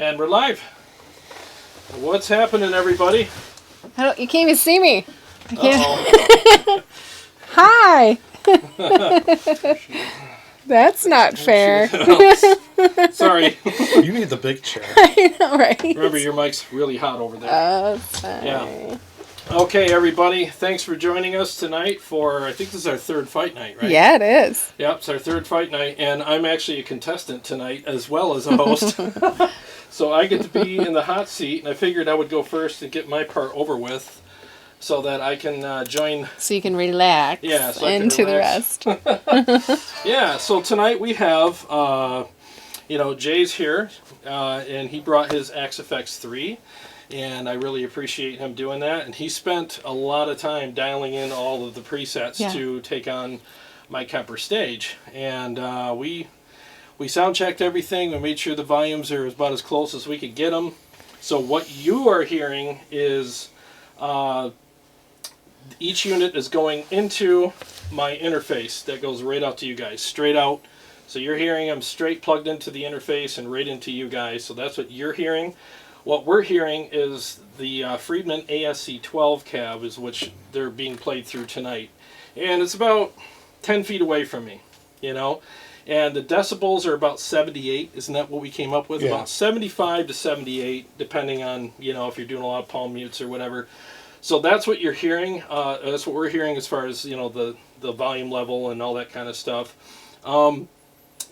And we're live. What's happening, everybody? You can't even see me. Hi. That's not fair. Sorry. You need the big chair. I know, right? Remember, your mic's really hot over there. Sorry. Yeah. Okay, everybody. Thanks for joining us tonight for, I think this is our third fight night, right? Yeah, it is. Yep, it's our third fight night, and I'm actually a contestant tonight as well as a host. So I get to be in the hot seat, and I figured I would go first and get my part over with so that I can join. So you can relax into the rest. Yeah, so tonight we have, Jay's here, and he brought his Axe FX 3. And I really appreciate him doing that. And he spent a lot of time dialing in all of the presets to take on my Kemper Stage. And we sound checked everything. We made sure the volumes are about as close as we could get them. So what you are hearing is each unit is going into my interface that goes right out to you guys, straight out. So you're hearing them straight plugged into the interface and right into you guys. So that's what you're hearing. What we're hearing is the Friedman ASC-12 cab, is which they're being played through tonight. And it's about 10 feet away from me, And the decibels are about 78. Isn't that what we came up with? Yeah. About 75 to 78, depending on, if you're doing a lot of palm mutes or whatever. So that's what you're hearing. That's what we're hearing as far as, the volume level and all that kind of stuff.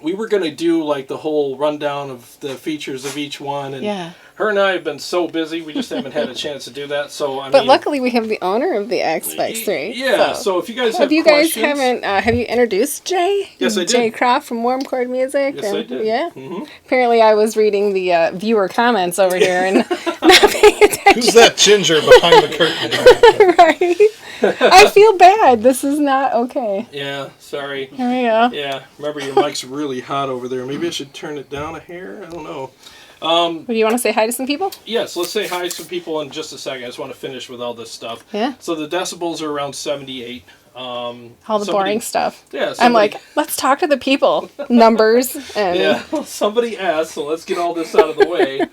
We were going to do, the whole rundown of the features of each one. And her and I have been so busy, we just haven't had a chance to do that. So But luckily we have the owner of the Axe FX 3. Yeah, so if you guys have questions... have you introduced Jay? Yes, I did. Jay Croft from Warm Chord Music? Yes, I did. Yeah? Mm-hmm. Apparently I was reading the viewer comments over here and not paying attention. Who's that ginger behind the curtain? Right. I feel bad. This is not okay. Yeah, sorry. Here we go. Yeah, remember your mic's really hot over there. Maybe I should turn it down a hair? I don't know. Do you want to say hi to some people? Yes, let's say hi to some people in just a second. I just want to finish with all this stuff. Yeah. So the decibels are around 78. All the boring stuff. Yeah. I'm like, let's talk to the people. Numbers. And yeah, somebody asked, so let's get all this out of the way.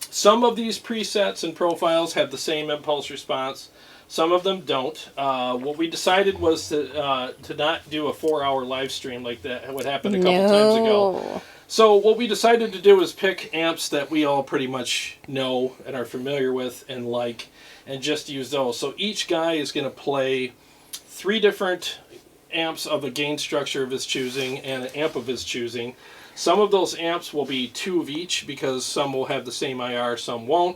Some of these presets and profiles have the same impulse response. Some of them don't. What we decided was to not do a 4-hour live stream like that. What happened a couple times ago. So what we decided to do is pick amps that we all pretty much know and are familiar with and like, and just use those. So each guy is going to play 3 different amps of a gain structure of his choosing and an amp of his choosing. Some of those amps will be 2 of each because some will have the same IR, some won't.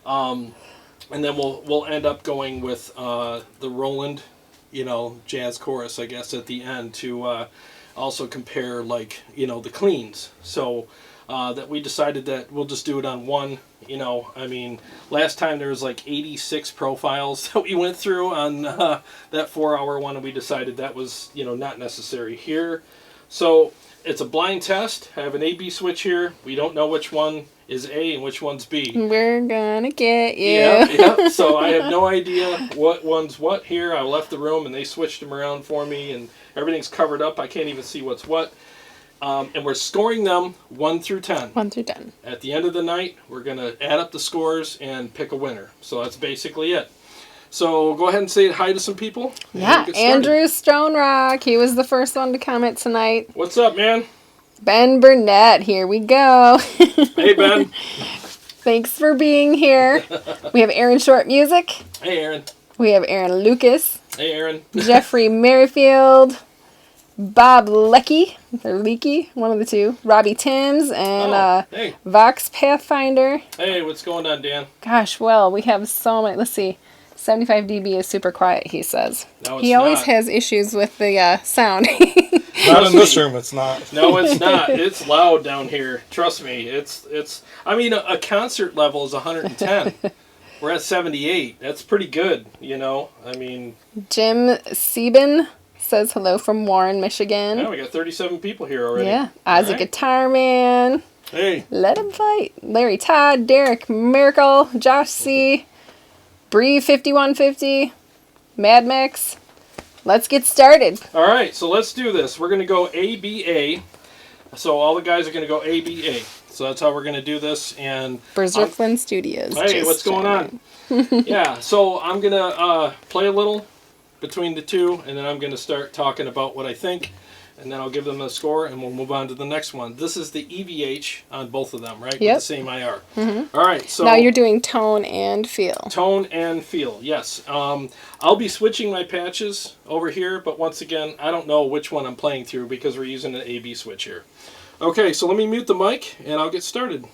And then we'll end up going with the Roland, jazz chorus, I guess, at the end to also compare, the cleans. So that we decided that we'll just do it on one, last time there was 86 profiles that we went through on that 4-hour one, and we decided that was, not necessary here. So it's a blind test. I have an A-B switch here. We don't know which one is A and which one's B. We're gonna get you. Yeah. So I have no idea what one's what here. I left the room and they switched them around for me, and everything's covered up. I can't even see what's what. And we're scoring them 1 through 10. 1 through 10. At the end of the night, we're going to add up the scores and pick a winner. So that's basically it. So go ahead and say hi to some people. Yeah, Andrew Stone Rock. He was the first one to comment tonight. What's up, man? Ben Burnett. Here we go. Hey, Ben. Thanks for being here. We have Aaron Short Music. Hey, Aaron. We have Aaron Lucas. Hey, Aaron. Jeffrey Merrifield. Bob Lecky, or Leaky, one of the two. Robbie Timms, and hey. Vox Pathfinder. Hey, what's going on, Dan? Gosh, well, we have so many. Let's see. 75 dB is super quiet, he says. No, it's he always not. has issues with the sound. Not in this room, it's not. No, it's not. It's loud down here. Trust me. It's. A concert level is 110. We're at 78. That's pretty good, Jim Sieben says hello from Warren, Michigan. Yeah, we got 37 people here already. Yeah. Ozzy Guitar Man. Hey. Let him fight. Larry Todd, Derek Miracle, Josh C., Bree 5150, Mad Mix. Let's get started. All right, so let's do this. We're going to go A, B, A. So all the guys are going to go A, B, A. So that's how we're going to do this. And Berserk Lynn Studios. hey, just what's going on? Yeah, so I'm going to play a little between the two, and then I'm going to start talking about what I think, and then I'll give them a score, and we'll move on to the next one. This is the EVH on both of them, right? Yep. With the same IR. All right, so Now you're doing tone and feel. Tone and feel, yes. I'll be switching my patches over here, but once again, I don't know which one I'm playing through because we're using an A-B switch here. Okay, so let me mute the mic, and I'll get started.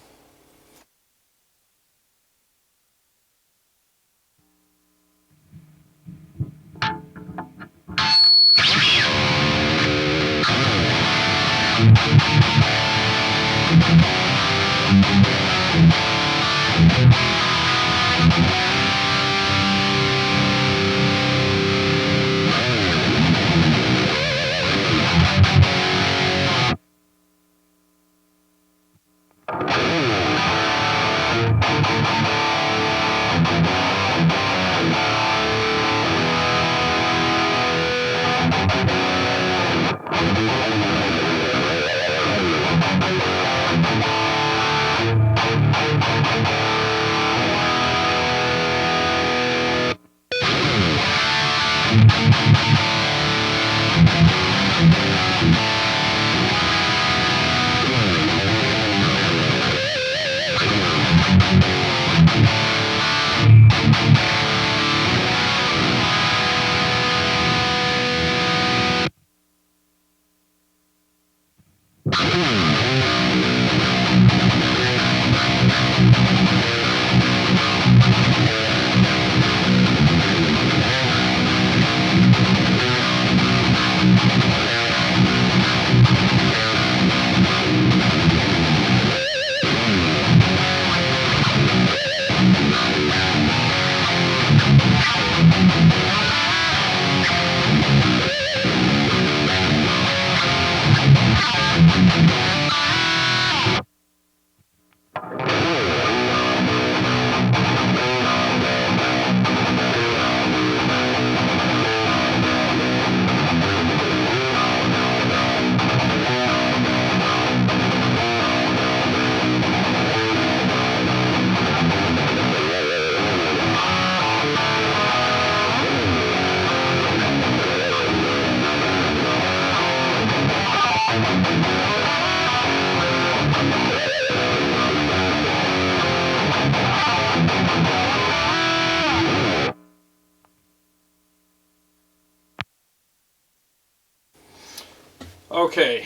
Okay.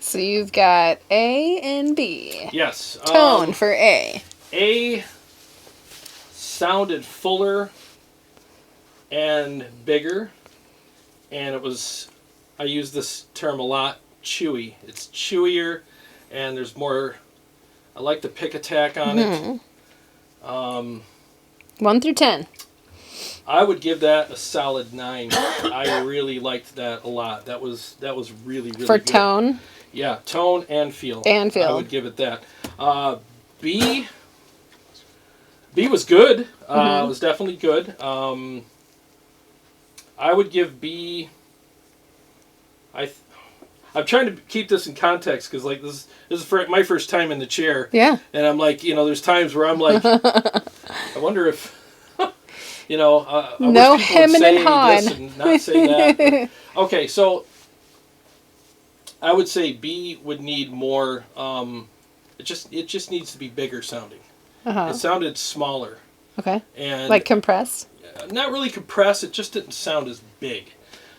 So you've got A and B. Yes. Tone for A. A sounded fuller and bigger, and it was, I use this term a lot, chewy. It's chewier, and there's more, I like the pick attack on it. 1 through 10. I would give that a solid 9. I really liked that a lot. That was really, really For good. tone Yeah, tone and feel. and feel. I would give it that. B was good. It was definitely good. I would give B. I'm trying to keep this in context because like this is my first time in the chair. Yeah. And I'm like, there's times where I'm like, I wonder if, I No wish people would hemming say and hawing. this and not say that. But, okay, so I would say B would need more. It just needs to be bigger sounding. It sounded smaller. Okay. And Like compressed? not really compressed. It just didn't sound as big.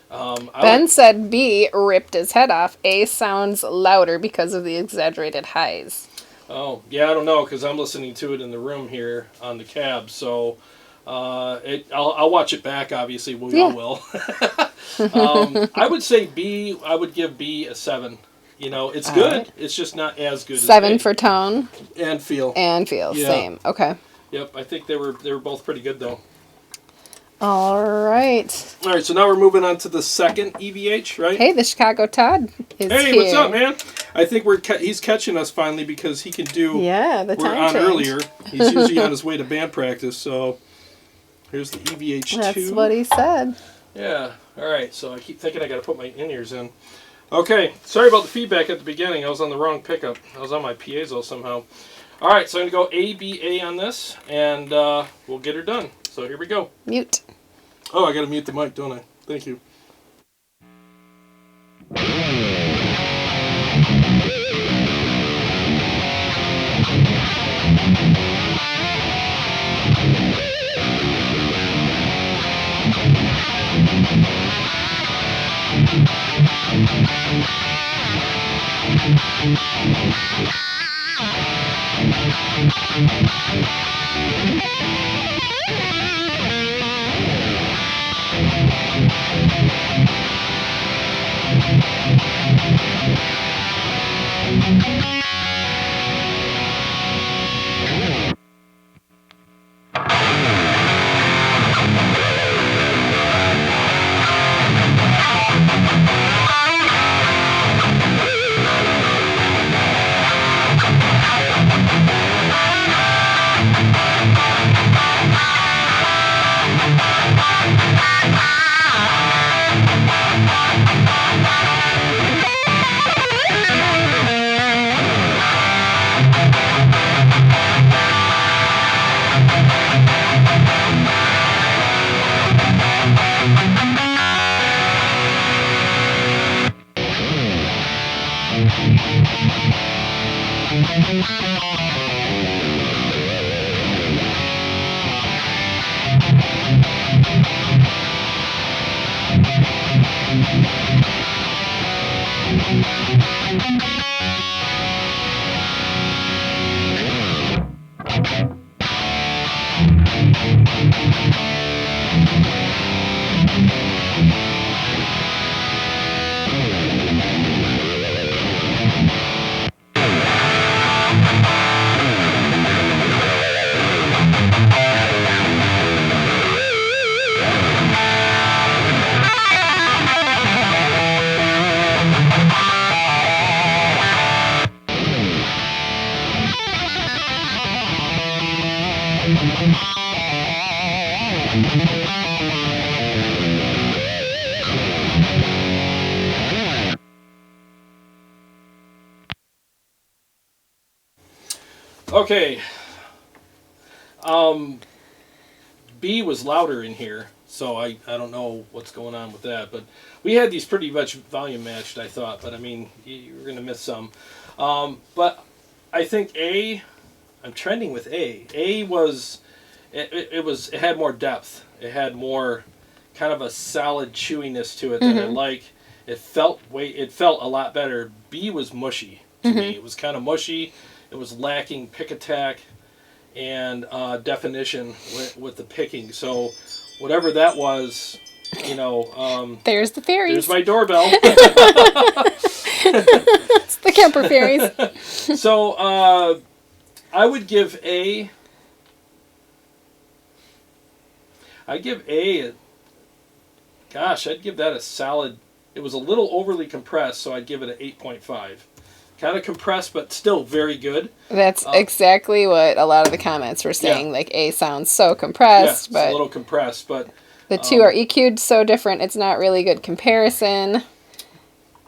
Ben said B ripped his head off. A sounds louder because of the exaggerated highs. Oh, yeah, I don't know, because I'm listening to it in the room here on the cab, so I'll watch it back, obviously, we all will. I would say B, I would give B a 7. It's All good, right. It's just not as good 7 as A. for tone And feel. and feel. Yeah. Same. Okay. Yep, I think they were both pretty good, though. All right. All right, so now we're moving on to the second EVH, right? Hey, the Chicago Todd is Hey, here. what's up, man? I think he's catching us finally because he can do. Yeah, the we're time on change. earlier. He's usually on his way to band practice, so here's the EVH2. That's what he said. Yeah. All right. So I keep thinking I got to put my in-ears in. Okay, sorry about the feedback at the beginning. I was on the wrong pickup. I was on my piezo somehow. All right, so I'm going to go A, B, A on this, and we'll get her done. So here we go. Mute. Oh, I got to mute the mic, don't I? Thank you. Okay. B was louder in here, so I don't know what's going on with that. But we had these pretty much volume matched, I thought. But, I mean, you're going to miss some. But I think A, I'm trending with A. A was, it had more depth. It had more kind of a solid chewiness to it that I like. It felt a lot better. B was mushy to me. It was kind of mushy. It was lacking pick attack and definition with the picking. So whatever that was, you know. There's the fairies. There's my doorbell. It's the Kemper fairies. So I would give A. I'd give A. I'd give that a solid. It was a little overly compressed, so I'd give it an 8.5. Kind of compressed, but still very good. That's exactly what a lot of the comments were saying. Yeah. Like, A sounds so compressed, Yeah, it's but a little compressed, but the two are EQ'd so different. It's not really good comparison.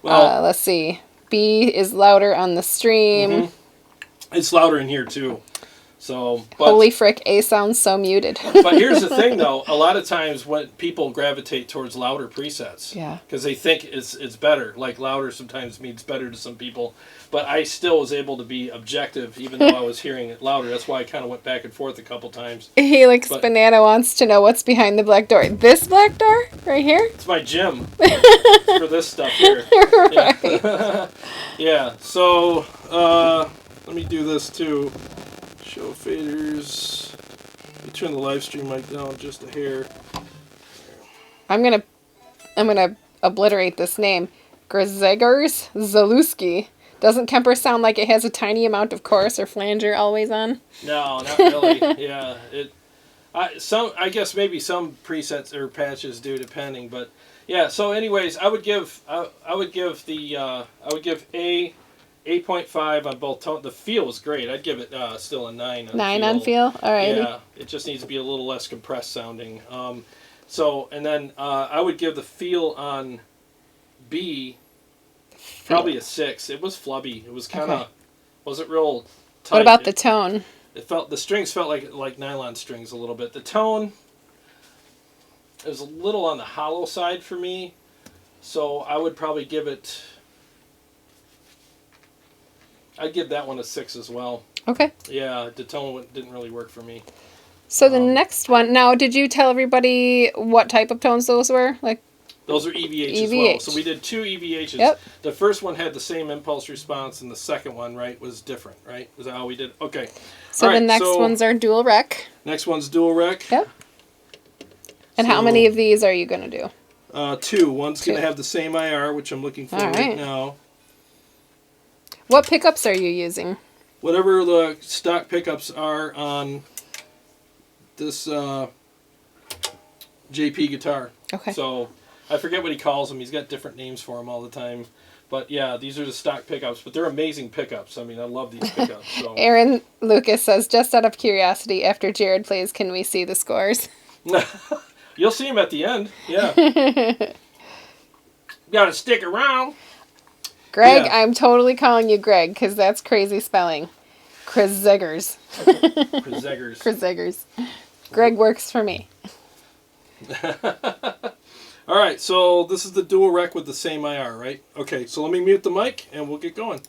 well, Let's see. B is louder on the stream. it's louder in here too. So, but, Holy frick, A sounds so muted. but here's the thing, though. A lot of times, when people gravitate towards louder presets, Yeah. because they think it's better. Like louder sometimes means better to some people. But I still was able to be objective, even though I was hearing it louder. That's why I kind of went back and forth a couple times. Helix Banana wants to know what's behind the black door. This black door? Right here? It's my gym for this stuff here. Right. Yeah. Yeah, so let me do this too. Show faders. You turn the live stream mic down just a hair. I'm gonna obliterate this name. Grzegorz Zaluski. Doesn't Kemper sound like it has a tiny amount of chorus or flanger always on? No, not really. Yeah, I guess maybe some presets or patches do, depending. But yeah. So, anyways, I would give A 8.5 on both tone. The feel was great. I'd give it still a 9. 9 on feel. All right. Yeah, it just needs to be a little less compressed sounding. So, and then I would give the feel on B. Probably a 6. It was flubby. It was kind of Okay. wasn't real tight. What about the tone? The strings felt like nylon strings a little bit. The tone, it was a little on the hollow side for me, so I would probably give it. I'd give that one a 6 as well. Okay. Yeah, the tone didn't really work for me. So the next one. Now, did you tell everybody what type of tones those were? Like, Those are EVH as well. So we did 2 EVHs. Yep. The first one had the same impulse response, and the second one, right, was different, right? Is that how we did? Okay. so All the right, next so ones are dual rec. Next one's dual rec. Yep. And how So- many of these are you going to do? 2. One's going to 2. have the same IR, which I'm looking for All right right. now. What pickups are you using? Whatever the stock pickups are on this JP guitar. Okay. So I forget what he calls them. He's got different names for them all the time. But yeah, these are the stock pickups. But they're amazing pickups. I mean, I love these pickups. So. Aaron Lucas says, just out of curiosity, after Jarrod plays, can we see the scores? You'll see him at the end. Yeah. Got to stick around. Greg, Yeah. I'm totally calling you Greg because that's crazy spelling. Krizeggers. Zeggers. Krizeggers. Greg works for me. All right, so this is the dual rec with the same IR, right? Okay, so let me mute the mic and we'll get going.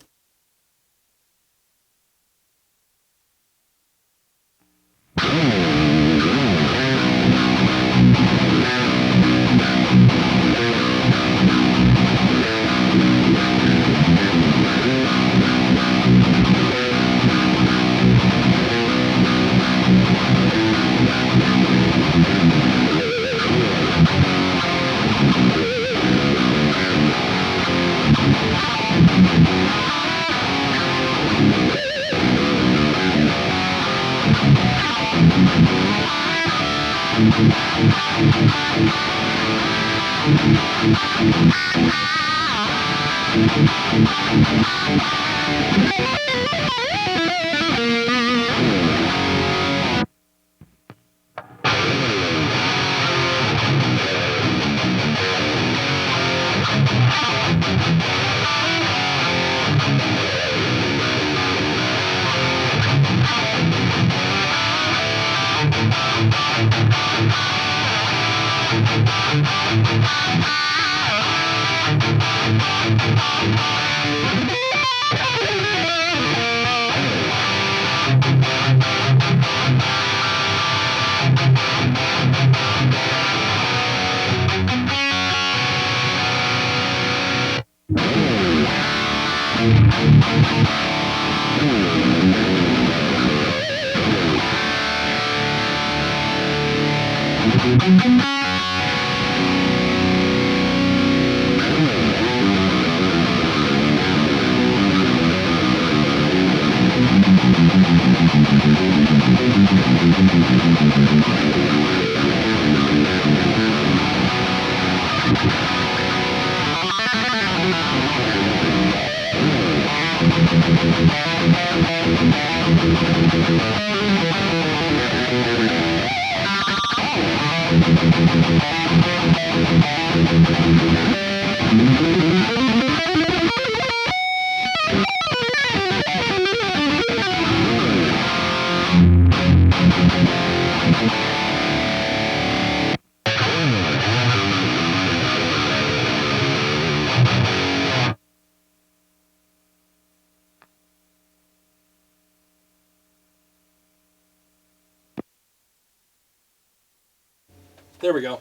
There we go.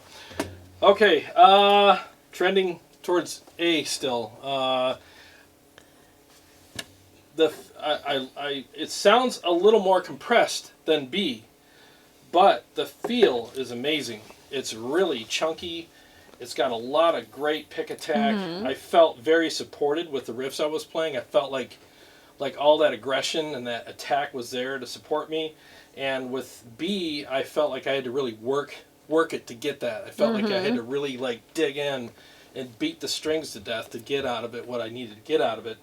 Okay, trending towards A still. It sounds a little more compressed than B, but the feel is amazing. It's really chunky. It's got a lot of great pick attack. I felt very supported with the riffs I was playing. I felt like all that aggression and that attack was there to support me. And with B, I felt like I had to really work it to get that. I felt like I had to really dig in and beat the strings to death to get out of it what I needed to get out of it.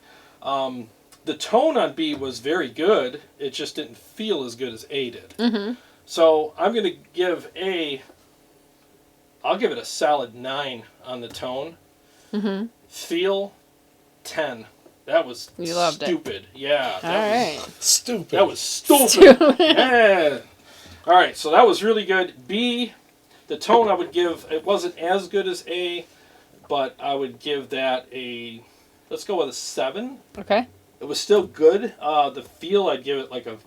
The tone on B was very good. It just didn't feel as good as A did. So I'm going to give A, I'll give it a solid 9 on the tone. Feel, 10. That was You loved it. stupid. Yeah. All right. Stupid. That was stupid. Yeah. All right, so that was really good. B, the tone I would give, it wasn't as good as A, but I would give that a, let's go with a 7. Okay. It was still good. The feel, I'd give it like a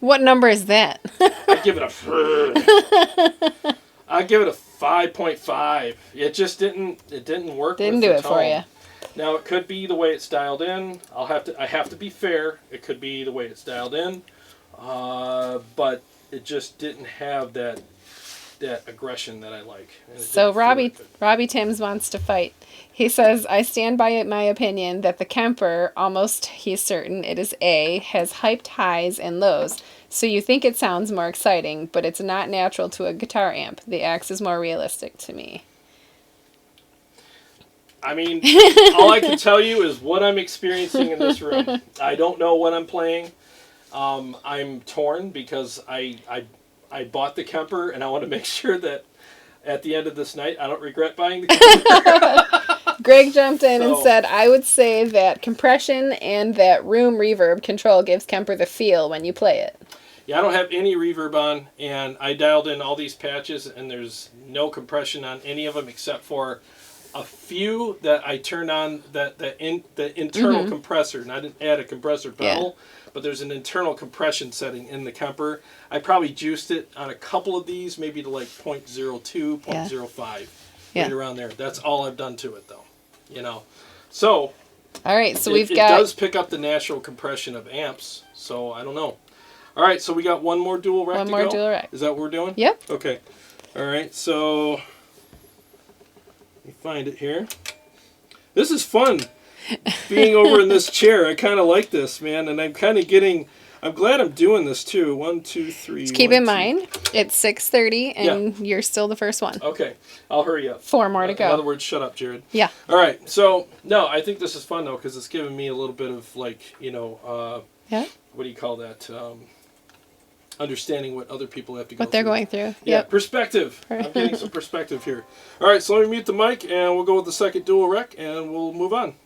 What number is that? I'd give it a 5.5. It just didn't work. Didn't with do the it for tone. you. Now it could be the way it's dialed in. I have to be fair. It could be the way it's dialed in, but it just didn't have that aggression that I like. And it So didn't feel like it. Robbie Timms wants to fight. He says, I stand by my opinion that the Kemper, almost he's certain it is A, has hyped highs and lows. So you think it sounds more exciting, but it's not natural to a guitar amp. The Axe is more realistic to me. I mean, all I can tell you is what I'm experiencing in this room. I don't know what I'm playing. I'm torn because I bought the Kemper, and I want to make sure that at the end of this night, I don't regret buying the Kemper. Greg jumped in and said, I would say that compression and that room reverb control gives Kemper the feel when you play it. Yeah, I don't have any reverb on, and I dialed in all these patches, and there's no compression on any of them except for a few that I turned on the internal compressor, and I didn't add a compressor pedal, but there's an internal compression setting in the Kemper. I probably juiced it on a couple of these, maybe to like 0.02, 0.05, right around there. That's all I've done to it, though. You know, so all right, so it does pick up the natural compression of amps, so I don't know. All right, so we got one more dual rec to go? Dual rec. Is that what we're doing? Yep. Okay. All right, so let me find it here. This is fun, being over in this chair. I kind of like this, man, and I'm kind of getting... I'm glad I'm doing this, too. 1, 2, 3... Just keep in mind, it's 6:30, and you're still the first one. Okay, I'll hurry up. 4 more to go. In other words, shut up, Jarrod. Yeah. All right, so, no, I think this is fun, though, because it's giving me a little bit of, like, you know... what do you call that? Understanding what other people have to go through. What they're going through. Yeah, Yep. perspective. I'm getting some perspective here. All right, so let me mute the mic, and we'll go with the second dual rec, and we'll move on.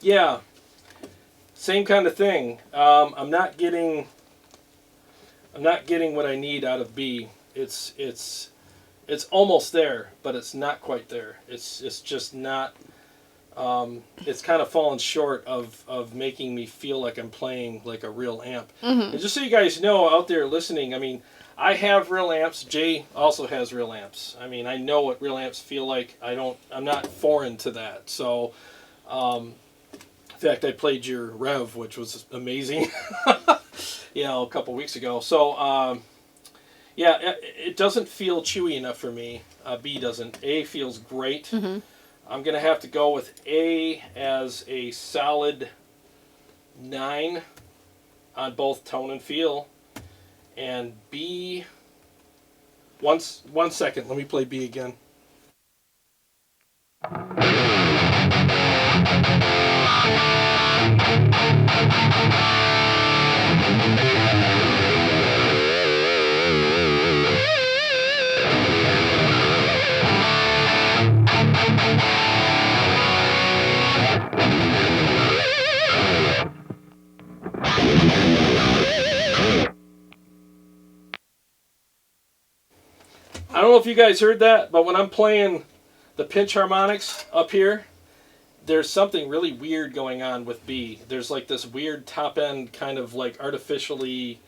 Yeah, same kind of thing. I'm not getting what I need out of B. It's almost there, but it's not quite there. It's just not. It's kind of fallen short of making me feel like I'm playing like a real amp. Mm-hmm. And just so you guys know out there listening, I mean, I have real amps. Jay also has real amps. I mean, I know what real amps feel like. I'm not foreign to that. So, in fact, I played your Rev, which was amazing, a couple weeks ago. So, it doesn't feel chewy enough for me. B doesn't. A feels great. Mm-hmm. I'm going to have to go with A as a solid 9 on both tone and feel. And B, one second, let me play B again. I don't know if you guys heard that, but when I'm playing the pinch harmonics up here, there's something really weird going on with B. There's like this weird top end kind of like artificially,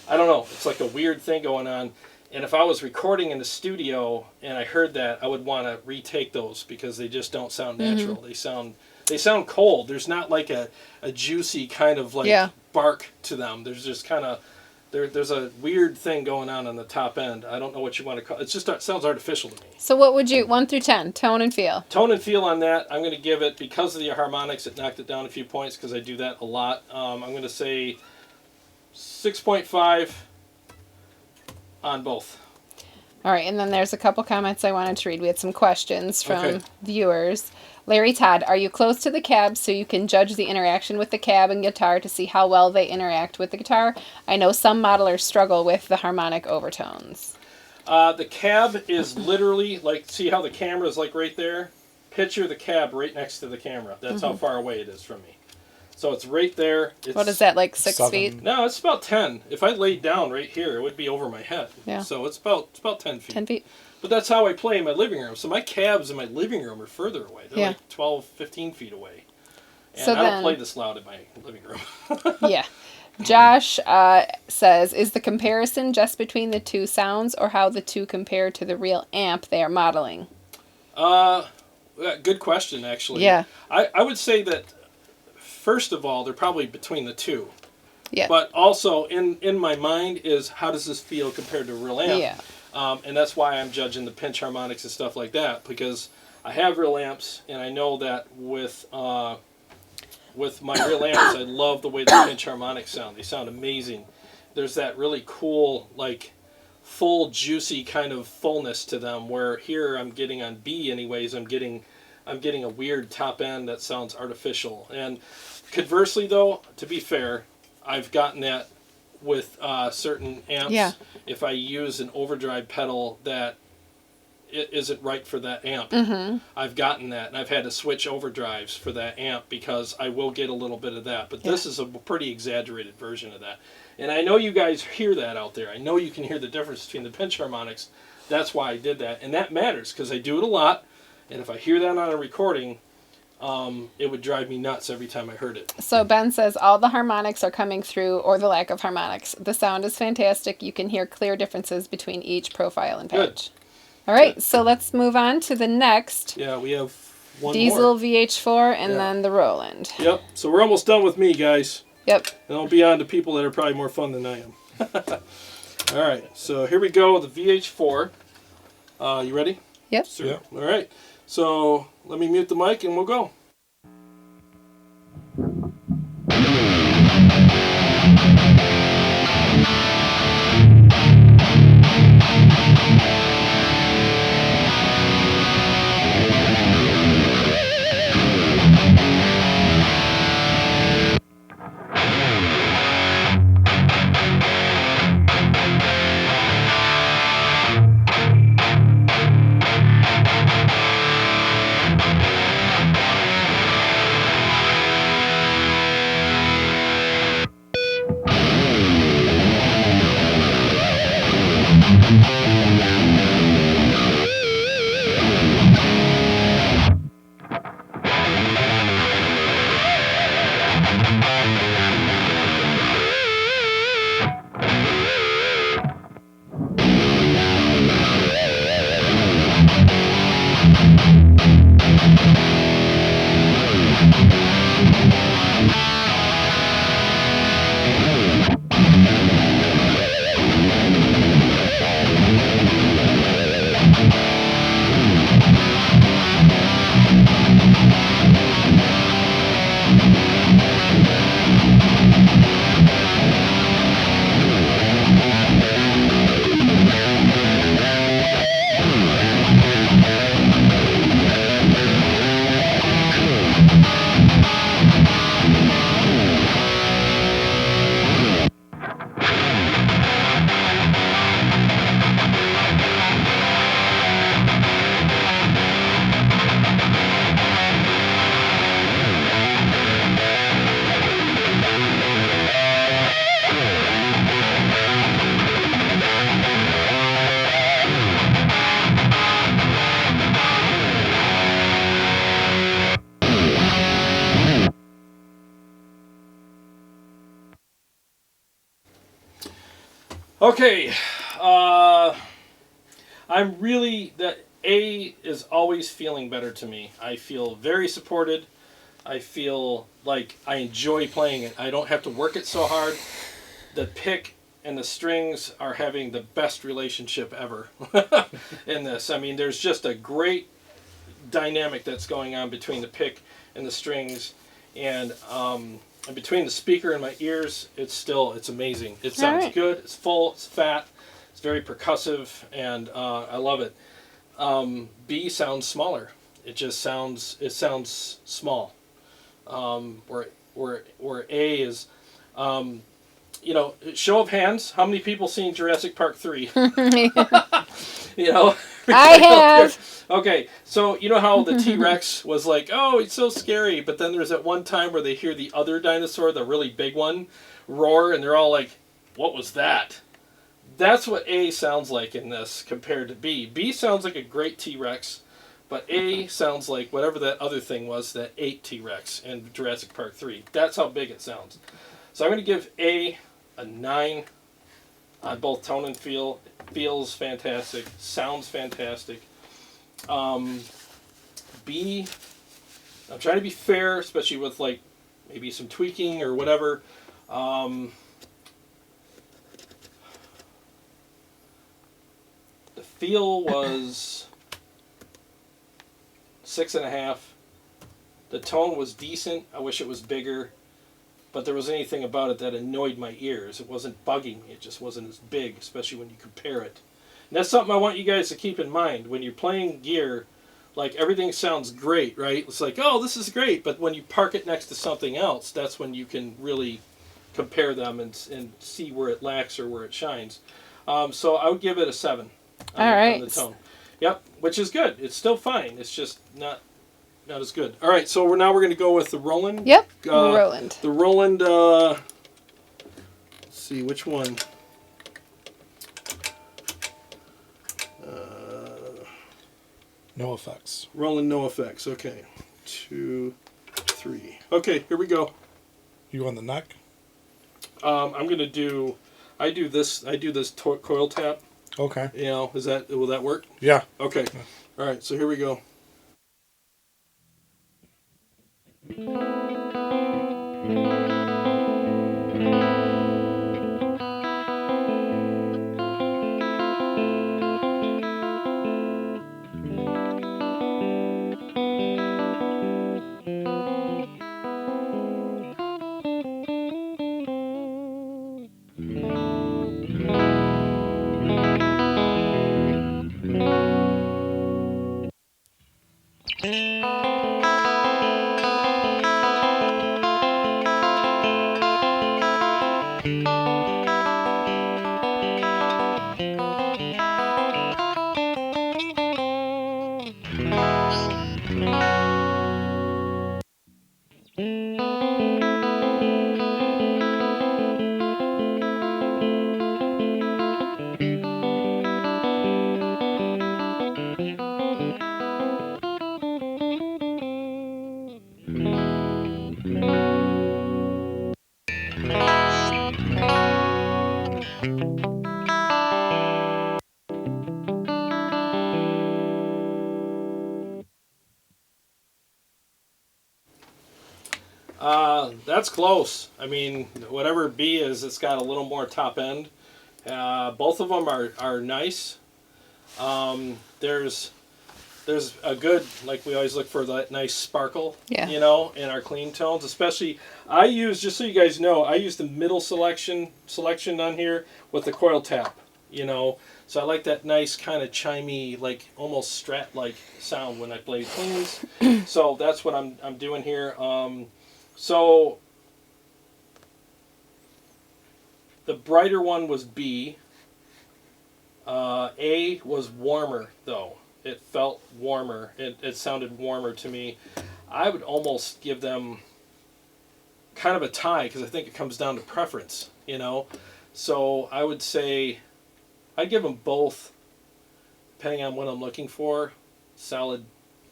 I don't know, it's like a weird thing going on. And if I was recording in the studio and I heard that, I would want to retake those because they just don't sound natural. Mm-hmm. They sound cold. There's not like a juicy kind of like bark to them. There's just kind of there's a weird thing going on the top end. I don't know what you want to call it. It just sounds artificial to me. So what would you, 1 through 10, tone and feel? Tone and feel on that, I'm going to give it, because of the harmonics, it knocked it down a few points because I do that a lot. I'm going to say 6.5 on both. All right, and then there's a couple comments I wanted to read. We had some questions from viewers. Larry Todd, are you close to the cab so you can judge the interaction with the cab and guitar to see how well they interact with the guitar? I know some modelers struggle with the harmonic overtones. The cab is literally, like, see how the camera is like right there? Picture the cab right next to the camera. That's how far away it is from me. So it's right there. What is that, like 6 feet? No, it's about 10. If I laid down right here, it would be over my head. Yeah. So it's about 10 feet. 10 feet. But that's how I play in my living room. So my cabs in my living room are further away. They're like 12, 15 feet away. And so I don't play this loud in my living room. Yeah. Josh says, is the comparison just between the two sounds or how the two compare to the real amp they are modeling? Good question, actually. Yeah. I would say that, first of all, they're probably between the two. Yeah. But also, in my mind, is how does this feel compared to a real amp? Yeah. And that's why I'm judging the pinch harmonics and stuff like that, because I have real amps, and I know that with my real amps, I love the way the pinch harmonics sound. They sound amazing. There's that really cool, like, full, juicy kind of fullness to them, where here I'm getting on B anyways, I'm getting a weird top end that sounds artificial. And conversely, though, to be fair, I've gotten that with certain amps. Yeah. If I use an overdrive pedal that isn't right for that amp, I've gotten that, and I've had to switch overdrives for that amp because I will get a little bit of that. But this is a pretty exaggerated version of that. And I know you guys hear that out there. I know you can hear the difference between the pinch harmonics. That's why I did that. And that matters because I do it a lot. And if I hear that on a recording, it would drive me nuts every time I heard it. So Ben says all the harmonics are coming through, or the lack of harmonics. The sound is fantastic. You can hear clear differences between each profile and pitch. All right, so let's move on to the next. Yeah, we have one Diesel more. VH4 and then the Roland. Yep, so we're almost done with me, guys. Yep. And I'll be on to people that are probably more fun than I am. All right, so here we go with the VH4. You ready? Yep. Sure. Yep. All right, so let me mute the mic and we'll go. Okay, I'm really that A is always feeling better to me. I feel very supported. I feel like I enjoy playing it. I don't have to work it so hard. The pick and the strings are having the best relationship ever in this. I mean, there's just a great dynamic that's going on between the pick and the strings, and between the speaker and my ears, it's amazing. It sounds right. good. It's full. It's fat. It's very percussive, and I love it. B sounds smaller. It sounds small. Where A is, show of hands. How many people seen Jurassic Park 3? You know, I have. Okay, so you know how the T-Rex was like, oh, it's so scary, but then there's that one time where they hear the other dinosaur, the really big one, roar, and they're all like, what was that? That's what A sounds like in this compared to B. B sounds like a great T-Rex, but A sounds like whatever that other thing was that ate T-Rex in Jurassic Park 3. That's how big it sounds. So I'm going to give A 9 on both tone and feel. Feels fantastic. Sounds fantastic. B, I'm trying to be fair, especially with like maybe some tweaking or whatever. The feel was 6.5. The tone was decent. I wish it was bigger, but there was anything about it that annoyed my ears. It wasn't bugging me. It just wasn't as big, especially when you compare it. And that's something I want you guys to keep in mind when you're playing gear. Like, everything sounds great, right? It's like, oh, this is great, but when you park it next to something else, that's when you can really compare them and see where it lacks or where it shines. So I would give it a 7 on the tone. Yep, which is good. It's still fine. It's just not as good. All right, so we're going to go with the Roland. Yep, Roland. The Roland, let's see, which one? No effects. Roland, no effects. Okay, 2, 3. Okay, here we go. You on the neck? I'm gonna do. I do this coil tap. Okay. You know, will that work? Yeah. Okay. All right. So here we go. That's close. I mean, whatever B is, it's got a little more top end. Both of them are nice. There's a good, like, we always look for that nice sparkle, Yeah. you know, in our clean tones. Especially, I use, just so you guys know, I use the middle selection on here with the coil tap, you know. So I like that nice kind of chimey, like almost Strat-like sound when I play cleans. So that's what I'm doing here. So the brighter one was B. A was warmer, though. It felt warmer. It sounded warmer to me. I would almost give them kind of a tie because I think it comes down to preference, you know. So I would say I'd give them both, depending on what I'm looking for, solid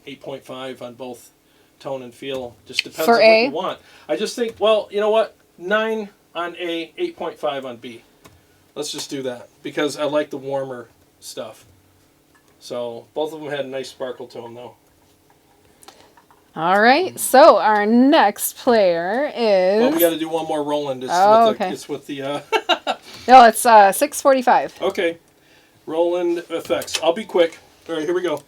8.5 on both tone and feel. Just depends For on A? what you want. I just think, well, you know what? 9 on A, 8.5 on B. Let's just do that because I like the warmer stuff. So both of them had a nice sparkle to them, though. All right. So our next player is. Well, we got to do one more Roland. Okay. It's with the. No, it's 6:45. Okay. Roland effects. I'll be quick. All right, here we go.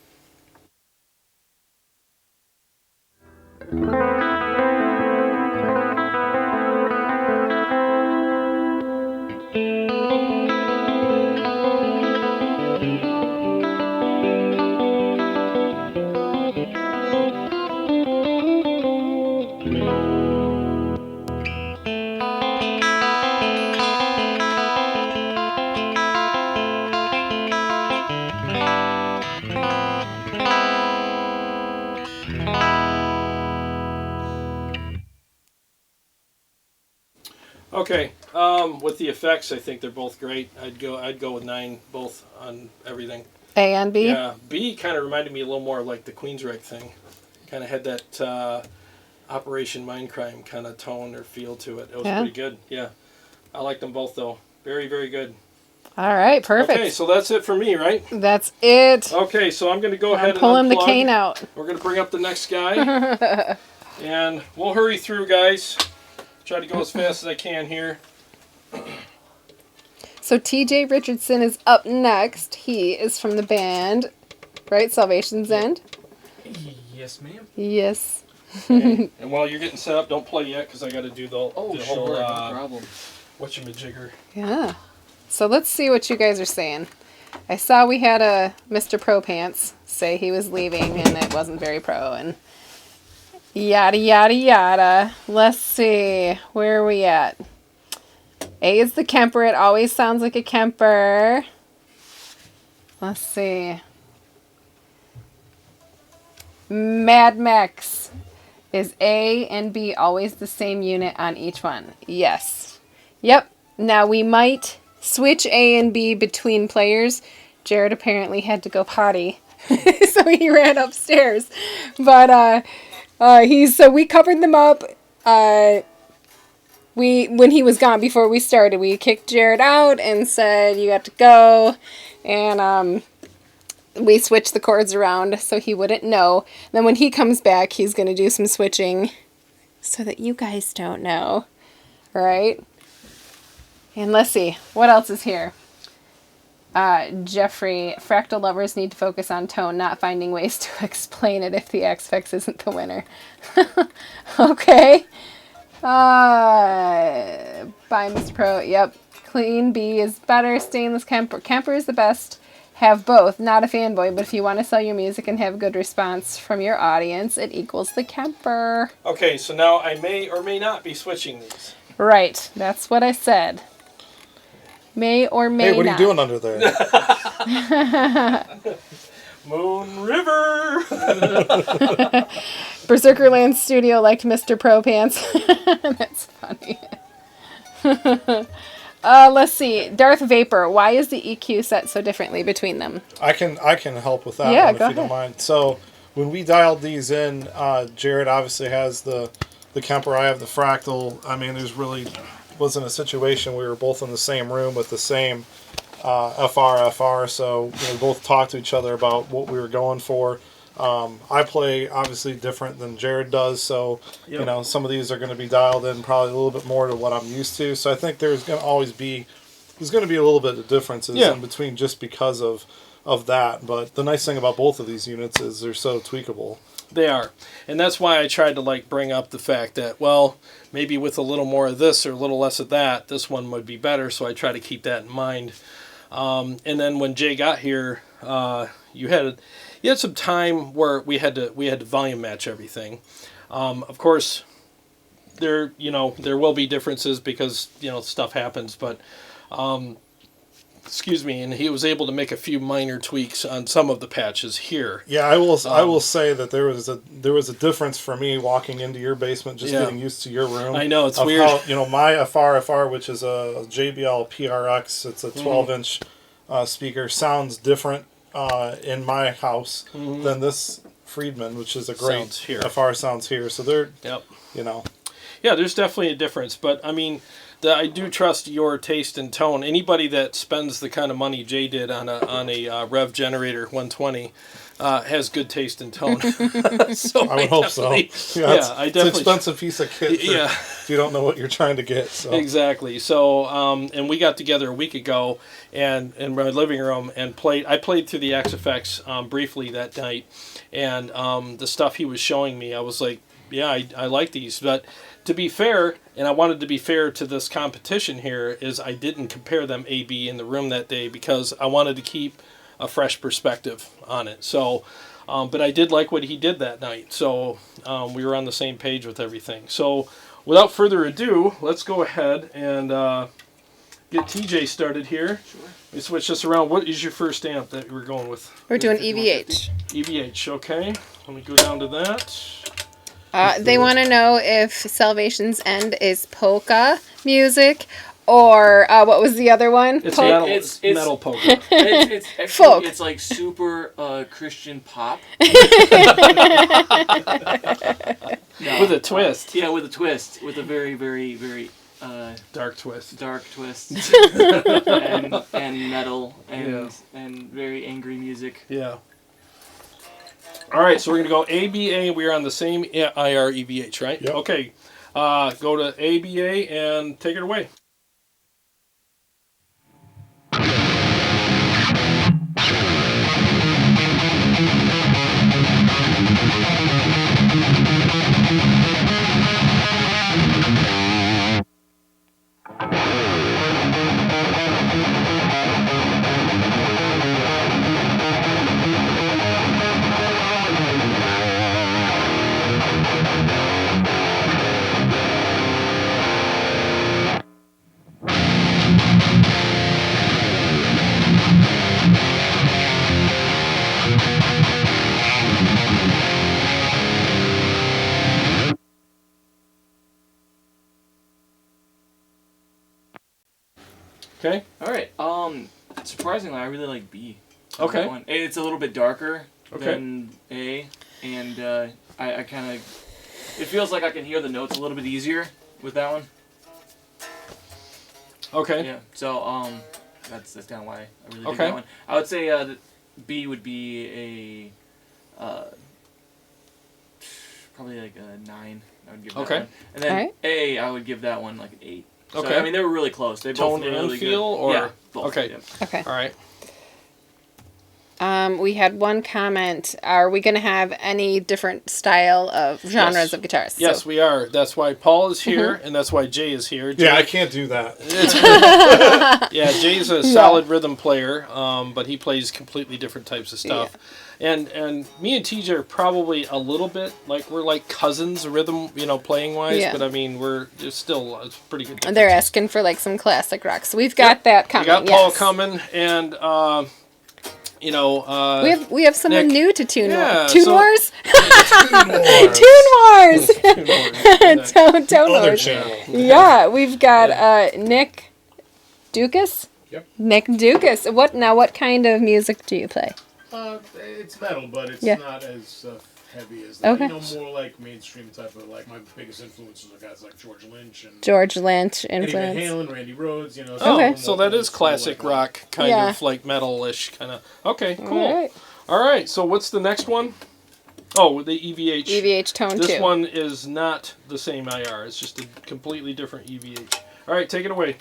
Okay, with the effects, I think they're both great. I'd go with 9 both on everything. A and B? Yeah, B kind of reminded me a little more of like the Queensryche thing. Kind of had that Operation Mindcrime kind of tone or feel to it. It was pretty good. Yeah, I like them both though. Very, very good. All right, perfect. Okay, so that's it for me, right? That's it. Okay, so I'm going to go ahead and pulling unplug. the cane out. We're going to bring up the next guy. And we'll hurry through, guys. Try to go as fast as I can here. So TJ Richardson is up next. He is from the band, right? Salvation's End? Yes, ma'am. Yes. Okay. And while you're getting set up, don't play yet because I got to do the whole No problem. whatchamajigger. Yeah. So let's see what you guys are saying. I saw we had a Mr. Pro Pants say he was leaving and it wasn't very pro and yada yada yada. Let's see. Where are we at? A is the Kemper. It always sounds like a Kemper. Let's see. Mad Max. Is A and B always the same unit on each one? Yes. Yep. Now we might switch A and B between players. Jarrod apparently had to go potty, so he ran upstairs. But so we covered them up. When he was gone before we started, we kicked Jarrod out and said you got to go, and we switched the chords around so he wouldn't know. Then when he comes back, he's gonna do some switching so that you guys don't know. All right. And let's see, what else is here? Jeffrey, fractal lovers need to focus on tone, not finding ways to explain it if the X-Fix isn't the winner. Okay. Bye, Mr. Pro. Yep. Clean B is better. Stainless Kemper. Kemper is the best. Have both. Not a fanboy, but if you want to sell your music and have good response from your audience, it equals the Kemper. Okay, so now I may or may not be switching these. Right. That's what I said. May or may not. Hey, what are you doing under there? Moon River. Berserkerland Studio liked Mr. Pro Pants. That's funny. Let's see. Darth Vapor. Why is the EQ set so differently between them? I can help with that Yeah, one go if you don't ahead. mind. So when we dialed these in, Jarrod obviously has the Kemper. I have the Fractal. I mean, there's really wasn't a situation we were both in the same room with the same FR, so we both talked to each other about what we were going for. I play obviously different than Jarrod does, so Yep. some of these are going to be dialed in probably a little bit more to what I'm used to. So I think there's going to be a little bit of differences in between just because of that. But the nice thing about both of these units is they're so tweakable. They are. And that's why I tried to bring up the fact that, well, maybe with a little more of this or a little less of that, this one would be better. So I try to keep that in mind. And then when Jay got here, you had some time where we had to volume match everything. Of course, there will be differences because stuff happens, but excuse me, and he was able to make a few minor tweaks on some of the patches here. Yeah, I will say that there was a difference for me walking into your basement, just getting used to your room. I know, it's weird. How, my FR, which is a JBL PRX, it's a 12-inch speaker, sounds different in my house than this Friedman, which is a great Sounds here. FR sounds here. So they're, Yep. you know. Yeah, there's definitely a difference, but I mean, I do trust your taste and tone. Anybody that spends the kind of money Jay did on a Rev Generator 120 has good taste and tone. So I would hope so. I It's definitely. an expensive piece of kit. Yeah. If you don't know what you're trying to get. So. Exactly. So, and we got together a week ago, and in my living room, and played. I played through the XFX briefly that night, and the stuff he was showing me, I was like, yeah, I like these. But to be fair, and I wanted to be fair to this competition here, is I didn't compare them A/B in the room that day because I wanted to keep a fresh perspective on it. So, but I did like what he did that night. So we were on the same page with everything. So without further ado, let's go ahead and get TJ started here. Sure. We switch this around. What is your first amp that we're going with? We're doing EVH. EVH, okay. Let me go down to that. They want to know if Salvation's End is polka music or what was the other one? It's Pol- metal, It's- metal polka. It's actually, Folk. it's like super Christian pop. No, With a twist. yeah, with a twist. With a very, very, very Dark twist. dark twist. and metal and very angry music. Yeah. All right, so we're going to go ABA. We're on the same IR EVH, right? Yep. Okay. Go to ABA and take it away. Okay. All right. Surprisingly, I really like B. Okay. That one. It's a little bit darker Okay. than A, and I kind of. It feels like I can hear the notes a little bit easier with that one. Okay. Yeah. So that's kind of why I really dig Okay. that one. I would say that B would be a probably like a 9. I would give that Okay. one. And then Alright. A, I would give that one like an 8. So, Okay. I mean, they were really close. They Tone both were and really feel, good. or- Yeah, both. Okay. Yeah. Okay. All right. We had one comment. Are we going to have any different style of genres Yes. of guitars? Yes, So, we are. That's why Paul is here, and that's why Jay is here. Yeah, I Jay, can't do that. yeah, Jay's a solid rhythm player, but he plays completely different types of stuff. And me and TJ are probably a little bit like we're like cousins, rhythm, playing wise. Yeah. But I mean, it's still it's pretty good. they're differences. asking for like some classic rock. So we've got that coming. We got Paul yes. coming, and We have someone Nick. new to Tune Yeah, Wars. Tune so- Wars? Tune Wars! Tone Other Wars. channel. Yeah, we've got Nick Dukas. Yep. Nick Dukas. What kind of music do you play? It's metal, but it's Yeah. not as heavy as that. Okay. You know, more like mainstream type of, like, my biggest influences are guys like George Lynch and George Lynch Eddie Van influence. Halen, Randy Rhoads, you know. Okay. So that is classic like, rock, kind Yeah. of like metal-ish kind of. Okay, cool. All right. All right, so what's the next one? Oh, the EVH. EVH Tone This 2. one is not the same IR. It's just a completely different EVH. All right, take it away.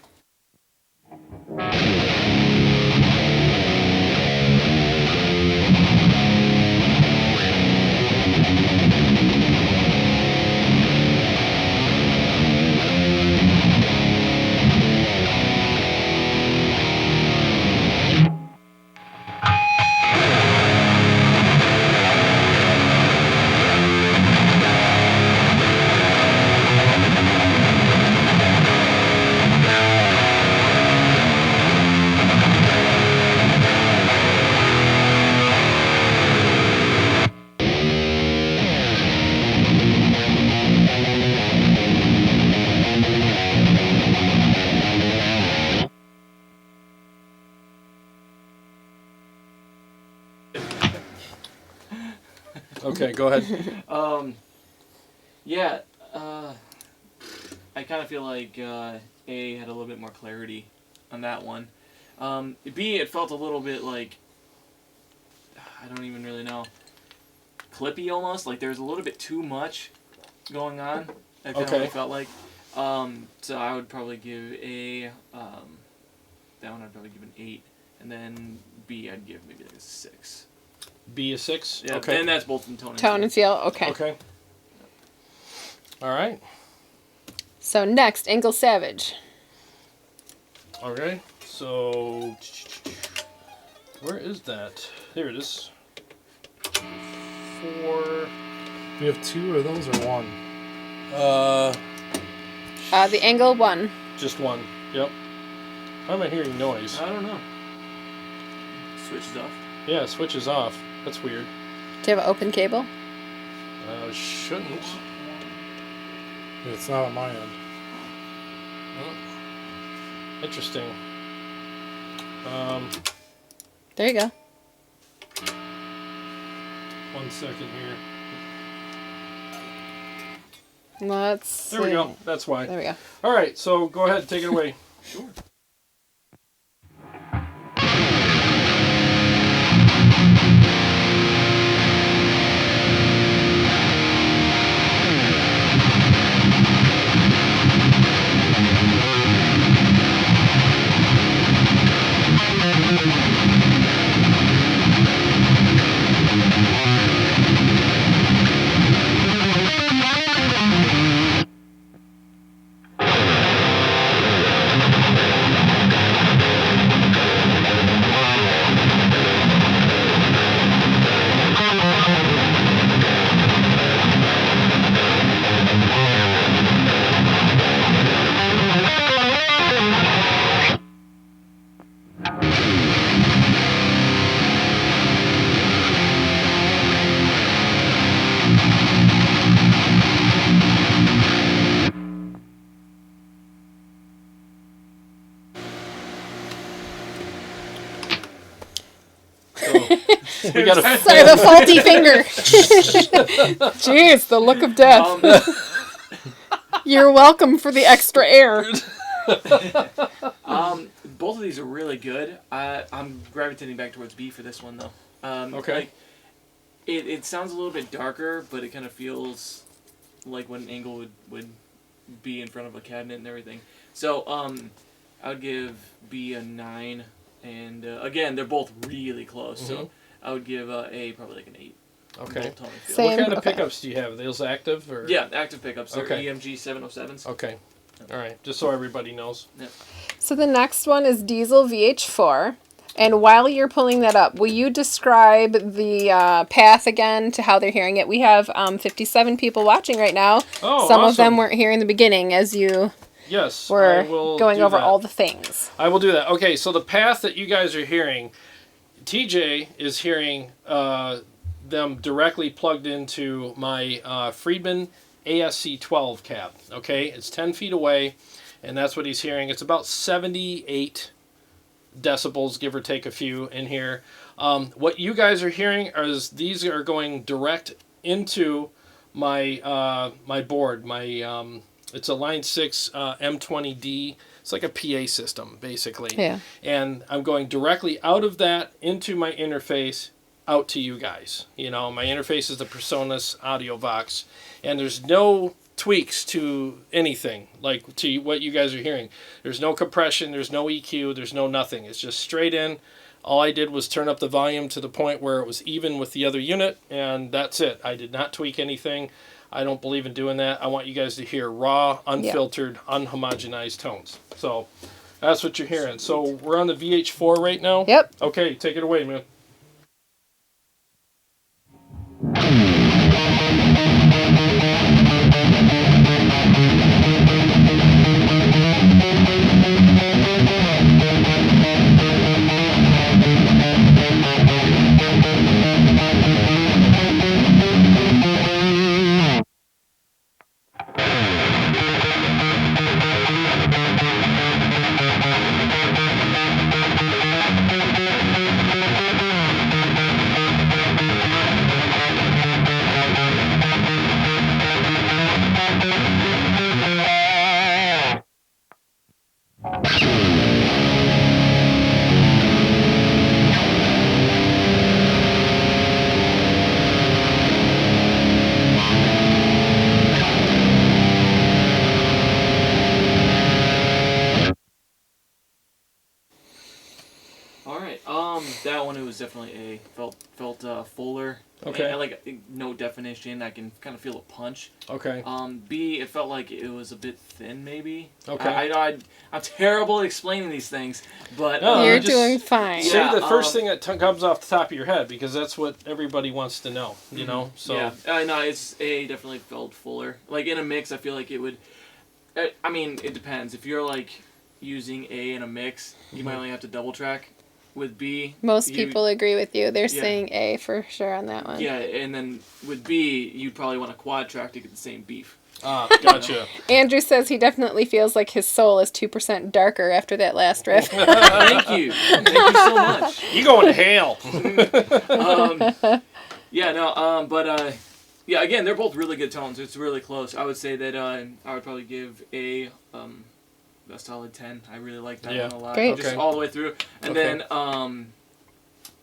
Okay, go ahead. Yeah, I kind of feel like A had a little bit more clarity on that one. B, it felt a little bit like, I don't even really know, clippy almost. Like there's a little bit too much going on. That kind of what it felt like. So I would probably give A, that one I'd probably give an 8. And then B, I'd give maybe like a 6. B a 6? Yeah, okay. and that's both in tone and Tone and feel. Okay. Okay. All right. So next, Engel Savage. Okay. So, where is that? There it is. 4. Do we have 2 of those or 1? The Engel 1. Just 1. Yep. Why am I hearing noise? I don't know. Switches off. Yeah, it switches off. That's weird. Do you have an open cable? Shouldn't. It's not on my end. Oh. Interesting. There you go. 1 second here. Let's see. There we go. That's why. There we go. All right, so go ahead, take it away. Sure. We got a Sorry, the faulty finger. Jeez, the look of death. You're welcome for the extra air. Both of these are really good. I'm gravitating back towards B for this one though. Okay. Like, it sounds a little bit darker, but it kind of feels like what an Engel would be in front of a cabinet and everything. So I would give B a 9, and again they're both really close. So I would give A probably like an 8. Okay. Both tone and feel. Same. What kind of Okay. pickups do you have? Are those active or? Yeah, active pickups. They're Okay. EMG 707s. Okay. All right. Just so everybody knows. Yep. So the next one is Diesel VH4. And while you're pulling that up, will you describe the path again to how they're hearing it? We have 57 people watching right now. Oh, Some of them awesome. weren't here in the beginning as you Yes. were I will going do over that. all the things. I will do that. Okay, so the path that you guys are hearing, TJ is hearing them directly plugged into my Friedman ASC-12 cab. Okay, it's 10 feet away, and that's what he's hearing. It's about 78 decibels, give or take a few in here. What you guys are hearing is these are going direct into my my board. My it's a Line 6 M20D. It's like a PA system, basically. Yeah. And I'm going directly out of that into my interface out to you guys. You know, my interface is the Presonus Audio Vox, and there's no tweaks to anything, like to what you guys are hearing. There's no compression, there's no EQ, there's no nothing. It's just straight in. All I did was turn up the volume to the point where it was even with the other unit, and that's it. I did not tweak anything. I don't believe in doing that. I want you guys to hear raw, unfiltered, unhomogenized tones. So that's what you're hearing. So we're on the VH4 right now? Yep. Okay, take it away, man. it was definitely A. Felt fuller. Okay. And like note definition, I can kind of feel a punch. Okay. B, it felt like it was a bit thin, maybe. Okay. I'm terrible at explaining these things, but No, You're just doing fine. Say Yeah, the first thing that comes off the top of your head, because that's what everybody wants to know. You know. So. yeah, no, it's A. Definitely felt fuller. Like in a mix, I feel like it would. I mean, it depends. If you're like using A in a mix, you might only have to double track. With B, Most people agree with you. They're Yeah. saying A for sure on that one. yeah, and then with B, you'd probably want a quad track to get the same beef. Gotcha. Andrew says he definitely feels like his soul is 2% darker after that last riff. Thank you so much. You going to hell? Yeah, no, but yeah, again, they're both really good tones. It's really close. I would say that I would probably give A a solid 10. I really like that one a lot. Great. Just Okay. all the way through. And Okay. then,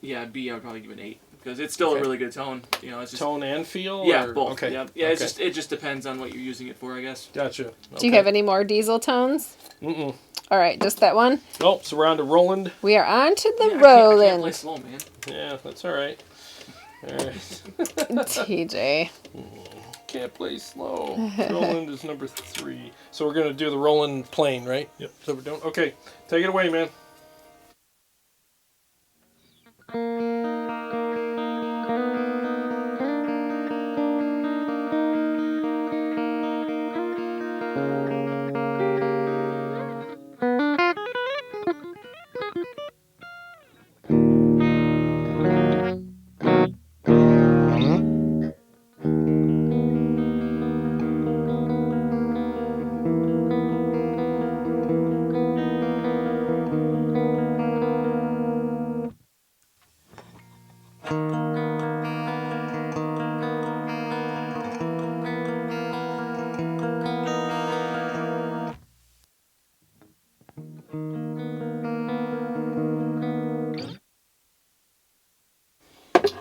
yeah, B, I would probably give an 8. Because it's still a Okay. really good tone. You know, it's just... Tone and feel? Yeah, or? both. Okay. Yeah, Okay. it just depends on what you're using it for, I guess. Gotcha. Do you have any more diesel tones? Mm-mm. All right, just that one. Oh, so we're on to Roland. We are on to the Yeah, I can't play Roland. slow, man. Yeah, that's all right. All right. TJ. Can't play slow. Roland is number 3. So we're going to do the Roland plain, right? Yep. So we're doing... Okay. Take it away, man.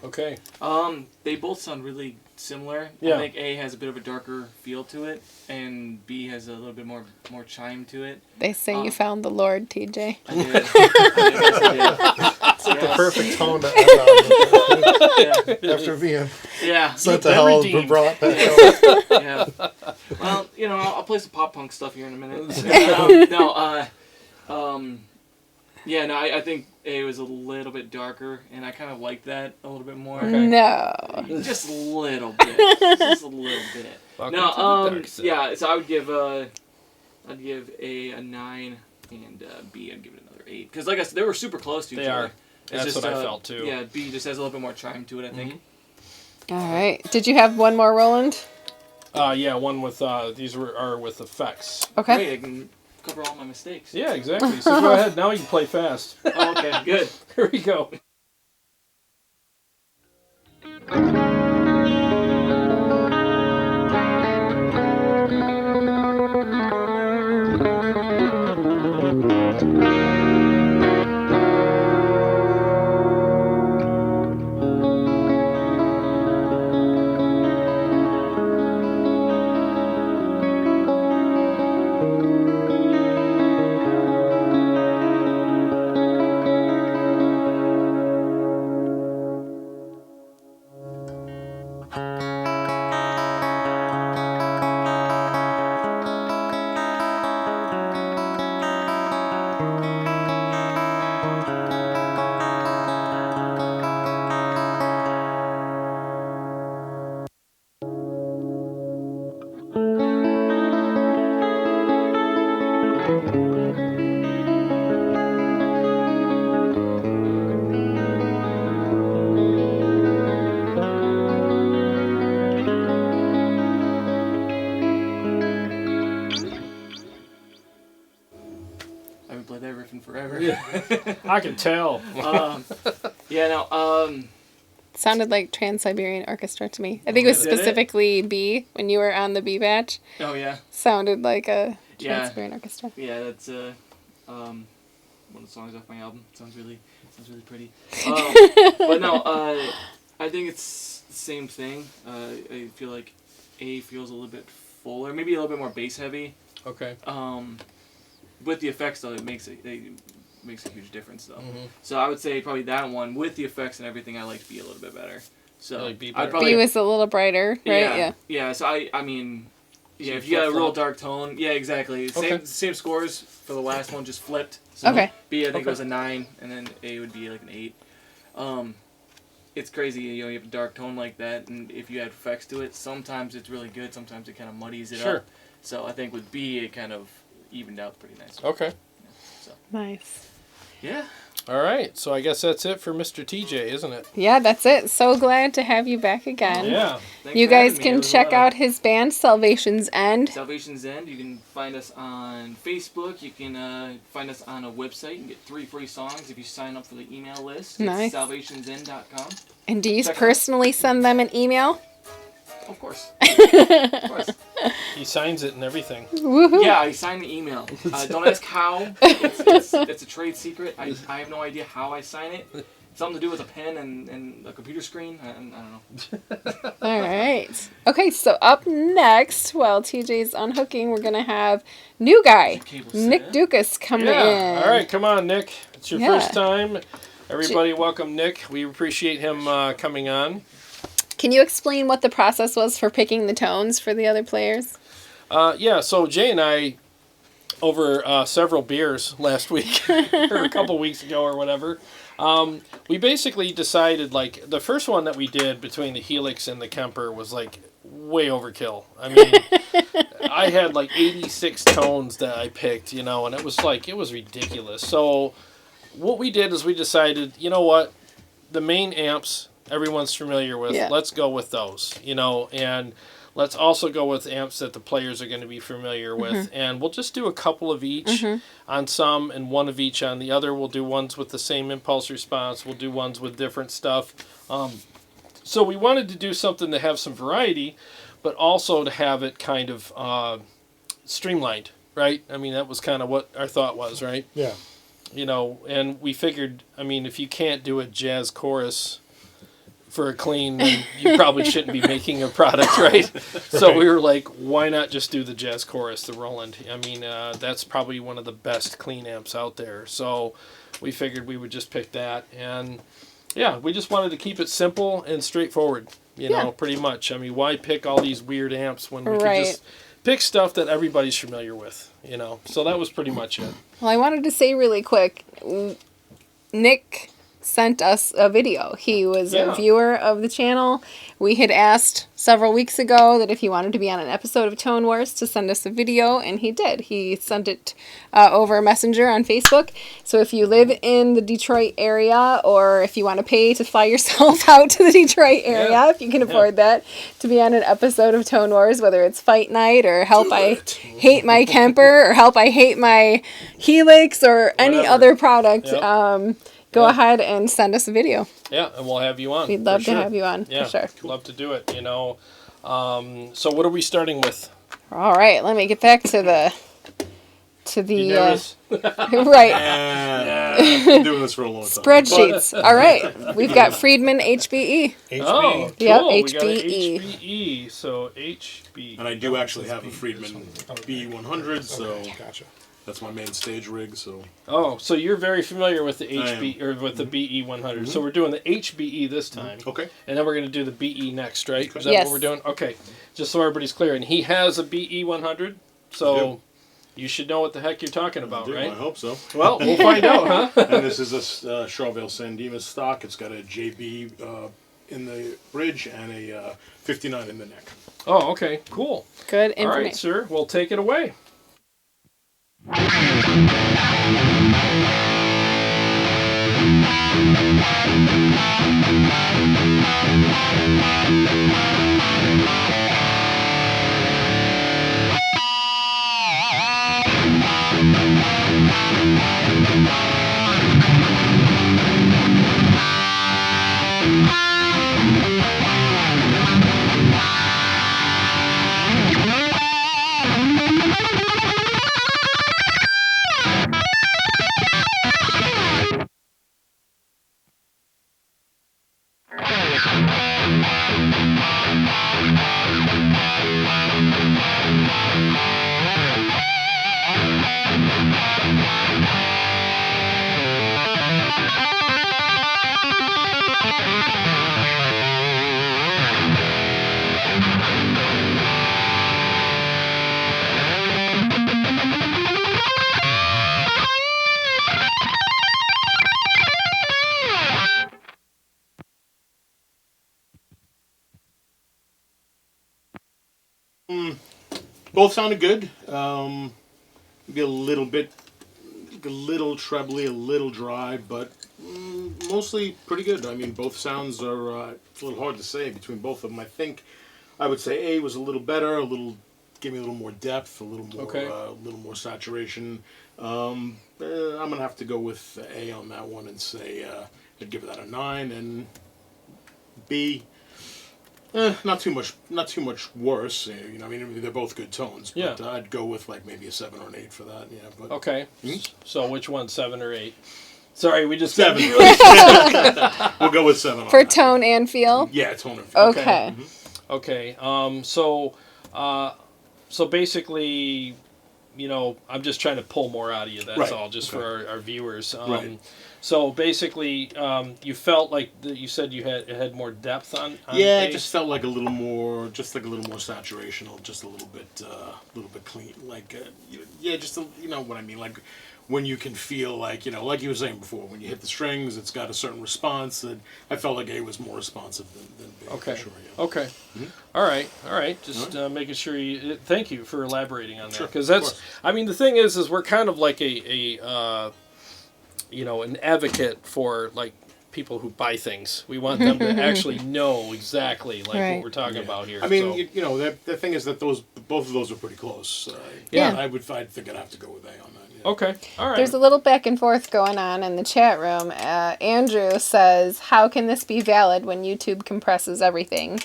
Okay. They both sound really similar. Yeah. I think A has a bit of a darker feel to it, and B has a little bit more chime to it. They say you found the Lord, TJ. I did. I guess I did. The perfect tone to end on after being Yeah. sent to been hell redeemed. and brought back home. Yeah. Well, you know, I'll play some pop punk stuff here in a minute. Yeah, no, I think A was a little bit darker, and I kind of like that a little bit more. Okay. No. Just a little bit. Just a little bit. Welcome No, to the dark side. yeah, so I would give I'd give A 9, and B I'd give it another 8. Because like I said, they were super close to each They other. are. That's what I felt, too. Yeah, B just has a little bit more chime to it, I think. All right. Did you have one more, Roland? Yeah, one with... these are with effects. Okay. Great, I can cover all my mistakes. Yeah, exactly. So go ahead. Now you can play fast. Oh, okay, good. Here we go. I haven't played that riff in forever. I can tell. Yeah, no, Sounded like Trans-Siberian Orchestra to me. I think it was Did it? specifically B, when you were on the B batch. oh yeah. Sounded like a Yeah. Trans-Siberian Orchestra. Yeah, that's one of the songs off my album. Sounds really pretty. But no, I think it's the same thing. I feel like A feels a little bit fuller, maybe a little bit more bass heavy. Okay. With the effects though, it makes it makes a huge difference though. So I would say probably that one with the effects and everything. I liked B a little bit better. So You like B I'd better? probably B was a little brighter, right? yeah. Yeah. So I mean. Yeah, So if you got a real flip-flop? dark tone, yeah, exactly. Okay. Same scores for the last one, just flipped. So Okay. B I think Okay. was a 9, and then A would be like an 8. It's crazy, you have a dark tone like that, and if you add effects to it, sometimes it's really good, sometimes it kind of muddies it Sure. up. So I think with B, it kind of evened out pretty nicely. Okay. Nice. Yeah. All right. So I guess that's it for Mr. TJ, isn't it? Yeah, that's it. So glad to have you back again. Yeah. Thanks You for having guys me. It can was a check lot of- out his band, Salvation's End. Salvation's End. You can find us on Facebook. You can find us on a website. You can get 3 free songs if you sign up for the email list. Nice. It's salvationsend.com. And do you Check it out. personally send them an email? Of course. Of course. He signs it and everything. Woohoo. Yeah, I signed the email. Don't ask how. It's a trade secret. I have no idea how I sign it. Something to do with a pen and a computer screen. I don't know. All right. Okay, so up next, while TJ's unhooking, we're going to have new guy, Cable Nick set. Dukas, coming in. Yeah. All right. Come on, Nick. It's your Yeah. first time. Everybody, welcome Nick. We appreciate him coming on. Can you explain what the process was for picking the tones for the other players? Yeah, so Jay and I, over several beers last week, or a couple weeks ago or whatever, we basically decided, like, the first one that we did between the Helix and the Kemper was, like, way overkill. I mean, I had, like, 86 tones that I picked, you know, and it was ridiculous. So what we did is we decided, you know what, the main amps everyone's familiar with, Yeah. let's go with those, you know, and let's also go with amps that the players are going to be familiar with, and we'll just do a couple of each on some and one of each on the other. We'll do ones with the same impulse response. We'll do ones with different stuff. So we wanted to do something to have some variety, but also to have it kind of streamlined, right? I mean, that was kind of what our thought was, right? Yeah. You know, and we figured, I mean, if you can't do a jazz chorus for a clean, then you probably shouldn't be making a product, right? So we were like, why not just do the jazz chorus, the Roland? I mean, that's probably one of the best clean amps out there. So we figured we would just pick that. And yeah, we just wanted to keep it simple and straightforward, you know, pretty much. I mean, why pick all these weird amps when we could just pick stuff that everybody's familiar with, you know? So that was pretty much it. Well, I wanted to say really quick, Nick sent us a video. He was a viewer of the channel. We had asked several weeks ago that if he wanted to be on an episode of Tone Wars to send us a video, and he did. He sent it over Messenger on Facebook. So if you live in the Detroit area, or if you want to pay to fly yourself out to the Detroit area, if you can afford that, to be on an episode of Tone Wars, whether it's Fight Night or Help I Hate My Kemper or Help I Hate My Helix or any Whatever. other product, Yep. go ahead and send us a video. Yeah, and we'll have you on. We'd love for to sure. have you on, Yeah, for sure. love to do it, you know. So what are we starting with? All right, let me get back to the You nervous? right Been doing this for a long time. spreadsheets. All right, we've got Friedman HBE. HB. Oh, cool. Yep, We got an HBE. HBE. So HB. And I do actually have a Friedman B100, so Gotcha. that's my main stage rig. So Oh, so you're very familiar with the I am. HB or with the BE100. So we're doing the HBE this time, okay, and then we're going to do the BE next, right? Is that Yes. what we're doing? Okay, just so everybody's clear. And he has a BE100, so you should know what the heck you're talking about, I right? hope so. Well, we'll find out, huh? And this is a Charvel San Dimas stock. It's got a JB in the bridge and a 59 in the neck. Oh, okay, cool. Good All right, information. sir. Well, take it away. Both sounded good. Maybe a little bit, a little trebly, a little dry, but mostly pretty good. I mean, both sounds are. It's a little hard to say between both of them. I think I would say A was a little better, gave me a little more depth, a little more, Okay. a little more saturation. I'm gonna have to go with A on that one and say I'd give that a 9, and B. Not too much worse. You know, I mean, they're both good tones. But Yeah. I'd go with like maybe a 7 or an 8 for that. Yeah. But Okay. Hmm? So which one, 7 or 8? Sorry, we just 7. We'll go with 7 on For that. tone and feel? Yeah, tone and feel. Okay. Okay. So basically, you know, I'm just trying to pull more out of you. That's Right. all, just for our viewers. Right. So basically, you felt like you said it had more depth on. Yeah, A? it just felt like a little more saturation, or just a little bit clean. Like, yeah, just you know what I mean. Like when you can feel like, you know, like you were saying before, when you hit the strings, it's got a certain response. And I felt like A was more responsive than B. Okay. For sure, yeah. Okay. All right. Just making sure you. Thank you for elaborating on that, Sure, because of that's. course. I mean, the thing is we're kind of like you know, an advocate for like people who buy things. We want them to actually know exactly like Right. what we're talking about here. I mean, so. you know, the thing is that both of those are pretty close. Yeah. I think I'd have to go with A on that. Yeah. Okay. All right. There's a little back and forth going on in the chat room. Andrew says, how can this be valid when YouTube compresses everything?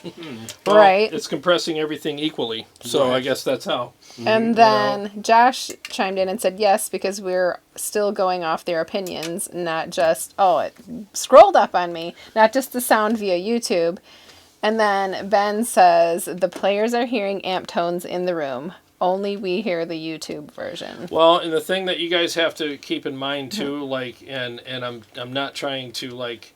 Well, Right. It's compressing everything equally. So I Right. guess that's how. And then Josh chimed in and said yes, because we're still going off their opinions, not just, it scrolled up on me, not just the sound via YouTube. And then Ben says, the players are hearing amp tones in the room. Only we hear the YouTube version. Well, and the thing that you guys have to keep in mind too, like, and I'm not trying to like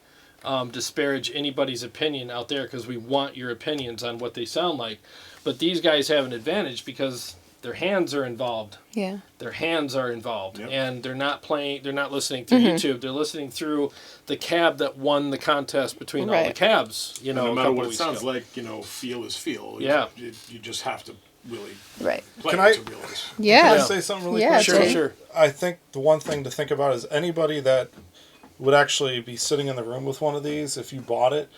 disparage anybody's opinion out there, because we want your opinions on what they sound like, but these guys have an advantage because their hands are involved. Yeah. Their hands are involved, Yep. and they're not listening through YouTube. They're listening through the cab that won the contest between all the Right. cabs. You know, No a matter couple what it weeks sounds ago. like, you know, feel is feel. Yeah. You just have to really Right. play Can it I- to realize. Yeah. Can I say something really Yeah, quick? Sure, Jay. sure. I think the one thing to think about is anybody that would actually be sitting in the room with one of these, if you bought it,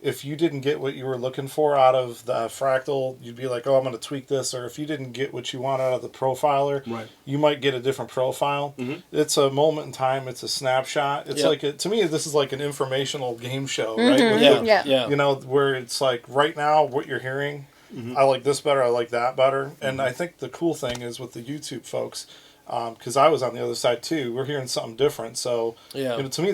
if you didn't get what you were looking for out of the fractal, you'd be like, oh, I'm going to tweak this. Or if you didn't get what you want out of the profiler, Right. you might get a different profile. It's a moment in time. It's a snapshot. It's Yep. like, to me, this is like an informational game show, right? With Yeah, the- Yeah. you know, where it's like right now what you're hearing, I like this better, I like that better. And I think the cool thing is with the YouTube folks, because I was on the other side too, we're hearing something different. So Yeah. you know, to me,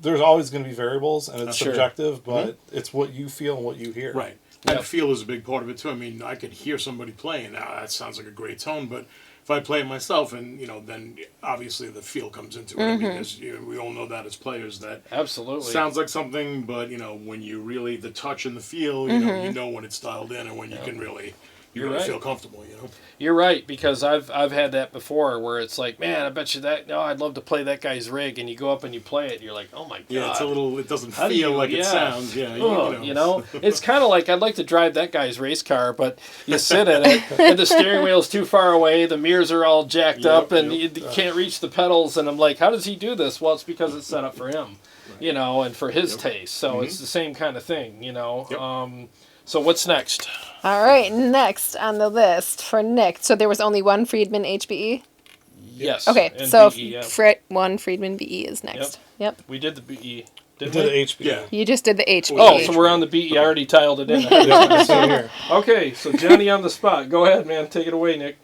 there's always going to be variables, and it's Sure. subjective, but it's what you feel and what you hear. Right. Yep. And feel is a big part of it too. I mean, I could hear somebody playing. Now that sounds like a great tone, but if I play it myself, and you know, then obviously the feel comes into it. I mean, we all know that as players, that Absolutely. sounds like something, but you know, when you really the touch and the feel, you know when it's dialed in, and when you can really You're really right. feel comfortable. You know. You're right, because I've had that before, where it's like, man, I bet you that. No, I'd love to play that guy's rig, and you go up and you play it, and you're like, oh my god. Yeah, it's a little. It doesn't How do feel you- like yeah. it sounds. Yeah. Ugh, you know, it's kind of like I'd like to drive that guy's race car, but you sit in it, and the steering wheel's too far away, the mirrors are all jacked Yep, up, and yep. you can't reach the pedals, and I'm like, how does he do this? Well, it's because it's set up for him, you know, and for his taste. So it's the same kind of thing, you know. Yep. So what's next? All right, next on the list for Nick. So there was only one Friedman HBE? Yes. Okay, and so BE, yeah. one Friedman BE is next. Yep. We did the BE. Didn't Did we? the HB. Yeah. You just did the HBE. Oh, so we're on the BE. I already tiled it in. Yeah, same here. Okay, so Johnny on the spot. Go ahead, man. Take it away, Nick.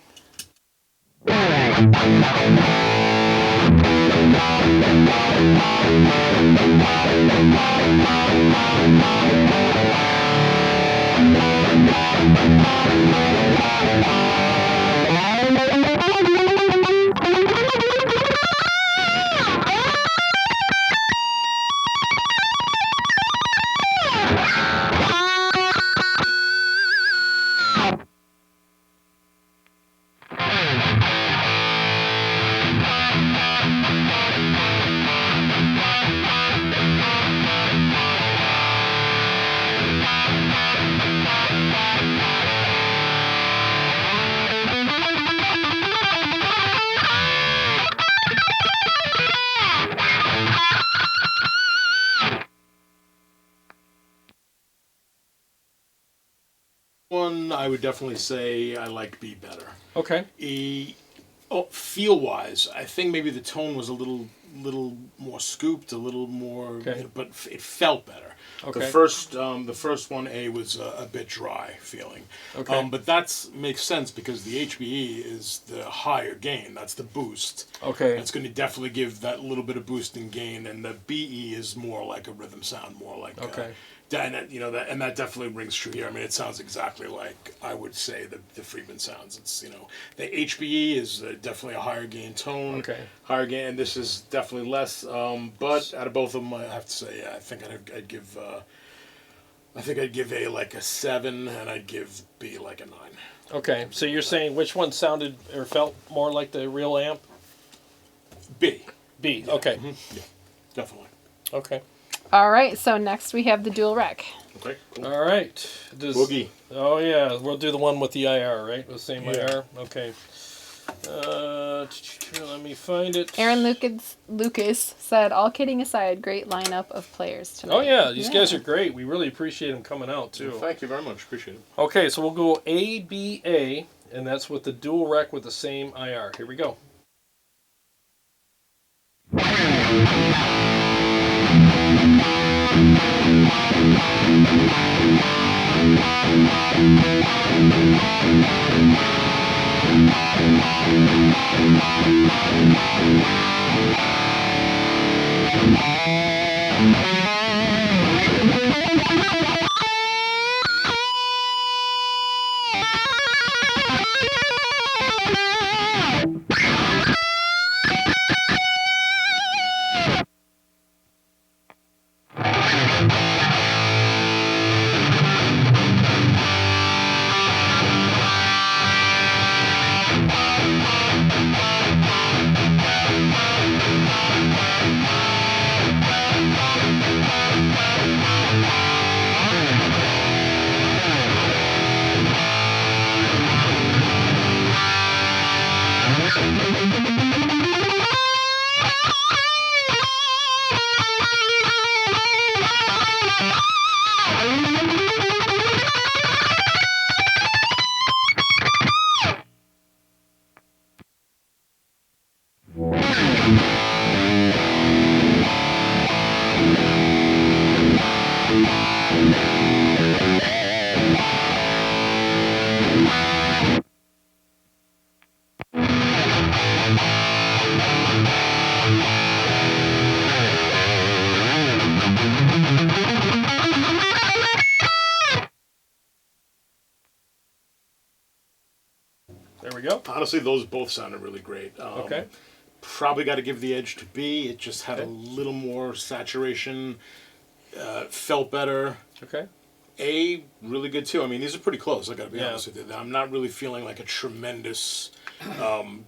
one, I would definitely say I like B better. Okay. Feel-wise, I think maybe the tone was a little more scooped, a little more, Okay. but it felt better. Okay. The first one, A, was a bit dry feeling. Okay. But that makes sense because the HBE is the higher gain. That's the boost. Okay. It's going to definitely give that little bit of boost in gain, and the BE is more like a rhythm sound, more like Okay. and that definitely rings true here. I mean, it sounds exactly like I would say the Friedman sounds. It's the HBE is definitely a higher gain tone. Okay. Higher gain, and this is definitely less. But out of both of them, I have to say, I think I'd give. I think I'd give A like a 7, and I'd give B like a 9. Okay. So you're saying which one sounded or felt more like the real amp? B. B. Okay. Mm-hmm. Yeah, definitely. Okay. All right, so next we have the dual rec. Okay. Cool. All right. Boogie. Oh yeah, we'll do the one with the IR, right? The same Yeah. IR. Okay. Let me find it. Aaron Lucas said, all kidding aside, great lineup of players tonight. Oh yeah, these guys are great. We really appreciate them coming out too. Well, thank you very much. Appreciate it. Okay, so we'll go ABA, and that's with the dual rec with the same IR. Here we go. There we go. Honestly, those both sounded really great. Okay. Probably got to give the edge to B. It just had a Okay. little more saturation. Felt better. Okay. A, really good too. I mean, these are pretty close. I got to be Yeah. honest with you. I'm not really feeling like a tremendous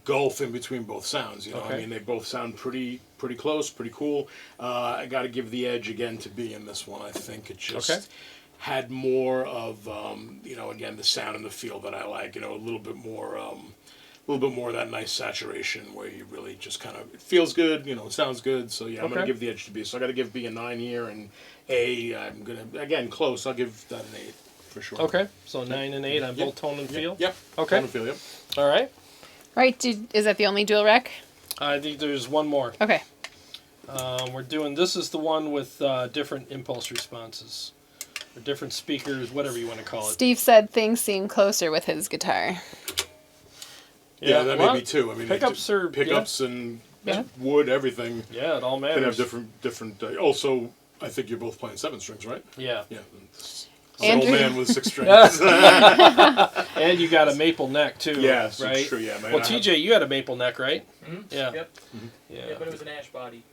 gulf in between both sounds. Okay. I mean, they both sound pretty close, pretty cool. I got to give the edge again to B in this one. I think it just Okay. had more of again, the sound and the feel that I like. A little bit more of that nice saturation where you really just kind of, it feels good. It sounds good. So yeah, I'm Okay. gonna give the edge to B. So I got to give B a 9 here, and A, I'm gonna, again, close. I'll give that an 8 for sure. Okay. So 9 and 8 on both tone and feel. Yep. Okay. Tone and feel, yep. All right. Right, is that the only dual rec? I think there's one more. Okay. This is the one with different impulse responses. Or different speakers, whatever you want to call it. Steve said things seem closer with his guitar. Yeah, that well, may be too. I mean, pickups are pickups and Yeah. wood, everything. Yeah, it all Can have matters. different. Also, I think you're both playing 7 strings, right? Yeah. Yeah. An old Andrew- man with 6 strings. And you got a maple neck too. Yeah, so right. true. Yeah, man. Well, TJ, you had a maple neck, right? Mm-hmm. Yeah. Yep. Yeah. Yeah, but it was an ash body.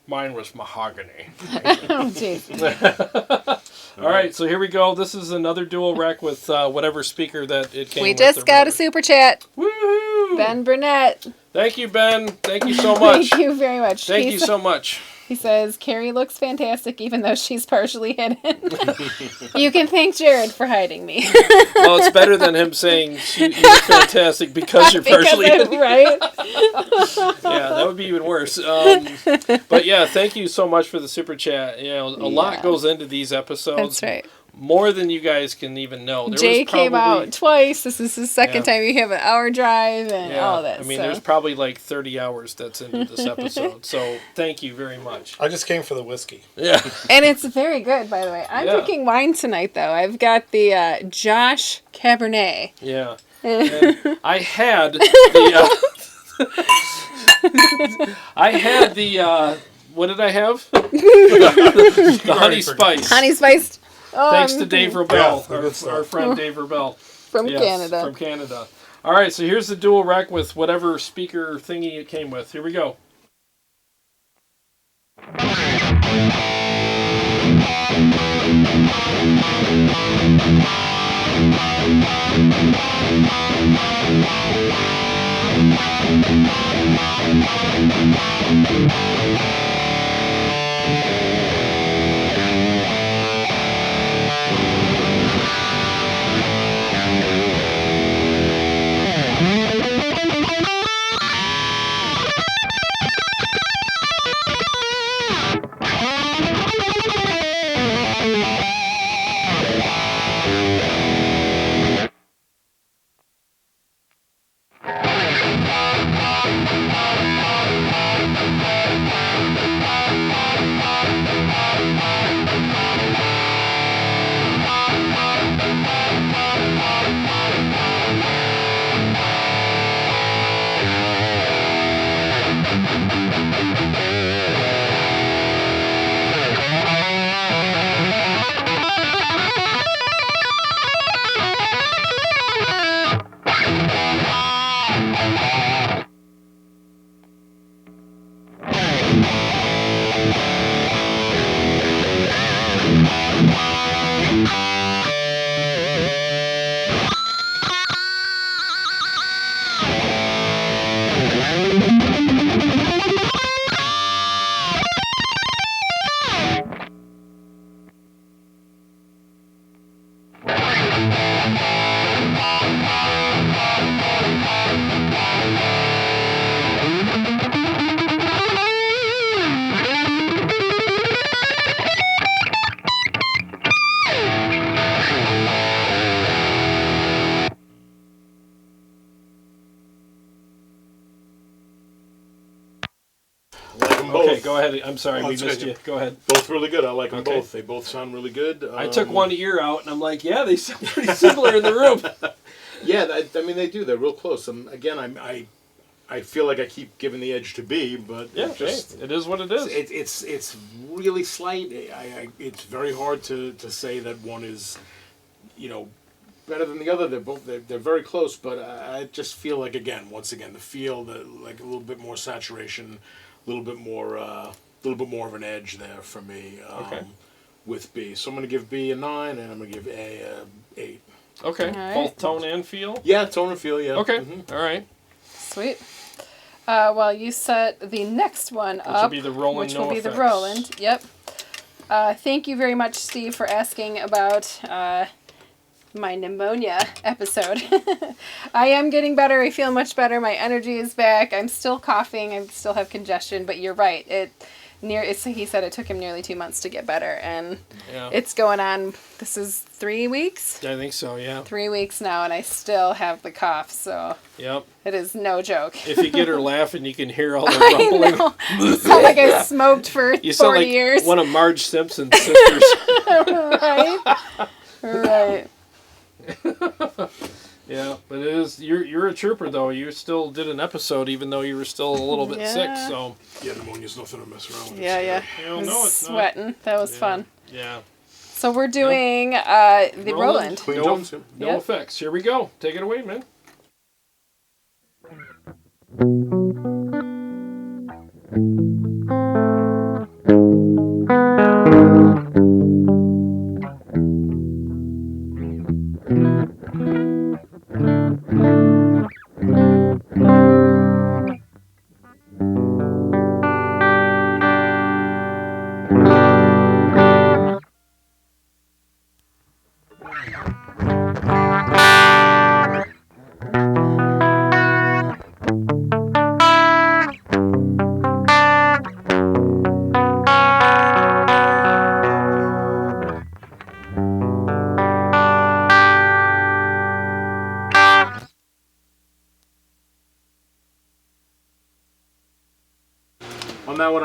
Mine was mahogany. Oh, jeez. All right, so here we go. This is another dual rec with whatever speaker that it came We with. just or got a whatever. super chat. Woohoo! Ben Burnett. Thank you, Ben. Thank you so much. Thank you very much. Thank He you sa- so much. He says, Carrie looks fantastic even though she's partially hidden. You can thank Jarrod for hiding me. Well, it's better than him saying you look fantastic because you're partially hidden. Right? Yeah, that would be even worse. But yeah, thank you so much for the super chat. A lot Yeah. goes into these episodes. That's right. more than you guys can even know. There Jay was came probably- out twice. This is his second Yeah. time you have an hour drive and all that. I mean, so. there's probably like 30 hours that's into this episode. So thank you very much. I just came for the whiskey. Yeah. And it's very good, by the way. I'm Yeah. drinking wine tonight, though. I've got the Josh Cabernet. Yeah. And I had the. I had the. What did I have? the honey spice. Honey spiced. Oh, Thanks to Dave Rebel, Yeah, good stuff. our friend Dave Rebel. from Yes, Canada. From Canada. All right, so here's the dual rec with whatever speaker thingy it came with. Here we go. Like them both. Okay, go ahead. I'm sorry, Oh, we it's missed okay. you. Go ahead. Both really good. I like them Okay. both. They both sound really good. I took one ear out, and I'm like, yeah, they sound pretty similar in the room. Yeah, I mean they do. They're real close. Again, I feel like I keep giving the edge to B, but Yeah, it just hey, it is what it is. it's really slight. It's very hard to say that one is, better than the other. They're very close, but I just feel like once again, the feel like a little bit more saturation, a little bit more of an edge there for me. Okay. With B, so I'm going to give B a 9, and I'm going to give A a 8. Okay, All right. both tone and feel. Yeah, tone and feel. Yeah. Okay, Mhm. all right. Sweet. Well, you set the next one Which up. will be the Roland. Which no will be the effects. Roland. Yep. Thank you very much, Steve, for asking about my pneumonia episode. I am getting better. I feel much better. My energy is back. I'm still coughing. I still have congestion, but you're right. He said it took him nearly 2 months to get better, and Yeah, it's going on. This is 3 weeks. I think so. Yeah. 3 weeks now, and I still have the cough. So Yep. it is no joke. If you get her laughing, you can hear all the I rumbling. know. I sound like I smoked for You sound 40 like years. one of Marge Simpson's sisters. Right? Right. Yeah, but it is. You're a trooper though. You still did an episode even though you were still a little bit sick. Yeah. So Yeah, pneumonia's nothing to mess around with. Yeah, yeah. you I was know, it's not. sweating. That was Yeah. fun. Yeah. So we're doing the Roland. Clean No, tones, yeah. no Yep. effects. Here we go. Take it away, man.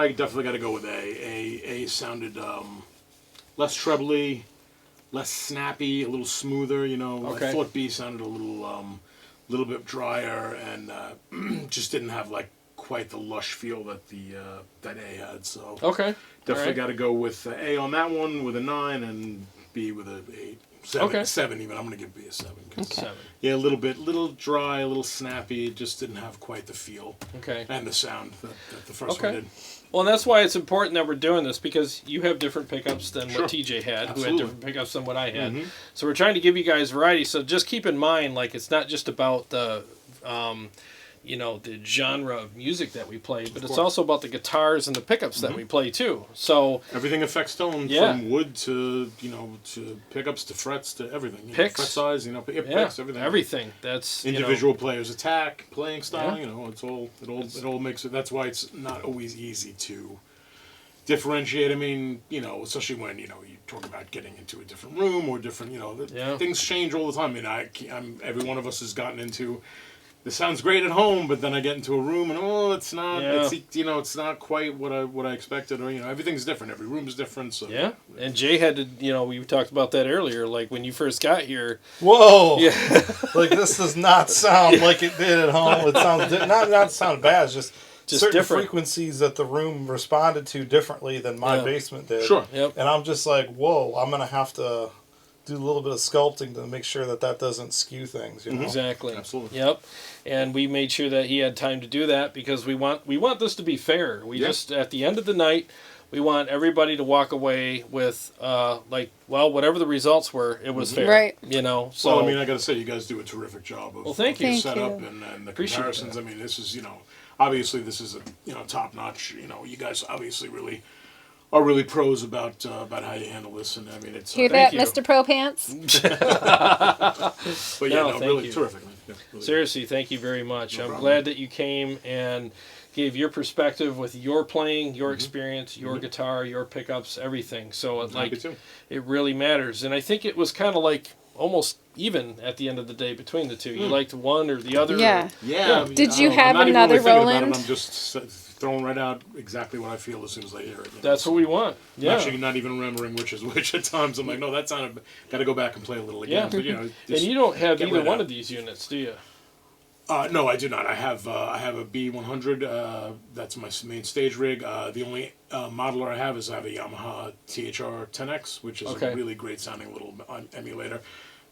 I definitely got to go with A. A sounded less trebly, less snappy, a little smoother. You know, Okay. I thought B sounded a little bit drier, and just didn't have like quite the lush feel that that A had. So Okay. definitely Alright. got to go with A on that one with a 9, and B with a 8. 7, Okay. 7 even. I'm gonna give B a 7. 'Cause, 7. yeah, little dry, a little snappy. It just didn't have quite the feel Okay. and the sound that the first Okay. one did. Well, and that's why it's important that we're doing this, because you have different pickups than Sure. what TJ had, who had Absolutely. different pickups than what I had. Mhm. So we're trying to give you guys variety. So just keep in mind, like, it's not just about the, the genre of music that we play, but it's course. also about the guitars and the pickups that we play too. So Everything affects tone, Yeah. from wood to to pickups to frets to everything. You know, Picks. fret size, picks, everything. everything. That's Individual players' attack, playing style. Yeah. It's all it all makes it. That's why it's not always easy to differentiate. I mean, especially when you talk about getting into a different room or different. Yeah. Things change all the time. I mean, every one of us has gotten into. This sounds great at home, but then I get into a room and it's not. Yeah. It's not quite what I expected. Or everything's different. Every room is different. So Yeah, and Jay had to, we talked about that earlier. Like when you first got here, Whoa! yeah, Like this does not sound like it did at home. It sounds not sound bad. It's just certain different. frequencies that the room responded to differently than my Yeah. basement did. Sure. Yep. And I'm just like, whoa! I'm gonna have to do a little bit of sculpting to make sure that doesn't skew things. You know. Exactly. Absolutely. Yep. And we made sure that he had time to do that, because we want this to be fair. We Yeah. just, at the end of the night, we want everybody to walk away with whatever the results were, it was fair. Right. So Well, I mean, I got to say, you guys do a terrific job of Well, thank you. the Thank setup you. and the Appreciate comparisons. that. I mean, this is, obviously this is a, top notch. You guys obviously really are really pros about how you handle this, and I mean, it's Hear Thank that, you. Mr. Pro Pants? but yeah, No, no, thank really you. terrific. Yeah, really. seriously, thank you very much. No I'm problem. glad that you came and gave your perspective with your playing, your Mm-hmm. experience, your guitar, your pickups, everything. So Happy to. it really matters. And I think it was kind of like almost even at the end of the day between the two. You liked one or the other. Yeah. Yeah. I mean, Did I you don't know. have I'm not even another really thinking about it. Roland? I'm just throwing right out exactly what I feel as soon as I hear it. That's what we want. I'm Yeah. actually not even remembering which is which at times. I'm like, no, that sounded. Got to go back and play a little again. Yeah. But, And just you don't have get either right one out. of these units, do you? No, I do not. I have a B100. That's my main stage rig. The only modeler I have is I have a Yamaha THR 10X, which is Okay. a really great sounding little emulator.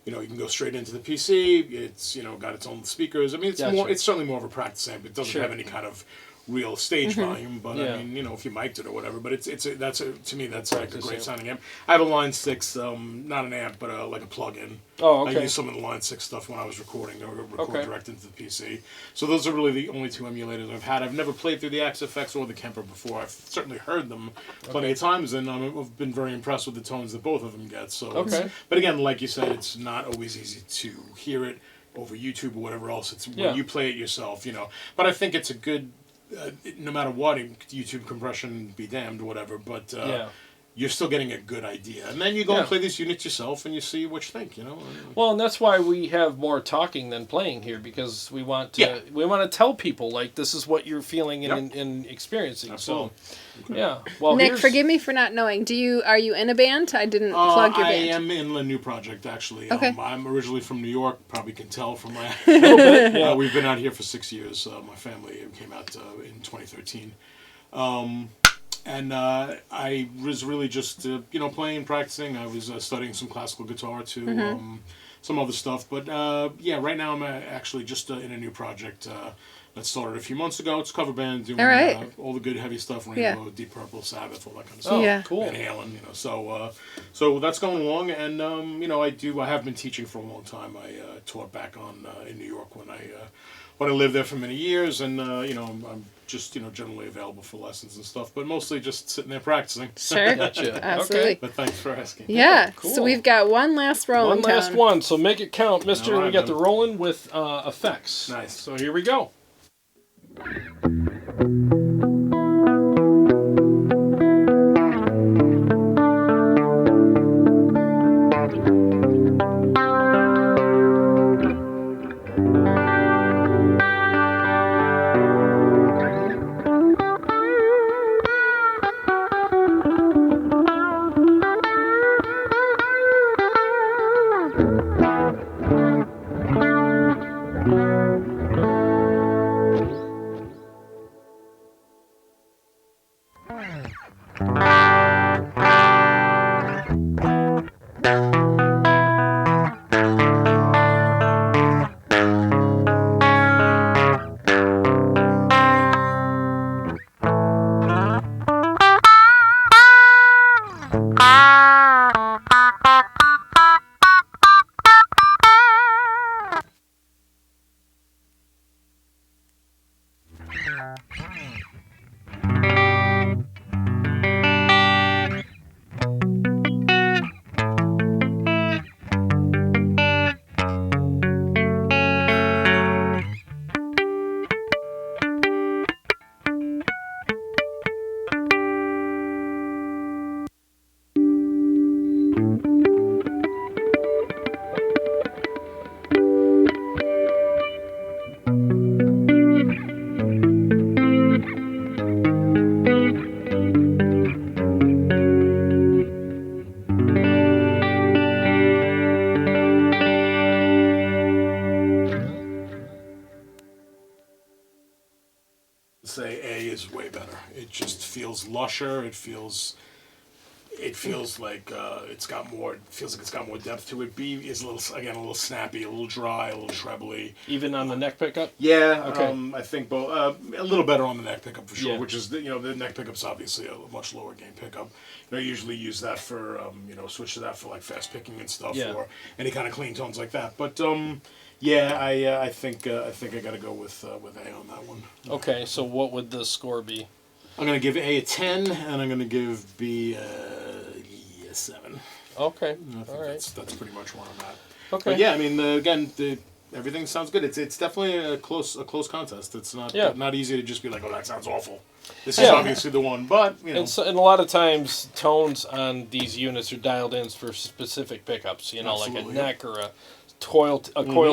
You can go straight into the PC. It's got its own speakers. I mean, it's Gotcha. it's certainly more of a practice amp. It doesn't Sure. have any kind of real stage volume, but Yeah. I mean, if you mic'd it or whatever. But to me that's like a Practice great amp. sounding amp. I have a Line 6, not an amp, but like a plug-in. Oh, I okay. use some of the Line 6 stuff when I was recording, or record Okay. direct into the PC. So those are really the only two emulators I've had. I've never played through the XFX or the Kemper before. I've certainly heard them plenty of times, and I've been very impressed with the tones that both of them get. So, Okay. But again, like you said, it's not always easy to hear it over YouTube or whatever else. It's when Yeah. you play it yourself, But I think it's a good, no matter what, YouTube compression be damned, whatever. But Yeah. you're still getting a good idea. And then you go and Yeah. play these units yourself and you see what you think, Well, and that's why we have more talking than playing here, because we want to Yeah. tell people, like, this is what you're feeling and, Yep. and experiencing. Absolutely. So yeah. Well, Nick, here's- forgive me for not knowing. Are you in a band? I didn't plug your I band. am in a new project, actually. Okay. I'm originally from New York, probably can tell from my... a little bit, yeah. We've been out here for 6 years. My family came out in 2013. And I was really just, playing and practicing. I was studying some classical guitar too, some other stuff. But right now I'm actually just in a new project that started a few months ago. It's a cover band doing All right. all the good heavy stuff, Rainbow, Yeah. Deep Purple, Sabbath, all that kind of Oh, stuff. Yeah. cool. Van Halen, so that's going along, and I have been teaching for a long time. I taught back on in New York when I lived there for many years, and I'm just generally available for lessons and stuff, but mostly just sitting there practicing. Sure. Gotcha. Absolutely. Okay. But thanks for asking. Yeah. Cool. So we've got one last Roland One last tone. one, so make it count, Mister. All We right, got then. the Roland with effects. Nice. So here we go. Say A is way better. It just feels lusher. It feels like it's got more. It feels like it's got more depth to it. B is a little snappy, a little dry, a little trebly. Even on the neck pickup? Yeah, Okay. I think both a little better on the neck pickup for sure. Yeah. Which is the neck pickup's obviously a much lower gain pickup. I usually use that for switch to that for like fast picking and stuff, Yeah. or any kind of clean tones like that. But yeah, I think I got to go with A on that one. Okay, so what would the score be? I'm gonna give A a 10, and I'm gonna give B a 7. Okay, I think all right. that's pretty much where I'm at. Okay. But yeah, I mean, everything sounds good. It's definitely a close contest. It's not easy to just be like, oh, that sounds awful. This is Yeah. obviously the one, but And a lot of times, tones on these units are dialed in for specific pickups. Like a Absolutely, neck or a coil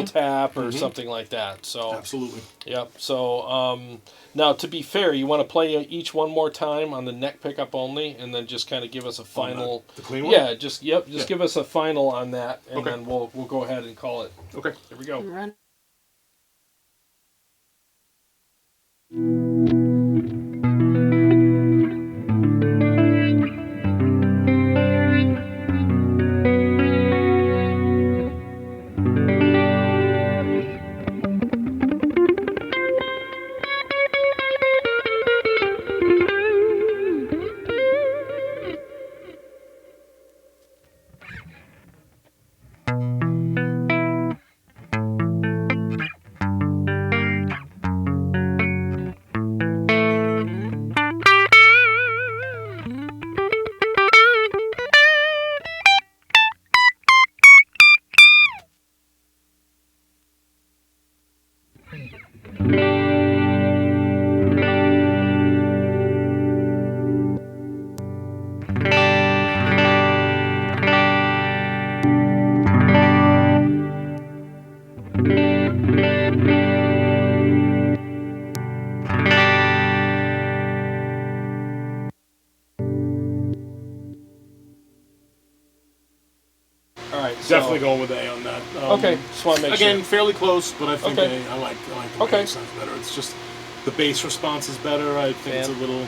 tap or something like that. So absolutely. Yep. So now, to be fair, you want to play each one more time on the neck pickup only, and then just kind of give us a final. The clean one. Yeah. Just give us a final on that, and Okay. then we'll go ahead and call it. Okay. There we go. Run. All right. So, Definitely going with A on that. Okay. Just want to make Again, sure. fairly close, but I think Okay. A. I like the way Okay. A sounds better. It's just the bass response is better. I think it's a Fan. little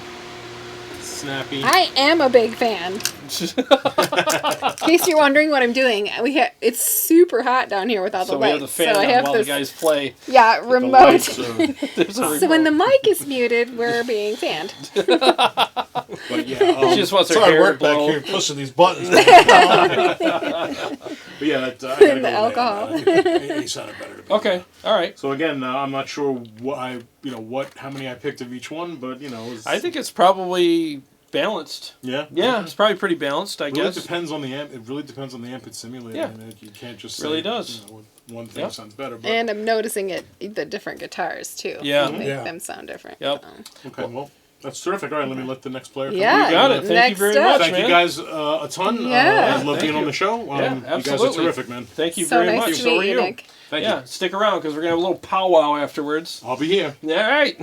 snappy. I am a big fan. In case you're wondering what I'm doing, it's super hot down here with all the So we lights. have the fan so I on have while this, the guys play. yeah, The remote. lights are- There's a So when the remote. mic is muted, we're being fanned. but yeah, She just wants her It's hard hair work to back blow. here pushing these buttons. but yeah, I gotta go with alcohol. A. I think A sounded better. To me. Okay. All right. So again, I'm not sure how many I picked of each one, but I think it's probably balanced. yeah, Yeah, it's probably pretty balanced, I It really guess. depends on the amp. It really depends on the amp it's simulating. Yeah. You can't just Really say, does. One thing Yep. sounds better. But And I'm noticing the different guitars too. Yeah. Make Yeah. them sound different. Yep. okay, well, that's terrific. All right, let me let the next player come. Yeah. You got it. Thank you Next very up. much, Thank man. you guys a ton. Yeah. I love Thank being on you. the show. Yeah, You guys are absolutely. terrific, man. Thank you So very nice much. to So are meet you, you. Nick. Thank Yeah, you. stick around because we're going to have a little powwow afterwards. I'll be here. All right.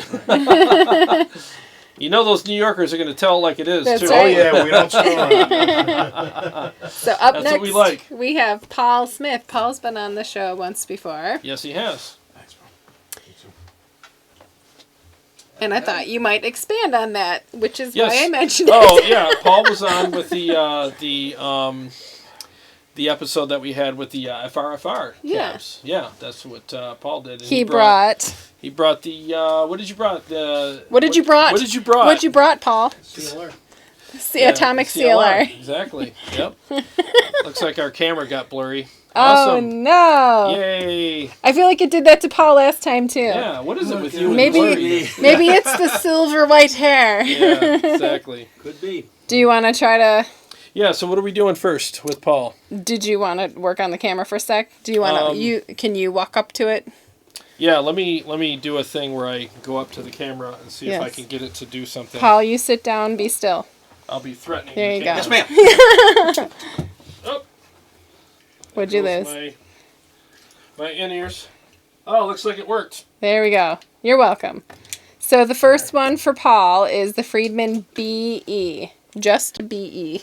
You know those New Yorkers are going to tell it like it is, That's too. right. Oh yeah, we don't screw around. So up That's next, what we like. we have Paul Smith. Paul's been on the show once before, Yes, he has. Thanks, bro. You too. and I thought you might expand on that, which is Yes. why I mentioned it. Oh, yeah. Paul was on with the episode that we had with the FRFR Yeah. cabs. Yeah, that's what Paul did. And He brought. He brought the. What did you brought? What did you brought? What did you brought? What you brought, Paul? Sealer. Atomic CLR. Exactly. Yep. Looks like our camera got blurry. Oh, Awesome. no. Yay. I feel like it did that to Paul last time, too. Yeah, what is it with you and Maybe blurry? it's the silver white hair. Yeah, exactly. Could be. Do you want to try to... Yeah, so what are we doing first with Paul? Did you want to work on the camera for a sec? Do you want to... Can you walk up to it? Yeah, let me do a thing where I go up to the camera and see if I Yes. can get it to do something. Paul, you sit down, be still. I'll be threatening. There the you go. camera. Yes, ma'am. Oh, What'd you goes lose? My in-ears. Oh, looks like it worked. There we go. You're welcome. So the first one for Paul is the Friedman BE. Just BE.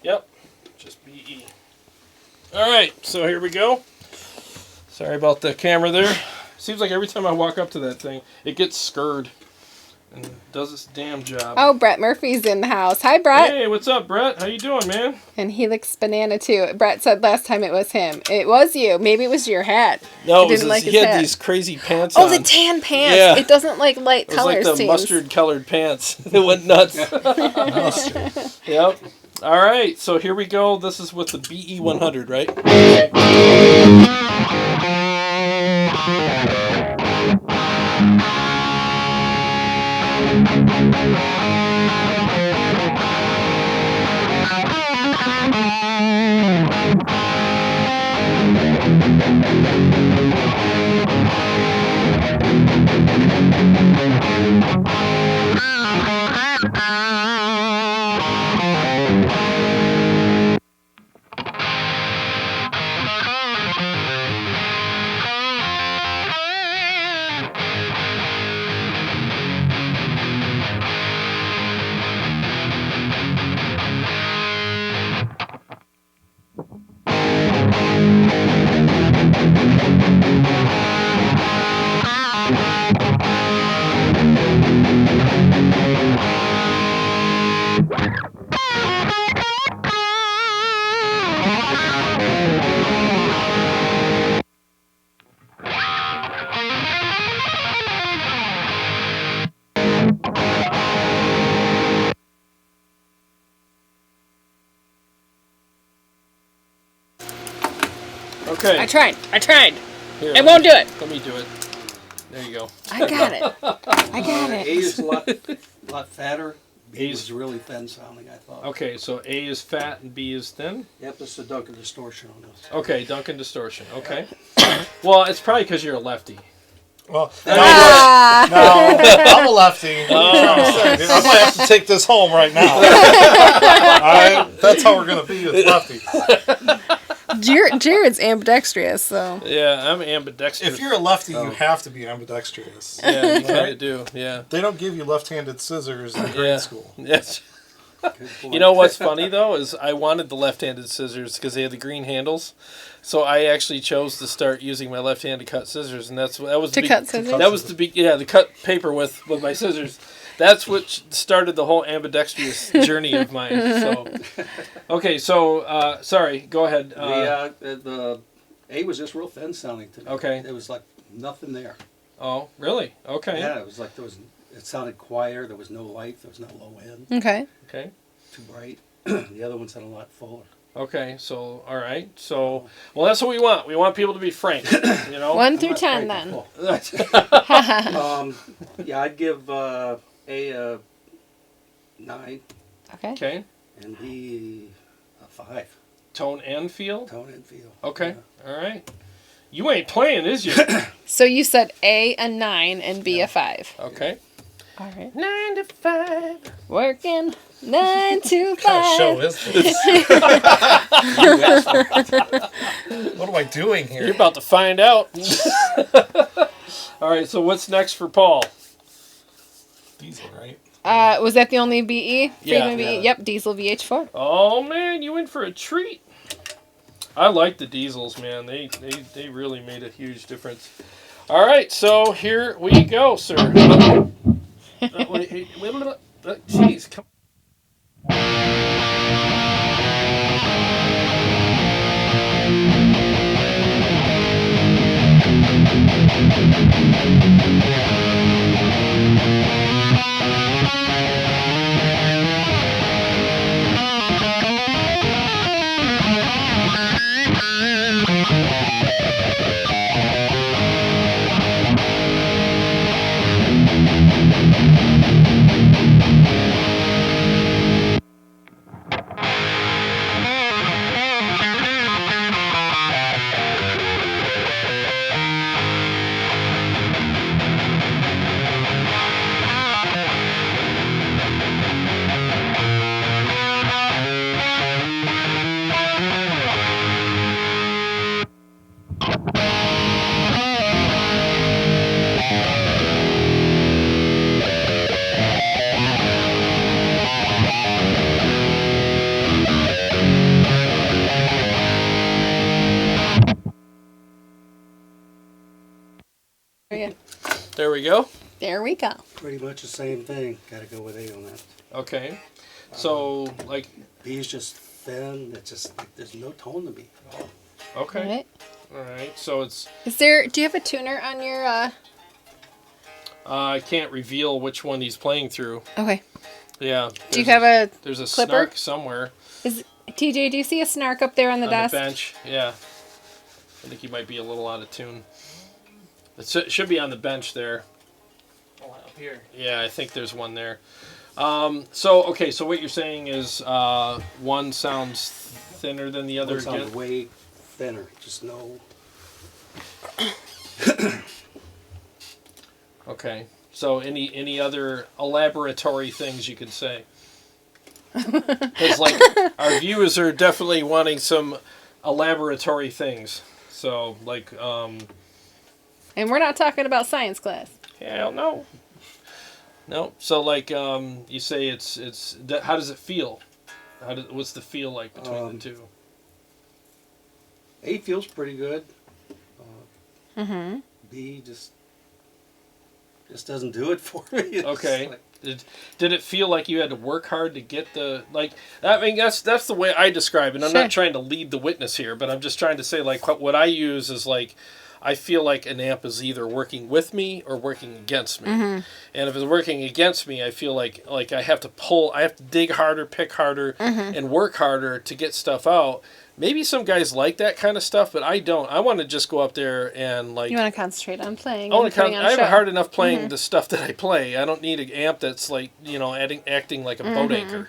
Yep, just BE. All right, so here we go. Sorry about the camera there. Seems like every time I walk up to that thing, it gets scurred and does its damn job. Oh, Brett Murphy's in the house. Hi, Brett. Hey, what's up, Brett? How you doing, man? And he looks banana too. Brett said last time it was him. It was you. Maybe it was your hat. No, He didn't like he his had hat. these crazy pants Oh, on. the tan pants. Yeah. It doesn't like light It was colors. like the seems. mustard-colored pants. It went nuts. Yep. All right, so here we go. This is with the BE 100, right? Okay. I tried. Here, It won't do it. Let me do it. There you go. I got it. I got A it. is a lot fatter. B A's- is really thin sounding, I thought. Okay, so A is fat and B is thin. Yep, this is a Duncan distortion on this. Okay, Duncan distortion. Okay. Well, it's probably because you're a lefty. Well, Ah. no, I'm a lefty. What are you trying to say, dude? I might have to take this home right now. All right? That's how we're going to be with lefties. Jared's ambidextrous, so. Yeah, I'm ambidextrous. If you're a lefty, you have to be ambidextrous. Yeah, you kind of do. Yeah. They don't give you left-handed scissors in grade Yeah. school. Yes. Good point. You know what's funny though is I wanted the left-handed scissors because they had the green handles, so I actually chose to start using my left hand to cut scissors, and that was To cut scissors? That was to cut paper with my scissors. That's what started the whole ambidextrous journey of mine. So, okay, so sorry, go ahead. The A was just real thin sounding to me. Okay. It was like nothing there. Oh, really? Okay. Yeah, it was like it sounded quieter. There was no light. There was no low end. Okay. Okay. Too bright. The other one sounded a lot fuller. Okay. So, all right. So, well, that's what we want. We want people to be frank. You know. 1 through I'm 10 not then. full. Yeah, I'd give A a 9 Okay. Okay. and B a 5. Tone and feel. Tone and feel. Okay. Yeah. All right. You ain't playing, is you? So you said A a 9 and B a 5. Okay. All right. 9 to 5. Working 9 to 5. What kind of show is this? What am I doing You're here? about to find out. All right, so what's next for Paul? Diesel, right? Was that the only BE? Yeah. Friedman BE? Yep, diesel VH4. Oh man, you in for a treat. I like the diesels, man. They really made a huge difference. All right, so here we go, sir. Wait, jeez, come. we go. There we go. Pretty much the same thing. Got to go with A on that. Okay. So, like, B is just thin. It's just like there's no tone to B at all. okay. All right. All right. So it's, Do you have a tuner on your, I can't reveal which one he's playing through. Okay. Yeah. Do you have a There's a clipper? snark somewhere TJ, do you see a snark up there on the on desk? the bench. Yeah. I think he might be a little out of tune. It should be on the bench there. Oh, up here. Yeah, I think there's one there. So what you're saying is one sounds thinner than the other One sounds again? way thinner. Just no. Okay. So any other elaboratory things you could say? Because like our viewers are definitely wanting some elaboratory things. So like And we're not talking about science class. hell no. No. So like you say it's how does it feel? What's the feel like between the two? A feels pretty good. Mm-hmm. B just doesn't do it for me. It's Okay. like- Did it feel like you had to work hard to get the like? I mean, that's the way I describe it. I'm Sure. not trying to lead the witness here, but I'm just trying to say like what I use is like I feel like an amp is either working with me or working against me. Mm-hmm. And if it's working against me, I feel like I have to dig harder, pick harder, and work harder to get stuff out. Maybe some guys like that kind of stuff, but I don't. I want to just go up there and like. You want to concentrate on playing. I and putting on have show. a hard enough playing the stuff that I play. I don't need an amp that's like, acting like a boat anchor,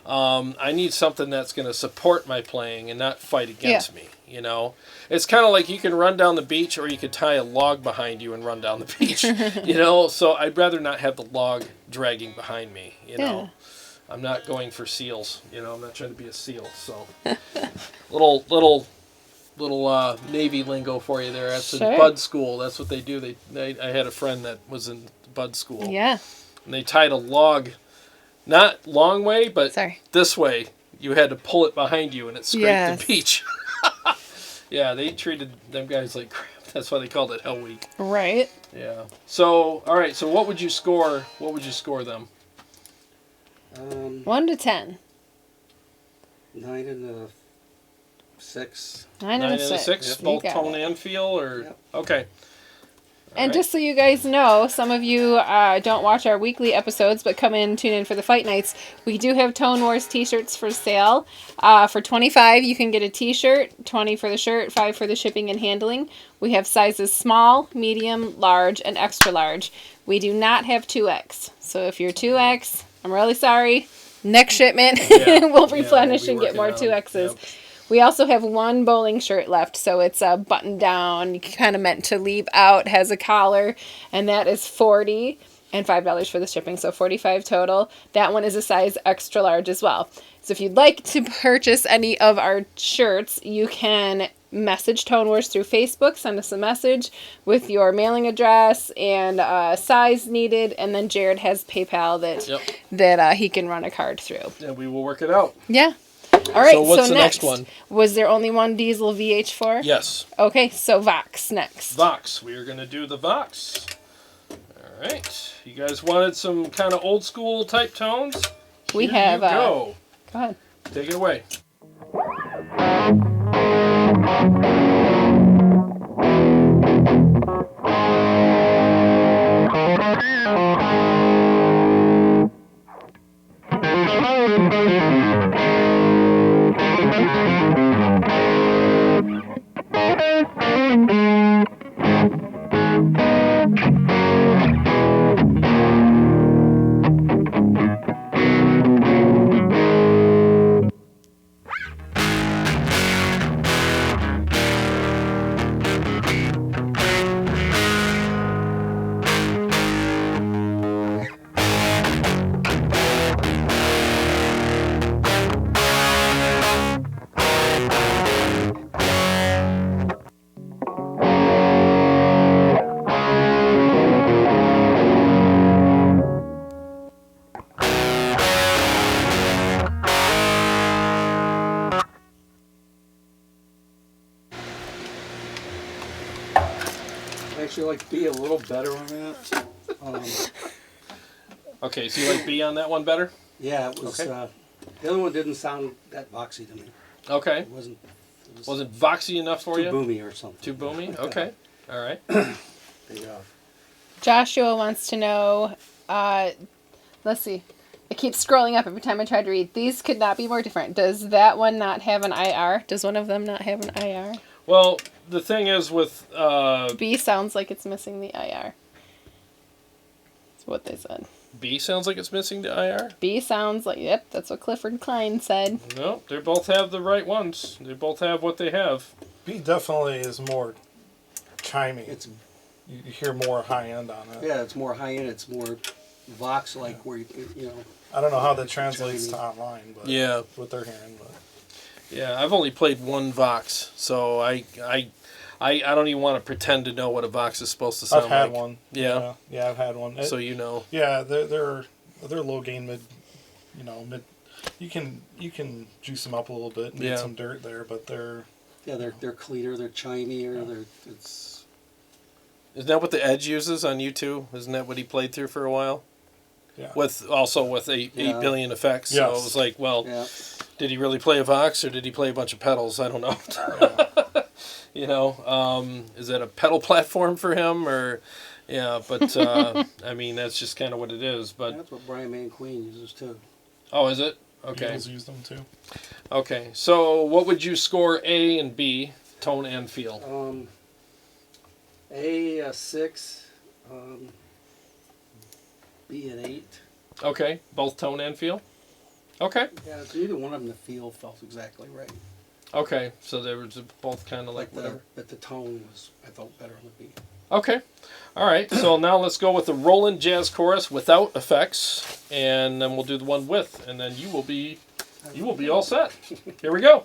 I need something that's going to support my playing and not fight against me, It's kind of like you can run down the beach or you could tie a log behind you and run down the beach, So I'd rather not have the log dragging behind me, Yeah. I'm not going for seals, I'm not trying to be a seal, so little Navy lingo for you there. That's Sure. in Bud School. That's what they do. I had a friend that was in Bud School. Yeah. And they tied a log, not long way, but Sorry. this way. You had to pull it behind you, and it scraped Yes. the beach. Yeah, they treated them guys like crap. That's why they called it Hell Week. Right. Yeah. So, all right. So, what would you score? What would you score them? 1 to 10. 9 and a 6. 9 and a 6. Six, You both got tone it. and feel, or Yep. okay. And Alright. just so you guys know, some of you don't watch our weekly episodes, but come in, tune in for the fight nights. We do have Tone Wars t-shirts for sale. For $25, you can get a t-shirt, $20 for the shirt, $5 for the shipping and handling. We have sizes small, medium, large, and extra large. We do not have 2X. So if you're 2X, I'm really sorry. Next shipment, Yeah. we'll Yeah, replenish we'll be and get more working on it. 2Xs. Yep. We also have one bowling shirt left, so it's a button down, kind of meant to leave out, has a collar, and that is $40 and $5 for the shipping, so $45 total. That one is a size extra large as well. So if you'd like to purchase any of our shirts, you can message Tone Wars through Facebook, send us a message with your mailing address and size needed, and then Jarrod has PayPal that he can run a card through. And we will work it out. Yeah. All right, So what's the next next one? Was there only one diesel VH4? Yes. Okay, so Vox next. Vox. We are going to do the Vox. All right. You guys wanted some kind of old school type tones? We Here have, you go. Go ahead. Take it away. actually like B a little better on that. Okay, so you like B on that one better? Yeah, it was. Okay. The other one didn't sound that boxy to me. Okay. It wasn't. It Was it voxy enough for too you? boomy or something. Too boomy? Okay. All right. Yeah. Joshua wants to know, let's see. It keeps scrolling up every time I try to read. These could not be more different. Does that one not have an IR? Does one of them not have an IR? Well, the thing is with B sounds like it's missing the IR. That's what they said. B sounds like it's missing the IR. B sounds like, yep, that's what Clifford Klein said. No, they both have the right ones. They both have what they have. B definitely is more chimey. It's You hear more high end on it. yeah, it's more high end. It's more Vox like where you know. I don't know how that translates to online, but Yeah. what they're hearing. But Yeah, I've only played one Vox, so I don't even want to pretend to know what a Vox is supposed to sound I've had like. one. Yeah. Yeah, I've had one. So you know. Yeah, they're low gain mid. Mid. You can juice them up a little bit and Yeah. get some dirt there, but they're cleaner, they're chimier, it's Isn't that what the Edge uses on U2? Isn't that what he played through for a while? yeah. With 8 Yeah. billion effects. So Yes. it was like, well, yeah. did he really play a Vox or did he play a bunch of pedals? I don't know. Is that a pedal platform for him or? Yeah, but I mean that's just kind of what it is. But That's what Brian McQueen uses too. oh, is it? Okay. Beatles use them too. Okay. So what would you score A and B, tone and feel? A 6, B an 8. Okay, both tone and feel. Okay. Yeah, neither one of them the feel felt exactly right. Okay, so they were both kind of like But whatever. the tone was I felt better on the B. Okay. All right. So now let's go with the Roland Jazz Chorus without effects, and then we'll do the one with, and then you will be all set. Here we go.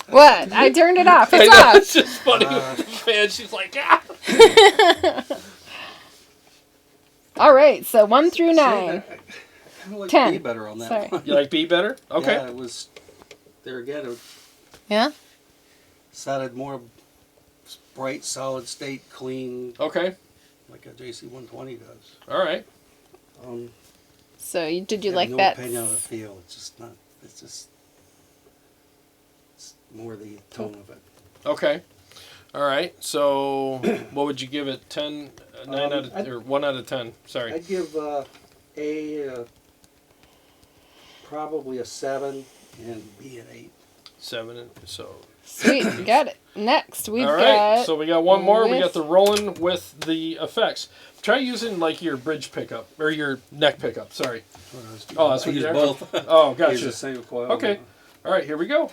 What? I turned it off. I It's know, off. it's just funny with the fan. She's like, ah. All right, so 1 through 9. I kind of like 10. B better on that Sorry. one. You like B better? Okay. Yeah, it was there again. It Yeah? sounded more bright, solid state, clean, Okay. like a JC 120 does. All right. So did you I have like no that? opinion on the feel. It's just not. It's more the tone of it. Okay. All right. So what would you give it? 10, 9 out of, or 1 out of 10. Sorry. I'd give A probably a 7 and B an 8. 7. So. Sweet, got it. Next, we've All right. got... So we got one more. We with- got the Roland with the effects. Try using like your bridge pickup or your neck pickup. Sorry. Oh, that's what I use you're both. Oh, I use gotcha. the same coil. Okay. All right. Here we go.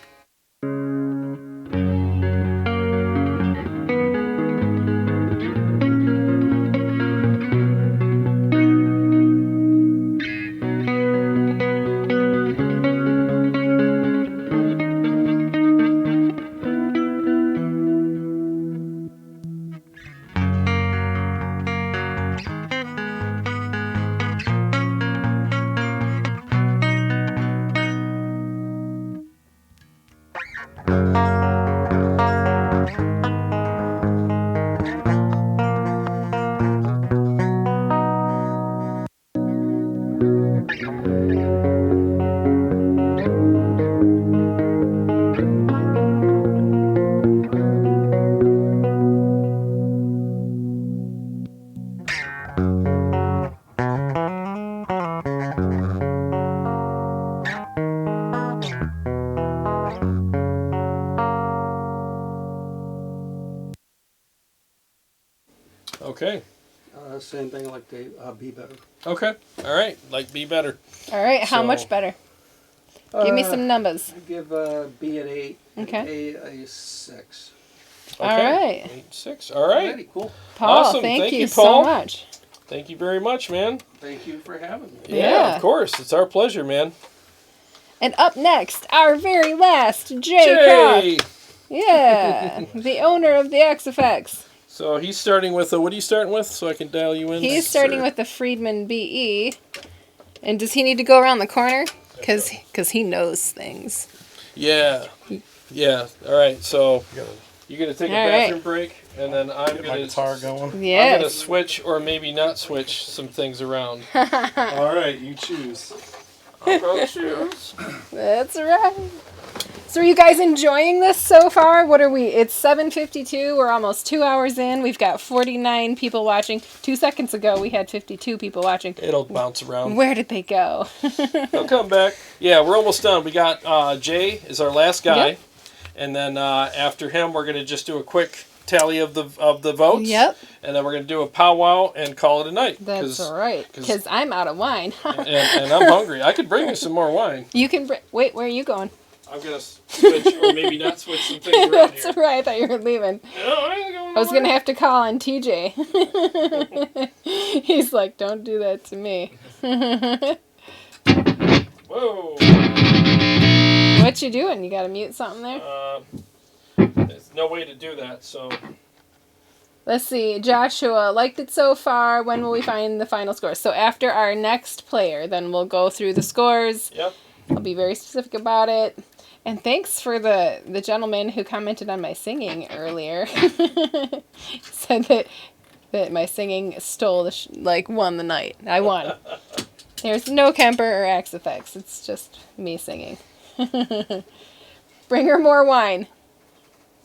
Okay. Same thing like the Be Better. Okay. All right. Like Be Better. All right, how So- much better? Give me some numbers. I give B an 8. Okay. A 6. Okay. All right. 8, 6. All right. Alrighty, cool. Paul, Awesome. thank you Paul. so much. Thank you very much, man. Thank you for having me. Yeah. Of course. It's our pleasure, man. And up next, our very last, Jay Croft. Yeah, the owner of the XFX. So he's starting with what are you starting with so I can dial you in? He's starting with the Friedman BE. And does he need to go around the corner? Because he knows things. Yeah. Yeah. All right. So you're going to take a All bathroom right. break, and then I'm Get my going guitar to... going. I'm going to Yes. switch or maybe not switch some things around. All right, you choose. I'll go choose. That's right. So are you guys enjoying this so far? What are we? It's 7:52. We're almost 2 hours in. We've got 49 people watching. 2 seconds ago, we had 52 people watching. It'll bounce around. Where did they go? They'll come back. Yeah, we're almost done. We got Jay is our last guy. Yep. And then after him, we're going to just do a quick tally of the votes. Yep. And then we're going to do a powwow and call it a night. That's right. Because I'm out of wine. And I'm hungry. I could bring you some more wine. You can wait. Where are you going? I'm going to switch or maybe not switch some things around That's here. right. I thought you were leaving. No, I ain't going I was nowhere. gonna have to call on TJ. He's like, "Don't do that to me." Whoa. What you doing? You gotta mute something there. There's no way to do that, so... Let's see. Joshua liked it so far. When will we find the final score? So after our next player, then we'll go through the scores. Yep. I'll be very specific about it. And thanks for the gentleman who commented on my singing earlier. Said that my singing stole won the night. I won. There's no Kemper or XFX. It's just me singing. Bring her more wine.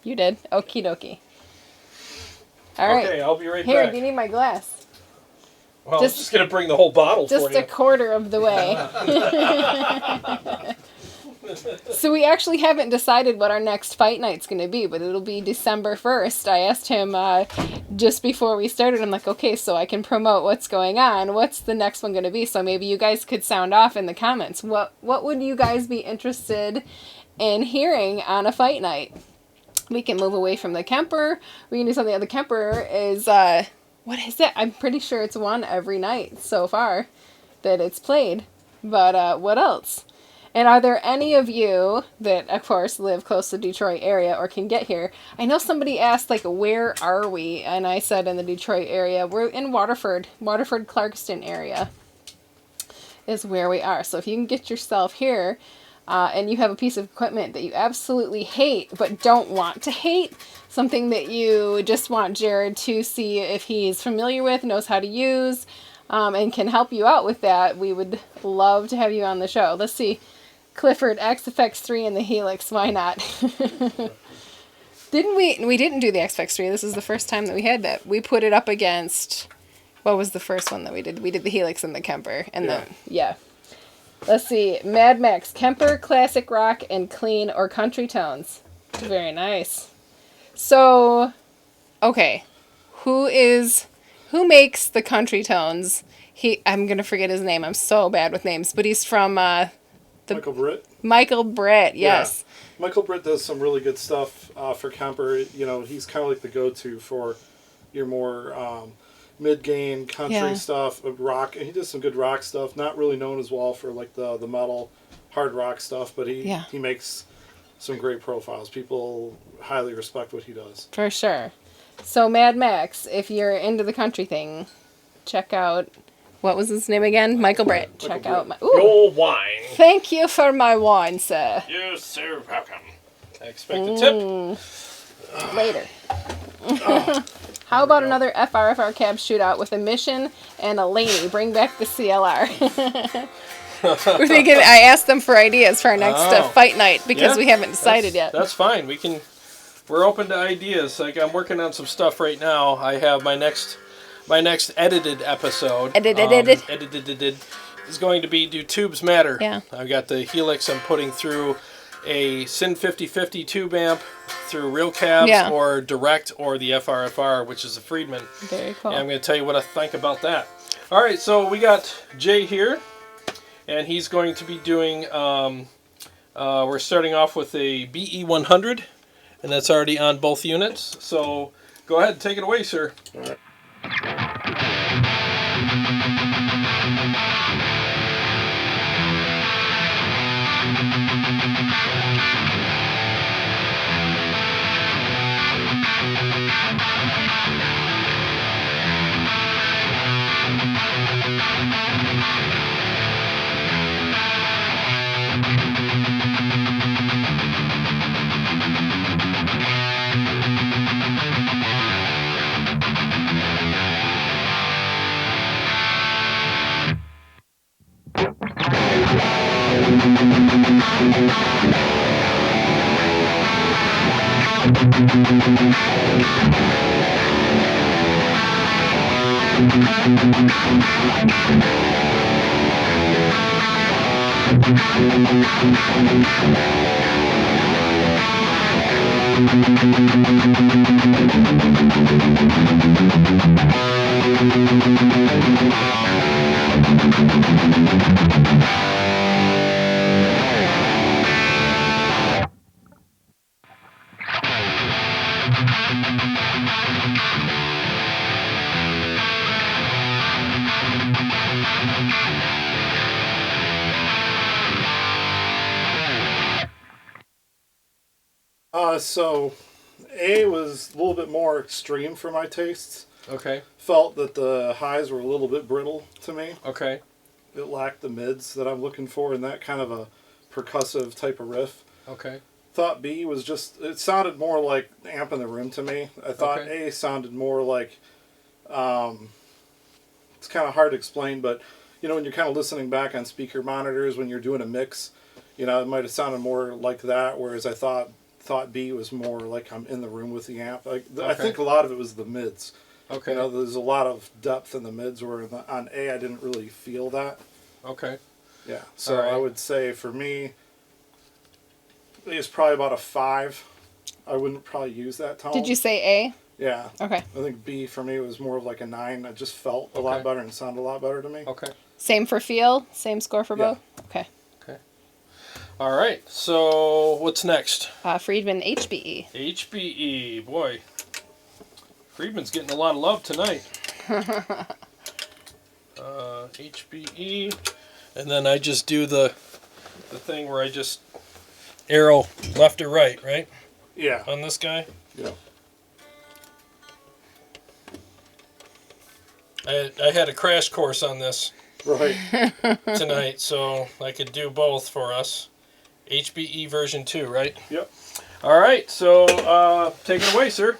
You did. Okie dokie. All right. Okay, I'll be right Here, back. do you need my glass? Well, just- I'm just going to bring the whole bottle for Just you. a quarter of the way. So we actually haven't decided what our next fight night's going to be, but it'll be December 1st. I asked him just before we started, I'm like, okay, so I can promote what's going on. What's the next one going to be? So maybe you guys could sound off in the comments. What would you guys be interested in hearing on a fight night? We can move away from the Kemper. We can do something. The Kemper is, what is it? I'm pretty sure it's one every night so far that it's played. But what else? And are there any of you that, of course, live close to the Detroit area or can get here? I know somebody asked, where are we? And I said in the Detroit area. We're in Waterford. Waterford-Clarkston area is where we are. So if you can get yourself here and you have a piece of equipment that you absolutely hate but don't want to hate, something that you just want Jarrod to see if he's familiar with, knows how to use, and can help you out with that, we would love to have you on the show. Let's see. Clifford, XFX3 and the Helix, why not? We didn't do the XFX3. This is the first time that we had that. We put it up against, what was the first one that we did? We did the Helix and the Kemper. And yeah. Let's see. Mad Max, Kemper, classic rock, and clean or country tones. Very nice. So, okay. Who makes the country tones? I'm going to forget his name. I'm so bad with names. But he's from Michael Britt. Michael Britt, yes. Yeah. Michael Britt does some really good stuff for Kemper. You know, he's kind of like the go-to for your more mid-gain country stuff, rock. And he does some good rock stuff. Not really known as well for like the metal, hard rock stuff, but he makes some great profiles. People highly respect what he does. For sure. So Mad Max, if you're into the country thing, check out, what was his name again? Michael Britt. Check out my... Ooh, Your wine. thank you for my wine, sir. You're so welcome. I expect a tip. Later. How about another FRFR cab shootout with a Mission and a Laney? Bring back the CLR. We're thinking, I asked them for ideas for our next fight night because we haven't decided yet. That's fine. We're open to ideas. Like, I'm working on some stuff right now. I have my next edited episode. Edited is going to be Do Tubes Matter? Yeah. I've got the Helix I'm putting through a Syn 5050 tube amp through real cabs Yeah. or direct or the FRFR, which is a Friedman. Very cool. And I'm going to tell you what I think about that. All right, so we got Jay here, and he's going to be doing, we're starting off with a BE100, and that's already on both units. So go ahead and take it away, sir. All right. So A was a little bit more extreme for my tastes. Okay, Felt that the highs were a little bit brittle to me. okay, It lacked the mids that I'm looking for in that kind of a percussive type of riff. okay, Thought B was just, it sounded more like Amp in the Room to me. I thought Okay. A sounded more like, it's kind of hard to explain, but you know, when you're kind of listening back on speaker monitors when you're doing a mix, you know, it might have sounded more like that, whereas I thought B was more like I'm in the room with the amp. I Okay. think a lot of it was the mids. okay, You know, there's a lot of depth in the mids, where on A I didn't really feel that. okay. Yeah, so All right. I would say for me, it's probably about a 5. I wouldn't probably use that tone. Did you say Yeah. A? Okay. I think B for me was more of like a 9. It just felt a lot Okay. better and sounded a lot better to me. Okay. Same for feel? Same score for Yeah. both? Okay. All right. So what's next? Friedman HBE. HBE. Boy, Friedman's getting a lot of love tonight. HBE, and then I just do the thing where I just arrow left or right, right, Yeah. on this guy. Yeah. I had a crash course on this Right. tonight, so I could do both for us. HBE version 2, right? Yep. All right, so take it away, sir.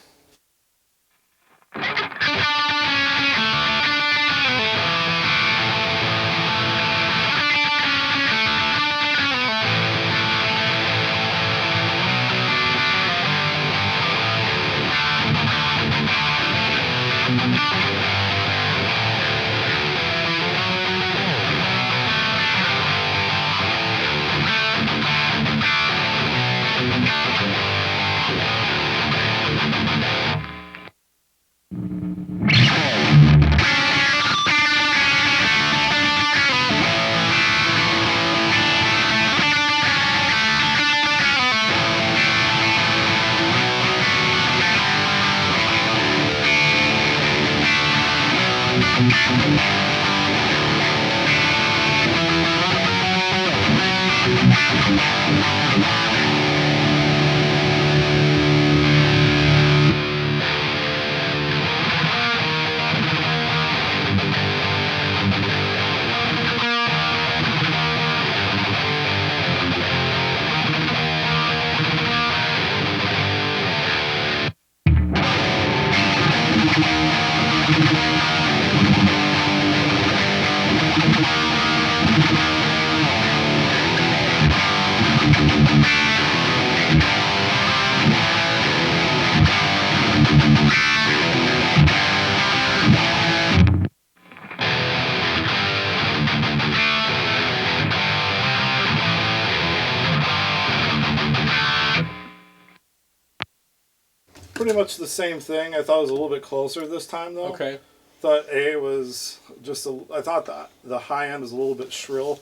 pretty much the same thing. I thought it was a little bit closer this time, though. Okay. Thought A was just I thought the high end was a little bit shrill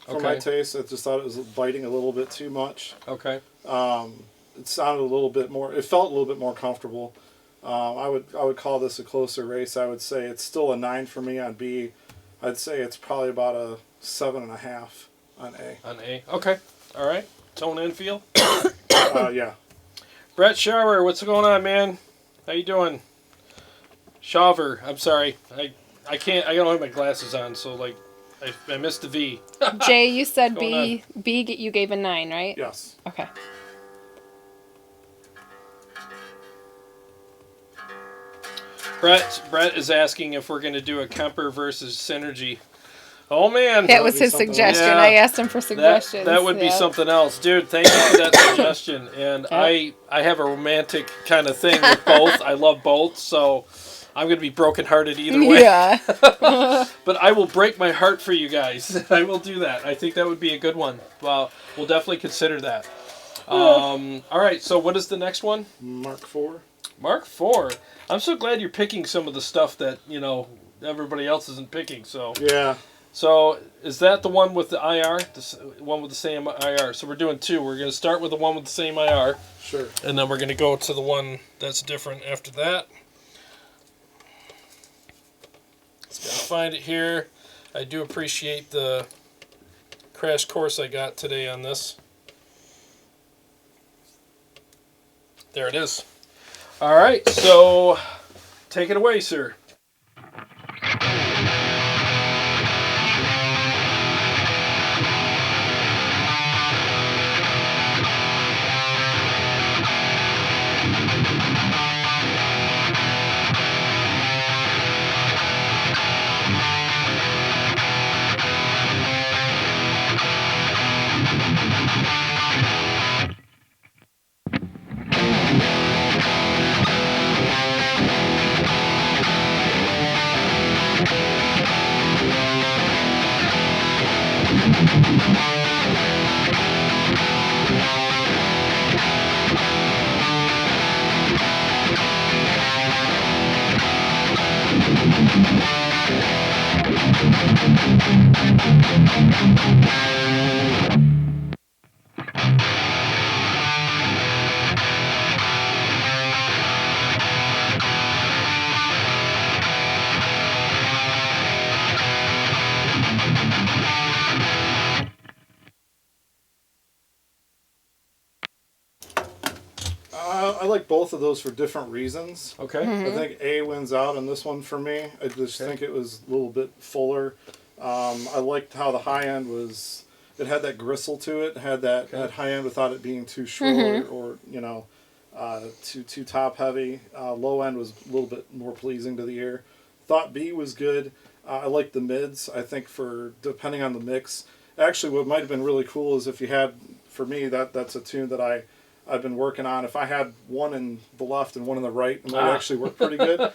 for my taste. I just thought it was biting a little bit too much. Okay. It sounded a little bit more. It felt a little bit more comfortable. I would call this a closer race. I would say it's still a 9 for me on B. I'd say it's probably about a 7.5 on A. On A. Okay. All right. Tone and feel. Yeah. Brett Shower, what's going on, man? How you doing? Shaver, I'm sorry. I can't. I don't have my glasses on, so like, I missed the V. Jay, you said What's going B. You gave a 9, right? Yes. Okay. Brett is asking if we're going to do a Kemper versus Synergy. Oh man, That was be his something suggestion. else. I asked him for suggestions. that would be Yeah. something else, dude. Thank you for that suggestion. And I have a romantic kind of thing with both. I love both, so I'm going to be brokenhearted either way. Yeah. But I will break my heart for you guys. I will do that. I think that would be a good one. Well, we'll definitely consider that. All right. So what is the next one? Mark IV. Mark IV. I'm so glad you're picking some of the stuff that everybody else isn't picking. So Yeah. So is that the one with the IR? The one with the same IR. So we're doing 2. We're going to start with the one with the same IR. Sure. And then we're going to go to the one that's different after that. Just got to find it here. I do appreciate the crash course I got today on this. There it is. All right, so take it away, sir. I like both of those for different reasons. Okay. I think A wins out on this one for me. I just think it was a little bit fuller. I liked how the high end was. It had that gristle to it. Had that high end without it being too shrill or too top heavy. Low end was a little bit more pleasing to the ear. Thought B was good. I liked the mids. I think for depending on the mix. Actually, what might have been really cool is if you had, for me, that's a tune that I've been working on. If I had one in the left and one in the right, it might actually work pretty good.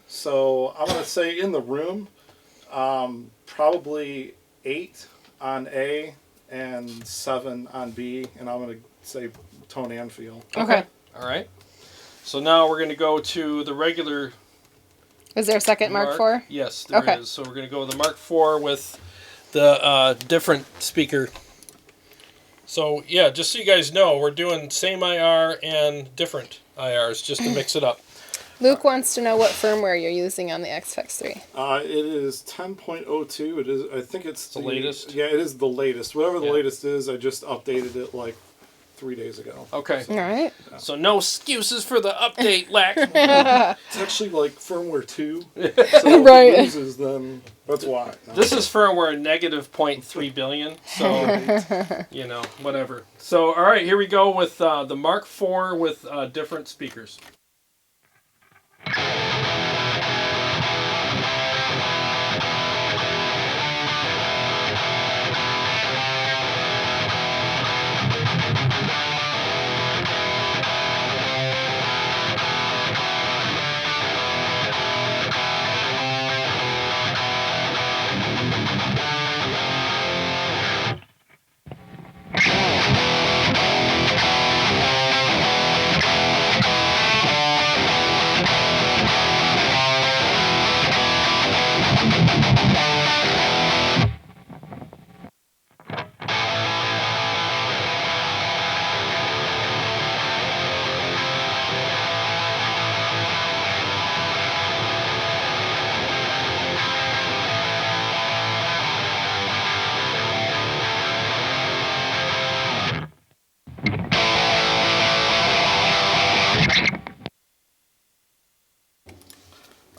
So I'm going to say in the room, probably 8 on A and 7 on B, and I'm going to say tone and feel. Okay. All right. So now we're going to go to the regular Is there a second Mark IV? Yes, there Okay. is. So we're going to go with the Mark IV with the different speaker. So, yeah, just so you guys know, we're doing same IR and different IRs just to mix it up. Luke wants to know what firmware you're using on the XFX 3. It is 10.02. It is. I think it's The latest? Yeah, it is the latest. Whatever the Yeah. latest is, I just updated it like 3 days ago. Okay. All right. So no excuses for the update, Lack. It's actually like firmware 2. So if Right. it loses, then that's why. No. This is firmware negative 0.3 billion. So, whatever. So, all right, here we go with the Mark IV with different speakers.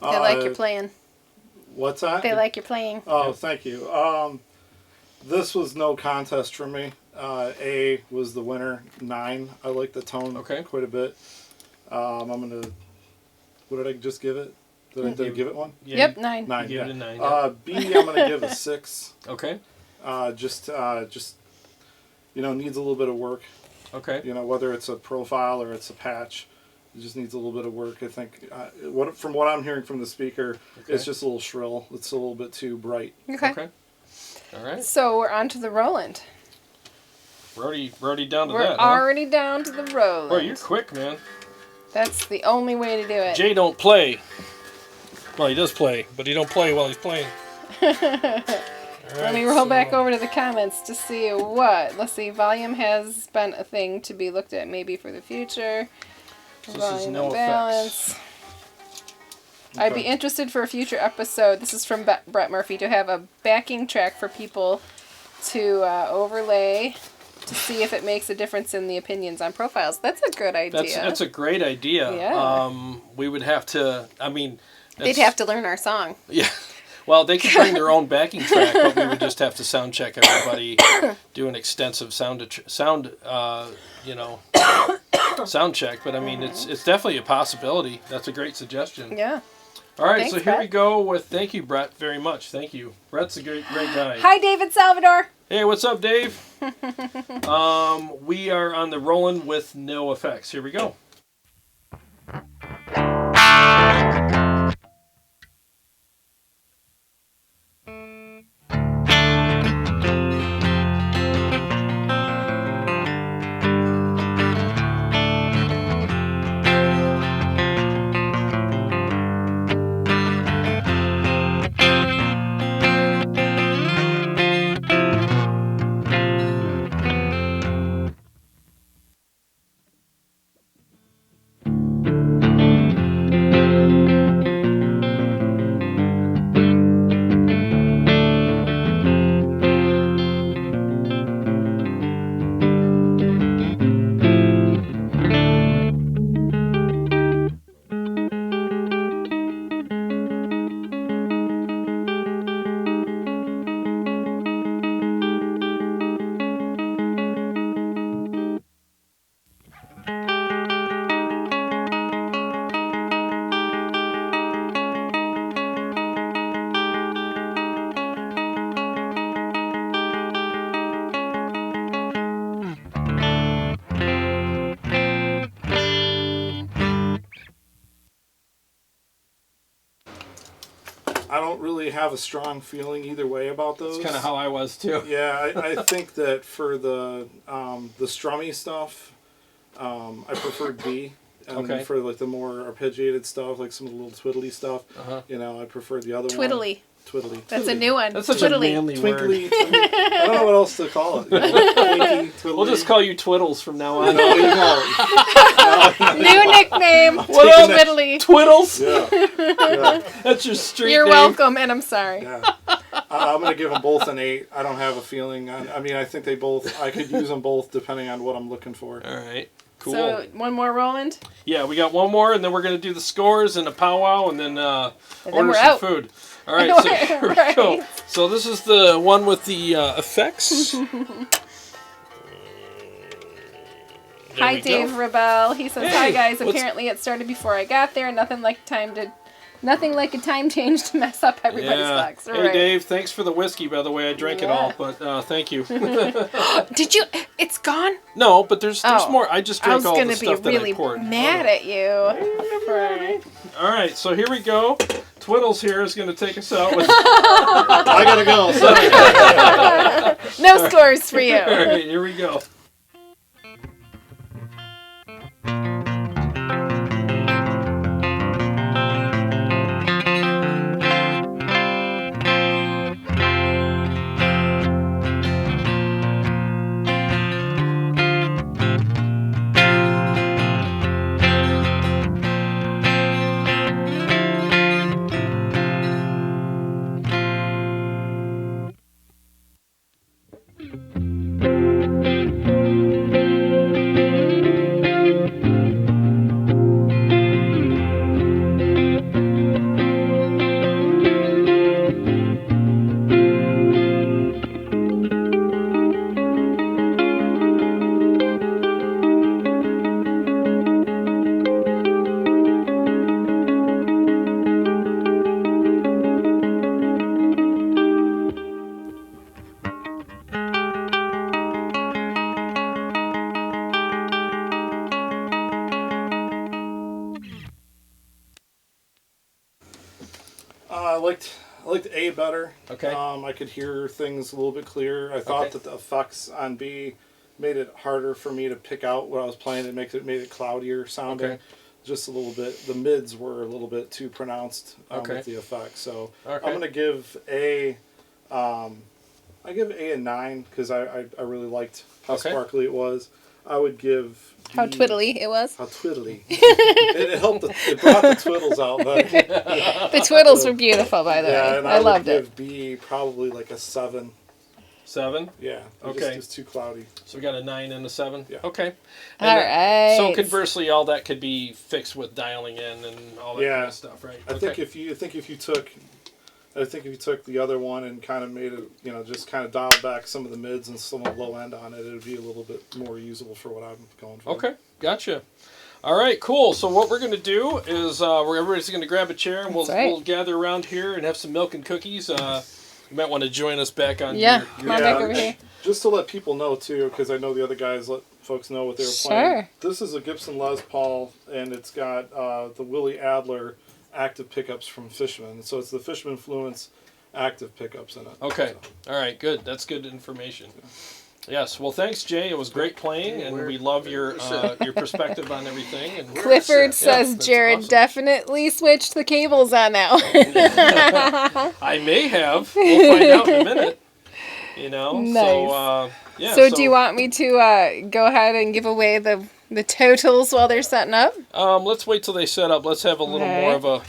They like your playing. What's that? They like your playing. Oh, thank you. This was no contest for me. A was the winner, 9. I like the tone quite a bit. I'm going to... What did I just give it? Did I give it 1? Yeah, Yep, 9. 9, Give yeah. it a 9. Yeah. B, I'm going to give a 6. Okay. Just needs a little bit of work. Okay. Whether it's a profile or it's a patch, it just needs a little bit of work. I think from what I'm hearing from the speaker, it's just a little shrill. It's a little bit too bright. Okay. All right. So we're on to the Roland. We're already down to We're that. Huh? already down to the Roland. Boy, you're quick, man. That's the only way to do it. Jay don't play. Well, he does play, but he don't play while he's playing. Let me roll back over to the comments to see what. Let's see. Volume has been a thing to be looked at maybe for the future. So this is Volume no and balance. effects. I'd be interested for a future episode. This is from Brett Murphy, to have a backing track for people to overlay to see if it makes a difference in the opinions on profiles. That's a good idea. That's a great idea. Yeah. We would have to. I mean, they'd have to learn our song. Yeah. Well, they could bring their own backing track, but we would just have to sound check everybody, do an extensive sound check. But I mean, it's definitely a possibility. That's a great suggestion. Yeah. All right, Thanks, so here Brett. we go with. Thank you, Brett, very much. Thank you. Brett's a great guy. Hi, David Salvador. Hey, what's up, Dave? We are on the Roland with no effects. Here we go. I don't really have a strong feeling either way about those. That's kind of how I was too. Yeah, I think that for the strummy stuff, I preferred B. And for like the more arpeggiated stuff, like some of the little twiddly stuff, I prefer the other one. Twiddly. Twiddly. That's a new one. That's such Twiddly. a manly Twinkly. word. I don't know what else to call it. Twinky, twiddly. We'll just call you Twiddles from now on. No, you won't. New nickname. What up, Twiddly. Twiddles? Yeah. That's your street You're name. welcome, and I'm sorry. Yeah. I'm going to give them both an 8. I don't have a feeling. I mean, I think I could use them both depending on what I'm looking for. All right. Cool. So, one more, Roland? Yeah, we got one more, and then we're going to do the scores and a powwow, and then order we're some out. food. All right, so here we go. So this is the one with the effects. Hi, we go. Dave Rebel. He says, Hey, hi, guys. what's- Apparently it started before I got there. Nothing like a time change to mess up everybody's luck. Hey, Dave, thanks for the whiskey, by the way. I drank it all, but thank you. Did you? It's gone? No, but there's more. I just I drank was all going the to be stuff that I really poured. mad at you. All right, so here we go. Twiddles here is going to take us out with... I got to go. Sorry. No scores for you. All right, here we go. I liked A better. Okay. I could hear things a little bit clearer. I thought Okay. that the effects on B made it harder for me to pick out what I was playing. It made it cloudier sounding. Okay. Just a little bit. The mids were a little bit too pronounced Okay. with the effects. So Okay. I'm gonna give A. I give A a 9 because I really liked how Okay. sparkly it was. I would give How B- twiddly it was. How twiddly. it helped. It brought the twiddles out. But The twiddles were beautiful, by the yeah, way. and I loved would it. give B probably like a 7. 7. Yeah. Okay. Just too cloudy. So we got a 9 and a 7. Yeah. Okay. All And then- So right. conversely, all that could be fixed with dialing in and all that Yeah. kind of stuff, right? I think if you took the other one and kind of made it, just kind of dialed back some of the mids and some of the low end on it, it would be a little bit more usable for what I'm going for. Okay, gotcha. All right, cool. So what we're going to do is everybody's going to grab a chair and we'll That's right. we'll gather around here and have some milk and cookies. You might want to join us back on Yeah, your come on back over here. Just to let people know too, because I know the other guys let folks know what they were playing. Sure. This is a Gibson Les Paul, and it's got the Willie Adler active pickups from Fishman. So it's the Fishman Fluence active pickups in it. Okay. All right, good. That's good information. Yes. Well, thanks, Jay. It was great playing, and we love your perspective on everything. And Clifford says that's Jarrod awesome. definitely switched the cables on that one. I may have. We'll find out in a minute. Nice. So yeah. So do you want me to go ahead and give away the totals while they're setting up? Let's wait till they set up. Let's have a little Okay. more of a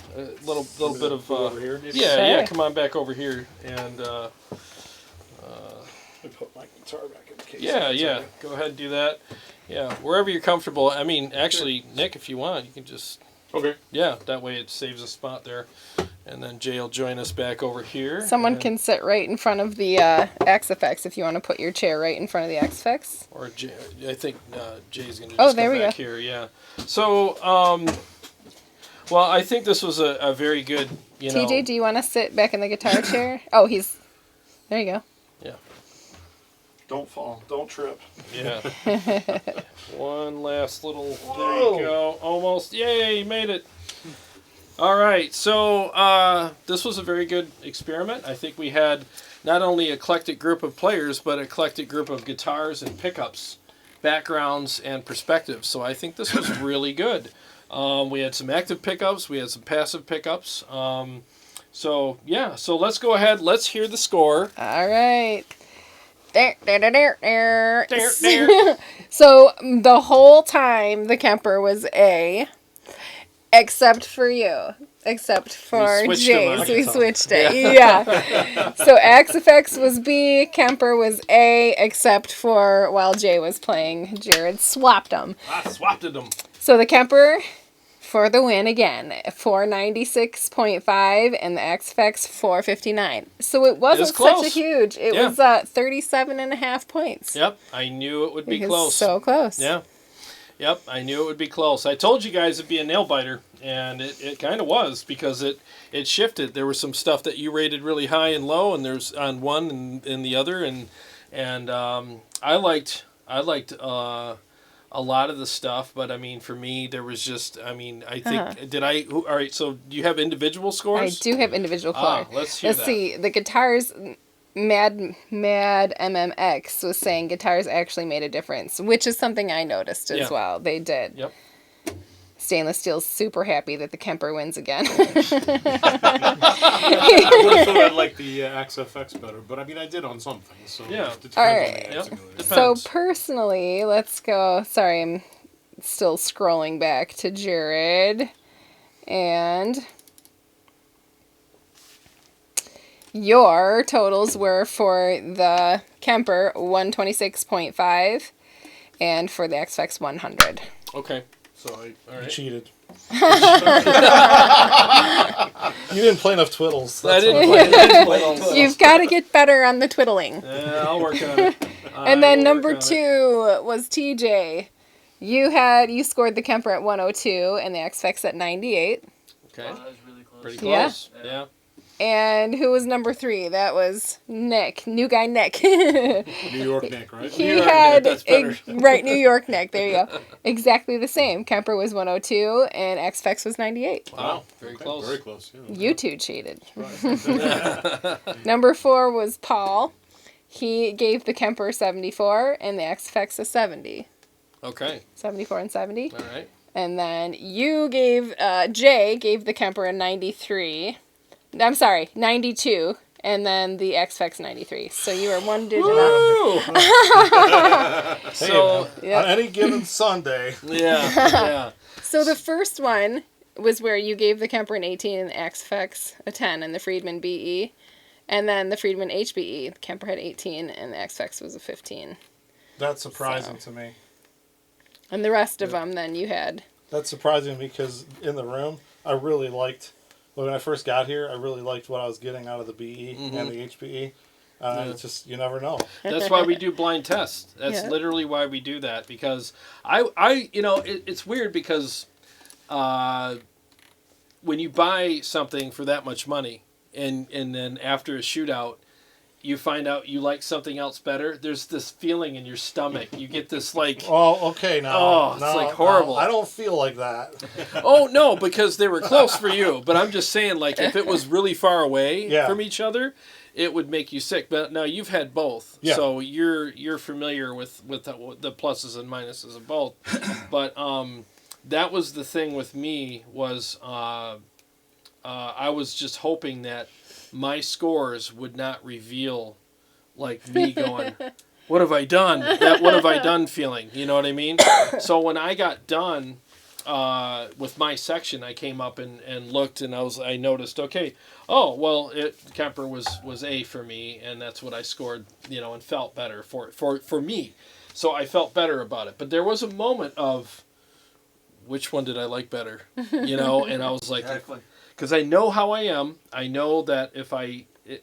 little bit of over here. Yeah. Sure. Come on back over here and Let me put my guitar back in the case. yeah. Go ahead and do that. Yeah, wherever you're comfortable. I mean, actually, Nick, if you want, you can just Okay. that way it saves a spot there, and then Jay will join us back over here. Someone and- can sit right in front of the XFX if you want to put your chair right in front of the XFX. Or Jay, I think Jay's going to Oh, just there come we back go. here. Yeah. So, well, I think this was a very good, TJ, do you want to sit back in the guitar chair? Oh, there you go. Don't fall. Don't trip. Yeah. One last little. There Whoa. you go. Almost. Yay! You made it. All right. So this was a very good experiment. I think we had not only an eclectic group of players, but an eclectic group of guitars and pickups, backgrounds, and perspectives. So I think this was really good. We had some active pickups. We had some passive pickups. So yeah. So let's go ahead. Let's hear the score. All right. There. There. So the whole time the Kemper was A, except for you. Except for switched him on Jay's. We guitar. switched it. Yeah. So XFX was B, Kemper was A, except for while Jay was playing. Jarrod swapped them. I swapped them. So the Kemper for the win again, 496.5, and the XFX 459. So it wasn't such close. a huge. It Yeah. was 37.5 points. Yep. I knew it would be It was close. so close. Yeah. Yep, I knew it would be close. I told you guys it'd be a nail biter, and it kind of was because it shifted. There was some stuff that you rated really high and low, and there's on one and the other, and I liked a lot of the stuff, but I mean for me there was just I think all right. So do you have individual I scores? do have individual color. Let's hear Let's that. see. The guitars, Mad MMX was saying guitars actually made a difference, which is something I noticed as Yeah. well. They did. Yep. Stainless Steel's super happy that the Kemper wins again. I would have thought I'd like the XFX better, but I mean, I did on some things, so Yeah. it depends All on right. the Yep. acting. So Depends. personally, let's go. Sorry, I'm still scrolling back to Jarrod. And your totals were for the Kemper 126.5 and for the XFX 100. Okay. So all You right. cheated. You didn't play enough twiddles. I That's didn't play. You've got to get better on the twiddling. Yeah, I'll work on it. And then I will number work on it. 2 was TJ. You scored the Kemper at 102 and the XFX at 98. Okay. That was really close. Pretty Yeah. close. Yeah. And who was number 3? That was Nick. New guy Nick. New York Nick, right? He New York had Nick, that's better. right, New York Nick. There you go. Exactly the same. Kemper was 102 and X-Fex was 98. Wow, very Okay, close. Very close. Yeah. You two cheated. Right. Number 4 was Paul. He gave the Kemper 74 and the X-Fex a 70. Okay, 74 and 70. all right. And then you gave, Jay gave the Kemper a 93. I'm sorry, 92. And then the X-Fex 93. So you were one digit off. Woo! So, Yep. On any given Sunday, yeah. So the first one was where you gave the Kemper an 18 and the X-Fex a 10 and the Friedman BE. And then the Friedman HBE, the Kemper had 18 and the X-Fex was a 15. that's surprising to me. And the rest of them then you had. That's surprising because in the room, I really liked, when I first got here, I really liked what I was getting out of the BE and the HBE. It's just, you never know. That's why we do blind tests. That's Yeah. literally why we do that, because I it's weird because when you buy something for that much money and then after a shootout you find out you like something else better, there's this feeling in your stomach. You get this like, Oh, okay, now. Oh, it's like horrible. I don't feel like that. oh no, because they were close for you. But I'm just saying, like, if it was really far away Yeah. from each other, it would make you sick. But now you've had both, Yeah. so you're familiar with the pluses and minuses of both. But that was the thing with me was I was just hoping that my scores would not reveal like me going, what have I done? That what have I done feeling, you know what I mean? So when I got done with my section, I came up and looked and I noticed, okay, oh, well, Kemper was A for me, and that's what I scored, and felt better for me. So I felt better about it. But there was a moment of, which one did I like better? And I was like, Exactly. because I know how I am. I know that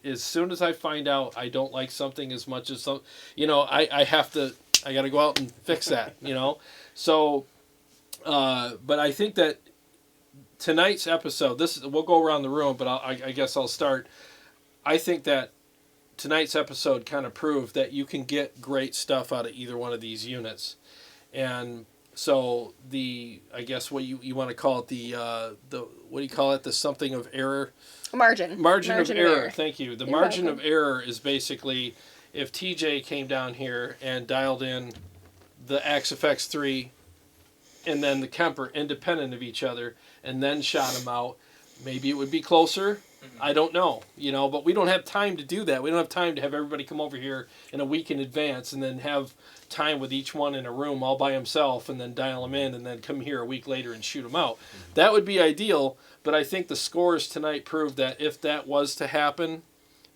as soon as I find out I don't like something as much as I got to go out and fix that, So, but I think that tonight's episode, we'll go around the room, but I guess I'll start. I think that tonight's episode kind of proved that you can get great stuff out of either one of these units, and so I guess what you want to call it, the what do you call it, the something of error? Margin Margin of error. Thank you. The You're margin welcome. of error is basically if TJ came down here and dialed in the XFX3 and then the Kemper independent of each other and then shot them out, maybe it would be closer. I don't know, but we don't have time to do that. We don't have time to have everybody come over here in a week in advance and then have time with each one in a room all by himself and then dial them in and then come here a week later and shoot them out. That would be ideal, but I think the scores tonight proved that if that was to happen,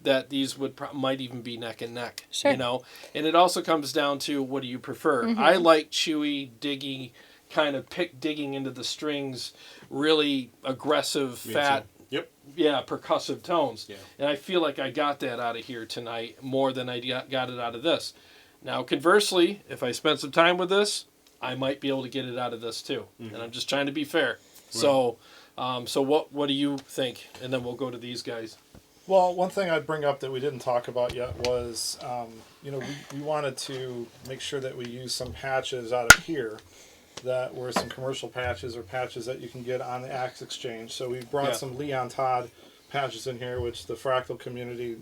that these might even be neck and neck, Sure. And it also comes down to, what do you prefer? I like chewy, diggy, kind of digging into the strings, really aggressive, Me fat, too. Yep. yeah, percussive tones. Yeah. And I feel like I got that out of here tonight more than I got it out of this. Now, conversely, if I spend some time with this, I might be able to get it out of this too. And I'm just trying to be fair. Right. So what do you think? And then we'll go to these guys. Well, one thing I'd bring up that we didn't talk about yet was, we wanted to make sure that we use some patches out of here that were some commercial patches or patches that you can get on the Axe Exchange. So we brought some Leon Todd patches in here, which the fractal community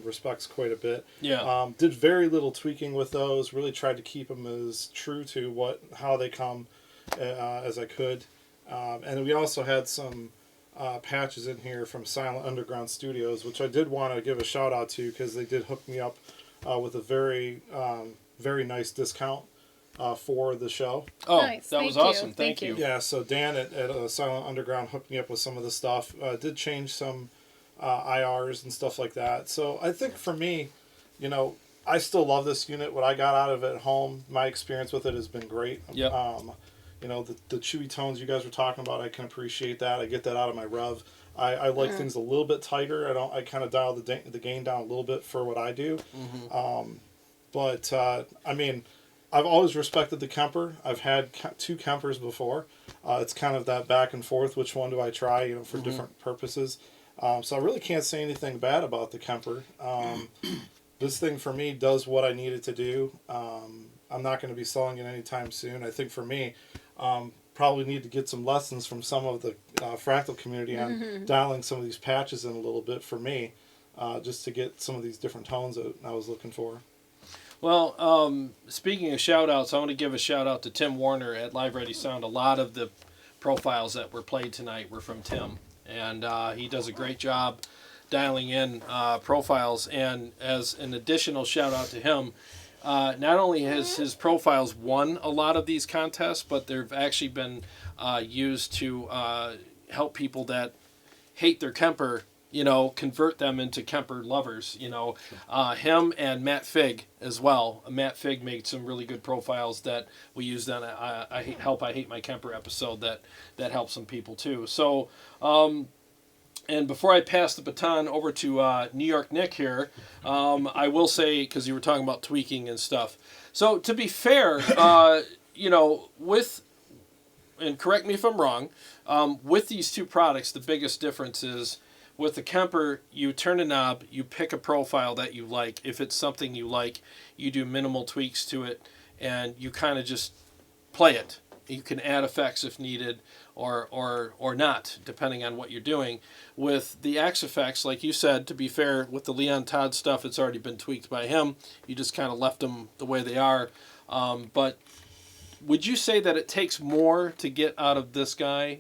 respects quite a bit. Yeah. Did very little tweaking with those. Really tried to keep them as true to how they come as I could. And we also had some patches in here from Silent Underground Studios, which I did want to give a shout out to because they did hook me up with a very, very nice discount for the show. Oh, Nice. that was Thank you. awesome. Thank you. Yeah, so Dan at Silent Underground hooked me up with some of the stuff. Did change some IRs and stuff like that. So I think for me, I still love this unit. What I got out of it at home, my experience with it has been great. Yep. The chewy tones you guys were talking about, I can appreciate that. I get that out of my Rev. I like things a little bit tighter. I kind of dial the gain down a little bit for what I do. But I've always respected the Kemper. I've had 2 Kempers before. It's kind of that back and forth. Which one do I try? For different purposes. So I really can't say anything bad about the Kemper. This thing for me does what I need it to do. I'm not going to be selling it anytime soon. I think for me, probably need to get some lessons from some of the fractal community on dialing some of these patches in a little bit for me, just to get some of these different tones that I was looking for. Well, speaking of shout-outs, I want to give a shout-out to Tim Warner at Live Ready Sound. A lot of the profiles that were played tonight were from Tim, and he does a great job dialing in profiles. And as an additional shout-out to him, not only has his profiles won a lot of these contests, but they've actually been used to help people that hate their Kemper, convert them into Kemper lovers. Him and Matt Fig as well. Matt Fig made some really good profiles that we used on I Hate My Kemper episode that helped some people too. So, and before I pass the baton over to New York Nick here, I will say, because you were talking about tweaking and stuff. So to be fair, and correct me if I'm wrong, with these two products, the biggest difference is with the Kemper, you turn a knob, you pick a profile that you like. If it's something you like, you do minimal tweaks to it, and you kind of just play it. You can add effects if needed, or not, depending on what you're doing. With the Axe effects, like you said, to be fair, with the Leon Todd stuff, it's already been tweaked by him. You just kind of left them the way they are. But would you say that it takes more to get out of this guy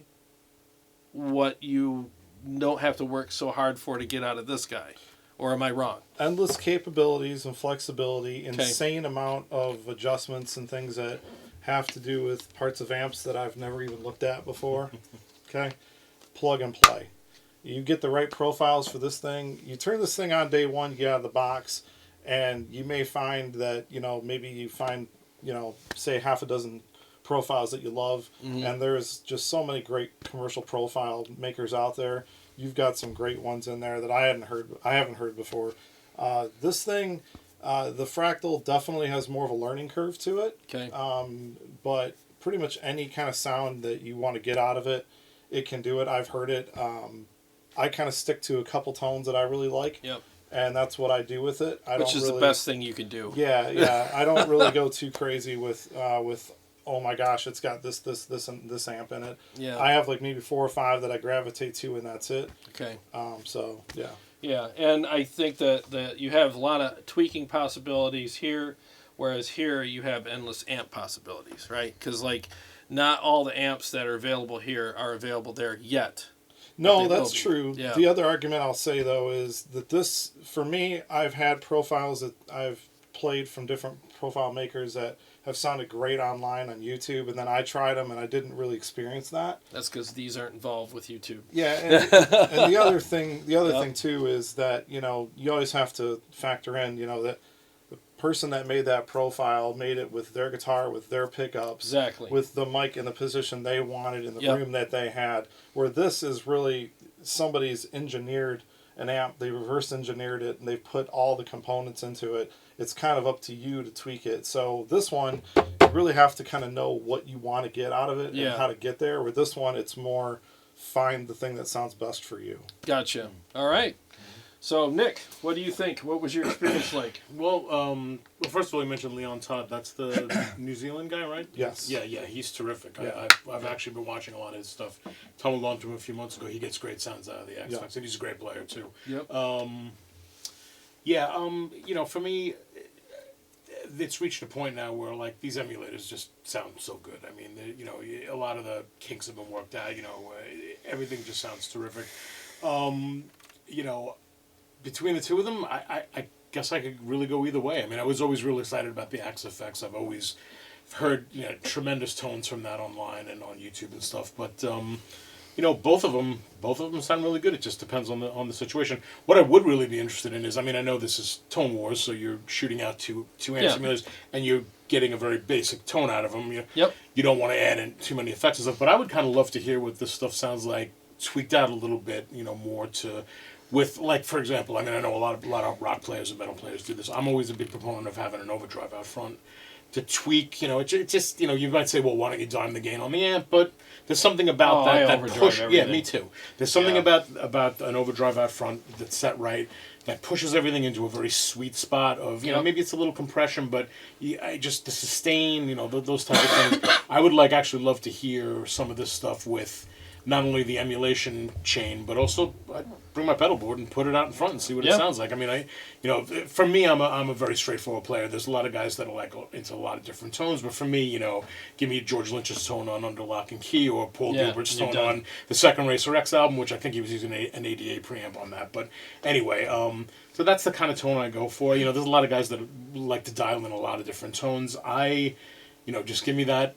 what you don't have to work so hard for to get out of this guy? Or am I wrong? Endless capabilities and flexibility, insane amount of adjustments and things that have to do with parts of amps that I've never even looked at before. Okay? Plug and play. You get the right profiles for this thing. You turn this thing on day one, you get out of the box, and you may find that, maybe you find, say half a dozen profiles that you love, and there's just so many great commercial profile makers out there. You've got some great ones in there that I haven't heard before. This thing, the Fractal definitely has more of a learning curve to it. Okay. But pretty much any kind of sound that you want to get out of it, it can do it. I've heard it. I kind of stick to a couple tones that I really like. Yep. And that's what I do with it. Which is the best thing you can do. Yeah. I don't really go too crazy with oh my gosh, it's got this and this amp in it. Yeah. I have like maybe 4 or 5 that I gravitate to, and that's it. Okay. So yeah. Yeah, and I think that you have a lot of tweaking possibilities here, whereas here you have endless amp possibilities, right? Because not all the amps that are available here are available there yet. No, that's true. Yeah. The other argument I'll say though is that this, for me, I've had profiles that I've played from different profile makers that have sounded great online on YouTube, and then I tried them and I didn't really experience that. That's because these aren't involved with YouTube. Yeah, and the other thing too is that you always have to factor in that the person that made that profile made it with their guitar, with their pickups, Exactly. with the mic in the position they wanted in the room that they had. Where this is really somebody's engineered an amp, they reverse engineered it, and they put all the components into it. It's kind of up to you to tweak it. So this one, you really have to kind of know what you want to get out of it and how to get there. With this one, it's more find the thing that sounds best for you. Gotcha. All right. So, Nick, what do you think? What was your experience like? Well, first of all, you mentioned Leon Todd. That's the New Zealand guy, right? Yes. Yeah, he's terrific. Yeah. I've actually been watching a lot of his stuff. Tumbled onto him a few months ago. He gets great sounds out of the X-Fax, and he's a great player, too. Yep. For me, it's reached a point now where these emulators just sound so good. I mean, a lot of the kinks have been worked out. Everything just sounds terrific. Between the two of them, I guess I could really go either way. I mean, I was always really excited about the Axe effects. I've always heard tremendous tones from that online and on YouTube and stuff. But both of them sound really good. It just depends on the situation. What I would really be interested in is, I know this is Tone Wars, so you're shooting out two amp simulators, and you're getting a very basic tone out of them. You don't want to add in too many effects and stuff. But I would kind of love to hear what this stuff sounds like, tweaked out a little bit, more to. With, for example, I know a lot of rock players and metal players do this. I'm always a big proponent of having an overdrive out front tweak. You know, it just, you know, you might say, well, why don't you dime the gain on the amp? But there's something about I that overdrive push. everything. Yeah, me too. There's something Yeah. about an overdrive out front that's set right that pushes everything into a very sweet spot of, you know, Yep. maybe it's a little compression, but I just the sustain, you know, those type of things. I would actually love to hear some of this stuff with not only the emulation chain, but also I'd bring my pedal board and put it out in front and see what it Yeah. sounds like. I mean, you know, for me, I'm a very straightforward player. There's a lot of guys that are like into a lot of different tones, but for me, you know, give me George Lynch's tone on Under Lock and Key, or Paul Yeah, Gilbert's you're tone done. on the second Racer X album, which I think he was using an ADA preamp on that. But anyway, so that's the kind of tone I go for. You know, there's a lot of guys that like to dial in a lot of different tones. You know, just give me that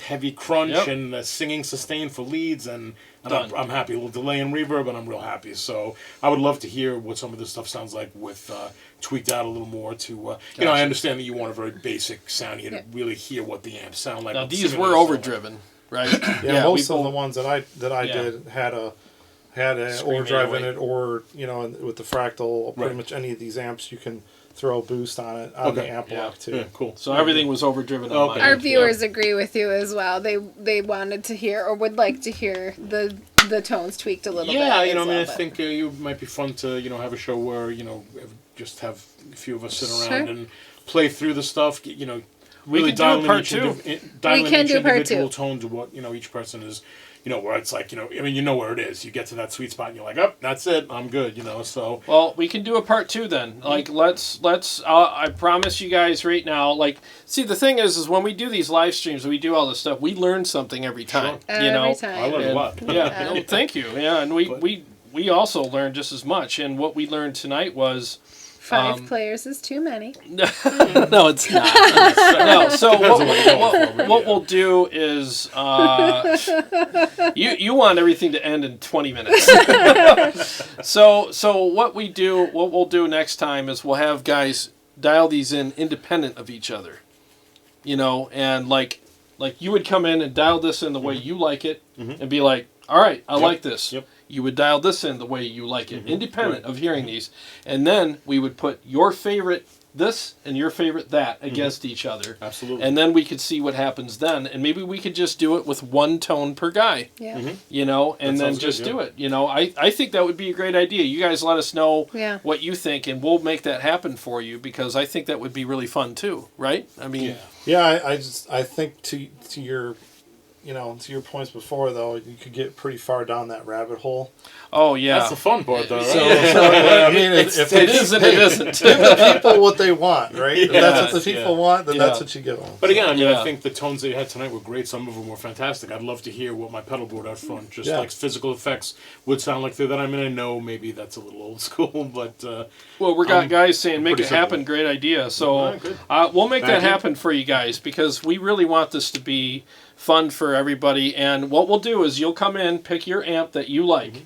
heavy crunch Yep. and the singing sustain for leads, and Done. I'm happy. A little delay and reverb, and I'm real happy. So I would love to hear what some of this stuff sounds like with tweaked out a little more to, you know, I Gotcha. understand that you want a very basic sound here Yeah. to really hear what the amps sound like. Now what the these singing were is sound like. overdriven, right? Yeah, most we of the both- ones that I Yeah. did had an Screaming overdrive in away. it, or you know, with the fractal, pretty Right. much any of these amps you can throw a boost on it on the Okay. amp Yeah. block too. Yeah, cool. So everything was overdriven on Okay. mine. Our viewers agree with you as well. They wanted to hear or would like to hear the tones tweaked a little bit. Yeah, you know, as I mean, well, I but- think you might be fun to, you know, have a show where, you know, just have a few of us sit around Sure. and play through the stuff, you know, We really could do dial a in part each two. dial We in can each do part individual two. tone to what, you know, each person is, you know, where it's like, you know, I mean, you know where it is. You get to that sweet spot and you're like, oh, that's it, I'm good, you know, so. Well, we can do a part 2 then. Like, let's. I promise you guys right now. Like, see, the thing is when we do these live streams, we do all this stuff. We learn something every time. Sure. You know. Every time. I learned a And- lot. Yeah. No, thank you. Yeah, and But- we also learned just as much. And what we learned tonight was. 5 players is too many. No, it's not. No, so what we'll do is you want everything to end in 20 minutes. so what we'll do next time is we'll have guys dial these in independent of each other. You know, and like you would come in and dial this in the way you like it and be like, "All right, I like this." Yep. You would dial this in the way you like it, independent of hearing these. And then we would put your favorite this and your favorite that against each other. Absolutely. And then we could see what happens then. And maybe we could just do it with one tone per guy, Yeah. you know, and That then sounds good, just yeah. do it. You know, I think that would be a great idea. You guys let us know Yeah. what you think, and we'll make that happen for you, because I think that would be really fun too, right? I mean, Yeah, I think to your, you know, to your points before though, you could get pretty far down that rabbit hole. oh yeah. That's the fun part, though, right? So I mean, if It is and it isn't. give the people what they want, right? If that's what the Yeah, people want, then yeah. that's what you give them. But again, I mean, Yeah. I think the tones that you had tonight were great. Some of them were fantastic. I'd love to hear what my pedal board out front, just Yeah. like physical effects, would sound like through that. I mean, I know maybe that's a little old school, but Well, we got guys saying make pretty it happen. simple. Great idea. So Alright, good. we'll make Thank that you. happen for you guys, because we really want this to be fun for everybody. And what we'll do is you'll come in, pick your amp that you like,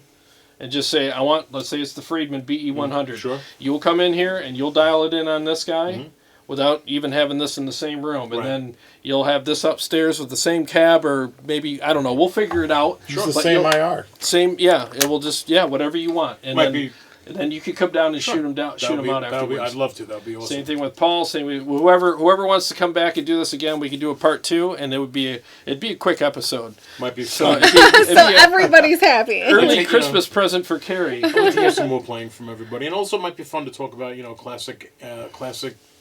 and just say, I want, let's say it's the Friedman BE100. Sure. You'll come in here and you'll dial it in on this guy without even having this in the same room. And Right. then you'll have this upstairs with the same cab, or maybe, I don't know, we'll figure it out. It's the But same you'll- IR. Same, yeah, it will just, whatever you want. And might then, be. and then you could come down and shoot them down, shoot them out afterwards. I'd love to. That'd be awesome. Same thing with Paul. Same with whoever wants to come back and do this again. We could do a part 2, and it'd be a quick episode. Might be So fun. it'd So be everybody's happy. early you know- Christmas present for Carrie. I'd like to hear some more playing from everybody, and also it might be fun to talk about, you know, classic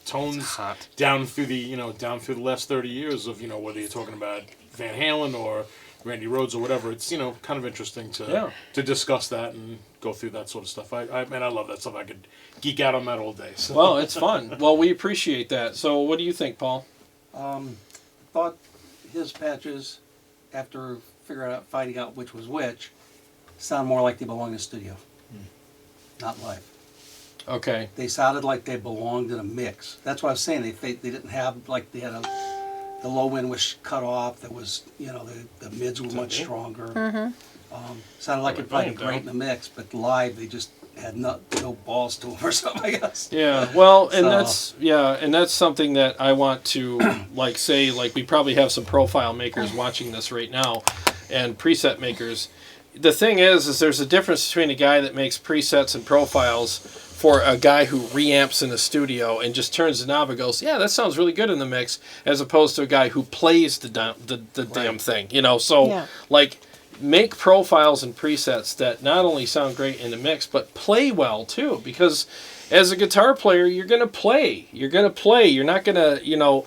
tones hot. down through the last 30 years of, you know, whether you're talking about Van Halen or Randy Rhoads or whatever. It's, you know, kind of interesting to discuss that and go through that sort of stuff. I love that stuff. I could geek out on that all day. So. Well, it's fun. Well, we appreciate that. So, what do you think, Paul? Thought his patches, after finding out which was which, sound more like they belong in the studio, not live. Okay. They sounded like they belonged in a mix. That's what I was saying. They didn't have, like, they had the low end was cut off. There was, you know, the mids were much stronger. Sounded like it played great in the mix, but live they just had no balls to them or something, I guess. Yeah. Well, and So- that's something that I want to say. Like, we probably have some profile makers watching this right now, and preset makers. The thing is there's a difference between a guy that makes presets and profiles for a guy who reamps in the studio and just turns the knob and goes, yeah, that sounds really good in the mix, as opposed to a guy who plays the damn thing, you know. So like, make profiles and presets that not only sound great in the mix but play well too, because as a guitar player, you're gonna play. You're not gonna, you know.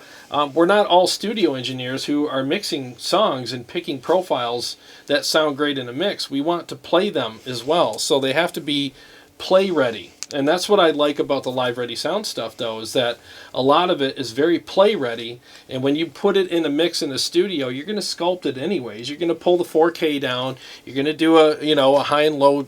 We're not all studio engineers who are mixing songs and picking profiles that sound great in a mix. We want to play them as well, so they have to be play ready. And that's what I like about the Live Ready Sound stuff, though, is that a lot of it is very play ready. And when you put it in a mix in the studio, you're going to sculpt it anyways. You're going to pull the 4K down. You're going to do a high and low,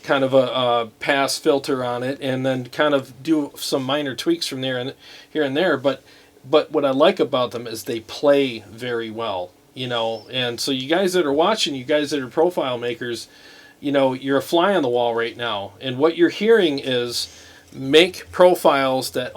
kind of a pass filter on it, and then kind of do some minor tweaks from there and here and there. But what I like about them is they play very well, you know. And so you guys that are watching, you guys that are profile makers, you know, you're a fly on the wall right now, and what you're hearing is make profiles that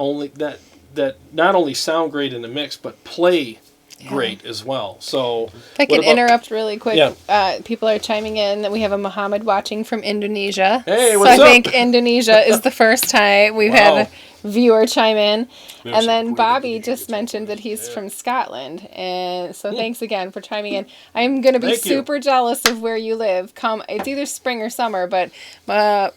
not only sound great in the mix but play great as well. So if I can interrupt really quick, people are chiming in that we have a Muhammad watching from Indonesia. Hey, what's up? So I think Indonesia is the first time we've had a viewer chime in. And then Bobby just mentioned that he's from Scotland. And so thanks again for chiming in. I'm going to be super jealous of where you live. It's either spring or summer, but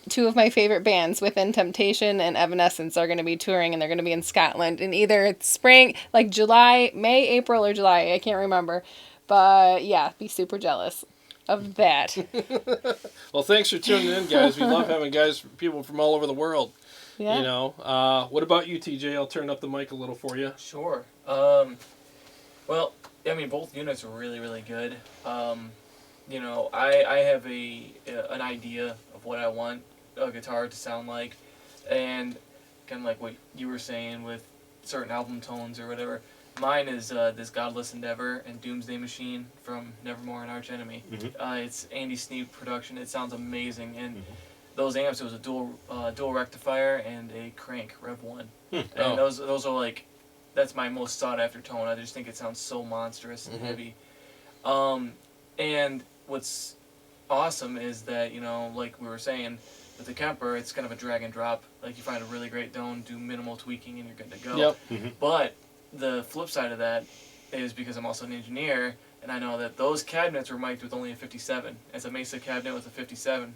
two of my favorite bands, Within Temptation and Evanescence, are going to be touring, and they're going to be in Scotland in either spring, like July, May, April, or July. I can't remember. But yeah, be super jealous of that. Well, thanks for tuning in, guys. We love having people from all over the world. Yeah. You know, what about you, TJ? I'll turn up the mic a little for you. Sure. Well, I mean, both units are really, really good. You know, I have an idea of what I want a guitar to sound like, and kind of like what you were saying with certain album tones or whatever. Mine is this Godless Endeavor and Doomsday Machine from Nevermore and Arch Enemy. It's Andy Sneap production. It sounds amazing, and those amps, it was a dual rectifier and a crank Rev 1. And those are like, that's my most sought after tone. I just think it sounds so monstrous and heavy. And what's awesome is that, you know, like we were saying, with the Kemper, it's kind of a drag and drop. Like, you find a really great tone, do minimal tweaking, and you're good to go. But the flip side of that is, because I'm also an engineer, and I know that those cabinets were mic'd with only a 57. As a Mesa cabinet with a 57,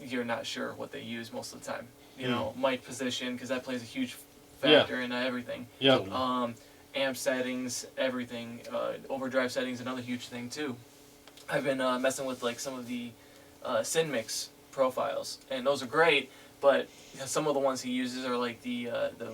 you're not sure what they use most of the time. You know, mic position, because that plays a huge factor in everything. Amp settings, everything. Overdrive settings, another huge thing too. I've been messing with like some of the Synmix profiles, and those are great. But some of the ones he uses are like the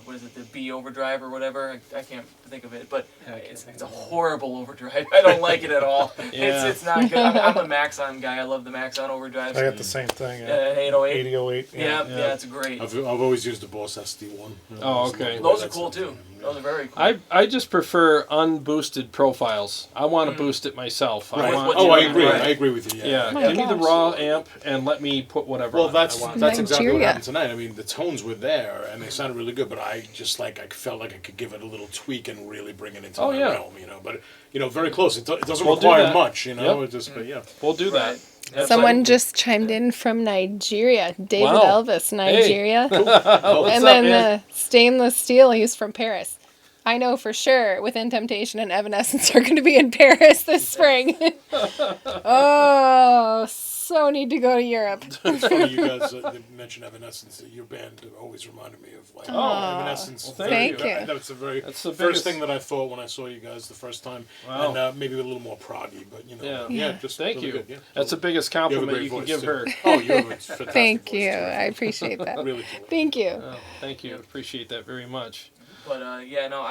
what is it, the B overdrive or whatever. I can't think of it, but it's a horrible overdrive. I don't like it at all. It's not good. I'm a Maxon guy. I love the Maxon overdrives. I got the same thing. 808. 8008. Yeah, it's great. I've always used the Boss SD1. Oh, okay. Those are cool too. Those are very cool. I just prefer unboosted profiles. I want to boost it myself. I agree. I agree with you. Yeah. Give me the raw amp and let me put whatever on that's I want. that's exactly what happened tonight. I mean, the tones were there and they sounded really good, but I felt like I could give it a little tweak and really bring it into my realm, you know. But very close. It doesn't require much, you know. We'll do that. Someone just chimed in from Nigeria. David Elvis, Nigeria. Hey. Cool. And then the stainless steel, he's from Paris. I know for sure Within Temptation and Evanescence are going to be in Paris this spring. Oh, so need to go to Europe. It's funny you guys mentioned Evanescence. Your band always reminded me of like Evanescence. Well, thank you. That's the first thing that I thought when I saw you guys the first time. Wow. And maybe a little more proggy, but you know, just thank really you. Good, That's the biggest compliment you can give her. Oh, you have a fantastic Thank voice you. too. I appreciate that. Really cool. Thank you. Oh, thank you. Appreciate that very much. But I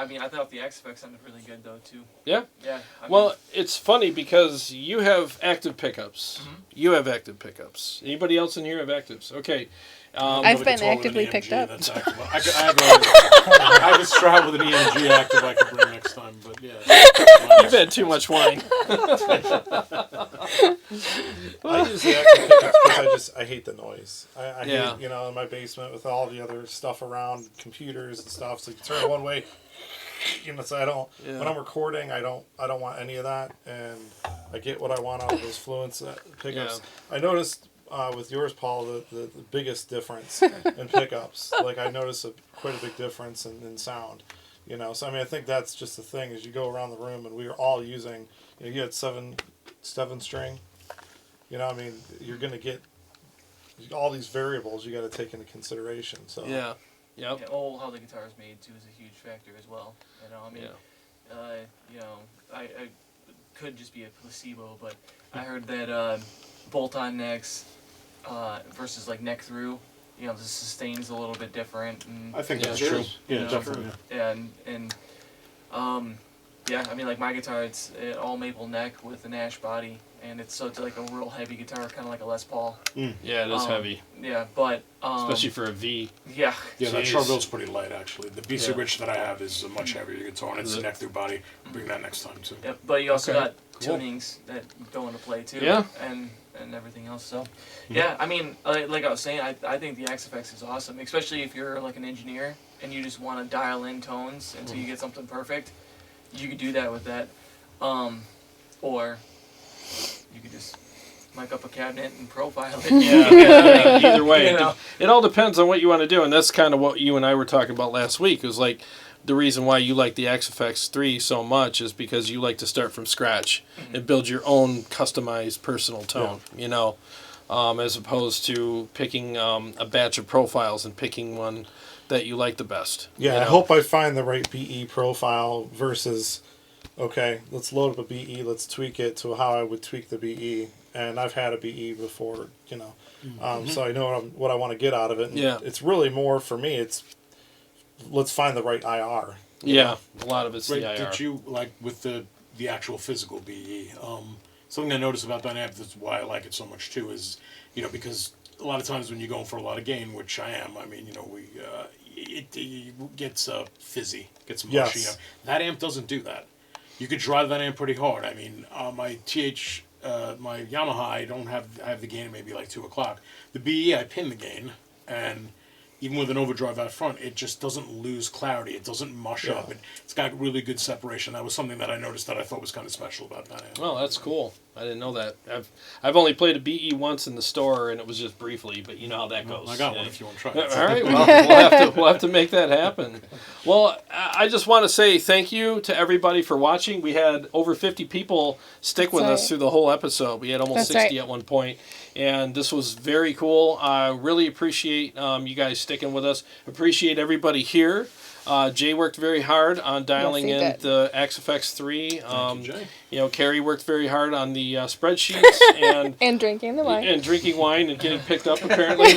mean, I thought the X effects sounded really good though too. Yeah. Yeah. Well, it's funny because you have active pickups. You have active pickups. Anybody else in here have actives? Okay. I've been actively picked up. I have a Strat with an EMG active I could bring next time, but yeah. You've had too much wine. I use the active pickups because I hate the noise. I hate, you know, in my basement with all the other stuff around, computers and stuff. So you turn it one way, you know. So I don't. When I'm recording, I don't want any of that, and I get what I want out of those Fluence pickups. I noticed with yours, Paul, the biggest difference in pickups. Like I noticed quite a big difference in sound. You know, so I mean, I think that's just the thing is you go around the room and we were all using. You know, you had seven string. You know, I mean, you're gonna get all these variables you got to take into consideration. So Yeah. Yep. Yeah, how the guitar is made too is a huge factor as well. You know, I mean, you know, I could just be a placebo, but I heard that bolt-on necks versus like neck through, you know, the sustain's a little bit different. And, I think that's Yeah, true. true. Yeah, you know, definitely. Yeah. and yeah, I mean, like my guitar, it's all maple neck with an ash body, and it's like a real heavy guitar, kind of like a Les Paul. Yeah, it is heavy, Yeah, but especially for a V. yeah, Yeah, that Jeez. Charvel's pretty light actually. The BC Yeah. Rich that I have is a much heavier guitar, and it's a neck through body. Bring that next time too. Yep, but you also Okay, got cool. tunings that go into play too. Yeah. And everything else. So, yeah, I mean, like I was saying, I think the XFX is awesome, especially if you're like an engineer and you just want to dial in tones until you get something perfect. You could do that with that, or you could just mic up a cabinet and profile it. Yeah, either way. You know. It all depends on what you want to do, and that's kind of what you and I were talking about last week. It was like the reason why you like the XFX 3 so much is because you like to start from scratch and build your own customized personal tone, you know, as opposed to picking a batch of profiles and picking one that you like the best. yeah, you I know? hope I find the right BE profile versus, okay, let's load up a BE, let's tweak it to how I would tweak the BE. And I've had a BE before, you know, so I know what I want to get out of it. And Yeah. it's really more for me. It's let's find the right IR. Yeah, a lot of it's Right, the IR. did you, like, with the actual physical BE, something I noticed about that amp, that's why I like it so much, too, is, you know, because a lot of times when you're going for a lot of gain, which I am, I mean, you know, it gets fizzy, gets mushy. Yes. You know. That amp doesn't do that. You could drive that amp pretty hard. I mean, my my Yamaha, I have the gain at maybe like 2 o'clock. The BE, I pin the gain, and even with an overdrive out front, it just doesn't lose clarity. It doesn't mush up. It's got really good separation. That was something that I noticed that I thought was kind of special about that amp. Oh, that's cool. I didn't know that. I've only played a BE once in the store, and it was just briefly, but you know how that goes. I got Yeah. one if you want to try All it. right, well, we'll have to make that happen. Well, I just want to say thank you to everybody for watching. We had over 50 people stick with us right. through the whole episode. We had almost That's 60 right. at one point, and this was very cool. I really appreciate you guys sticking with us. Appreciate everybody here. Jay worked very hard on dialing Yes, he in did. the XFX 3. Thank you, Jay. You know, Carrie worked very hard on the spreadsheets and And drinking the wine. and drinking wine and getting picked up apparently.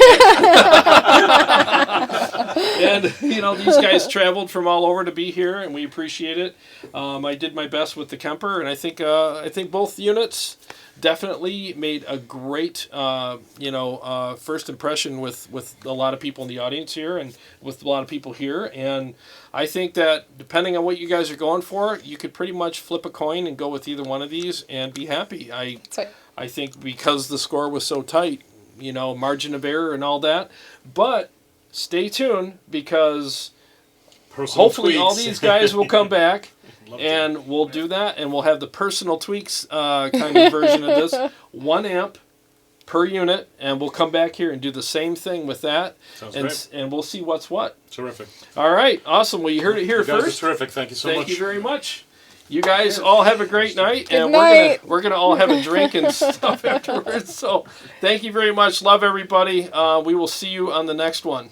And you know, these guys traveled from all over to be here, and we appreciate it. I did my best with the Kemper, and I think both units definitely made a great first impression with a lot of people in the audience here and with a lot of people here. And I think that depending on what you guys are going for, you could pretty much flip a coin and go with either one of these and be happy. That's right. I think because the score was so tight, you know, margin of error and all that. But stay tuned because Personal hopefully all tweaks. these guys will come back Love to. and we'll do that. And we'll have the personal tweaks kind of version of this. 1 amp per unit. And we'll come back here and do the same thing with that. Sounds and, great. and we'll see what's what. Terrific. All right. Awesome. Well, you heard it here You guys first. are terrific. Thank you so Thank much. you very much. You guys all have a great night, Good and night. we're gonna all have a drink and stuff afterwards. So, thank you very much. Love everybody. We will see you on the next one.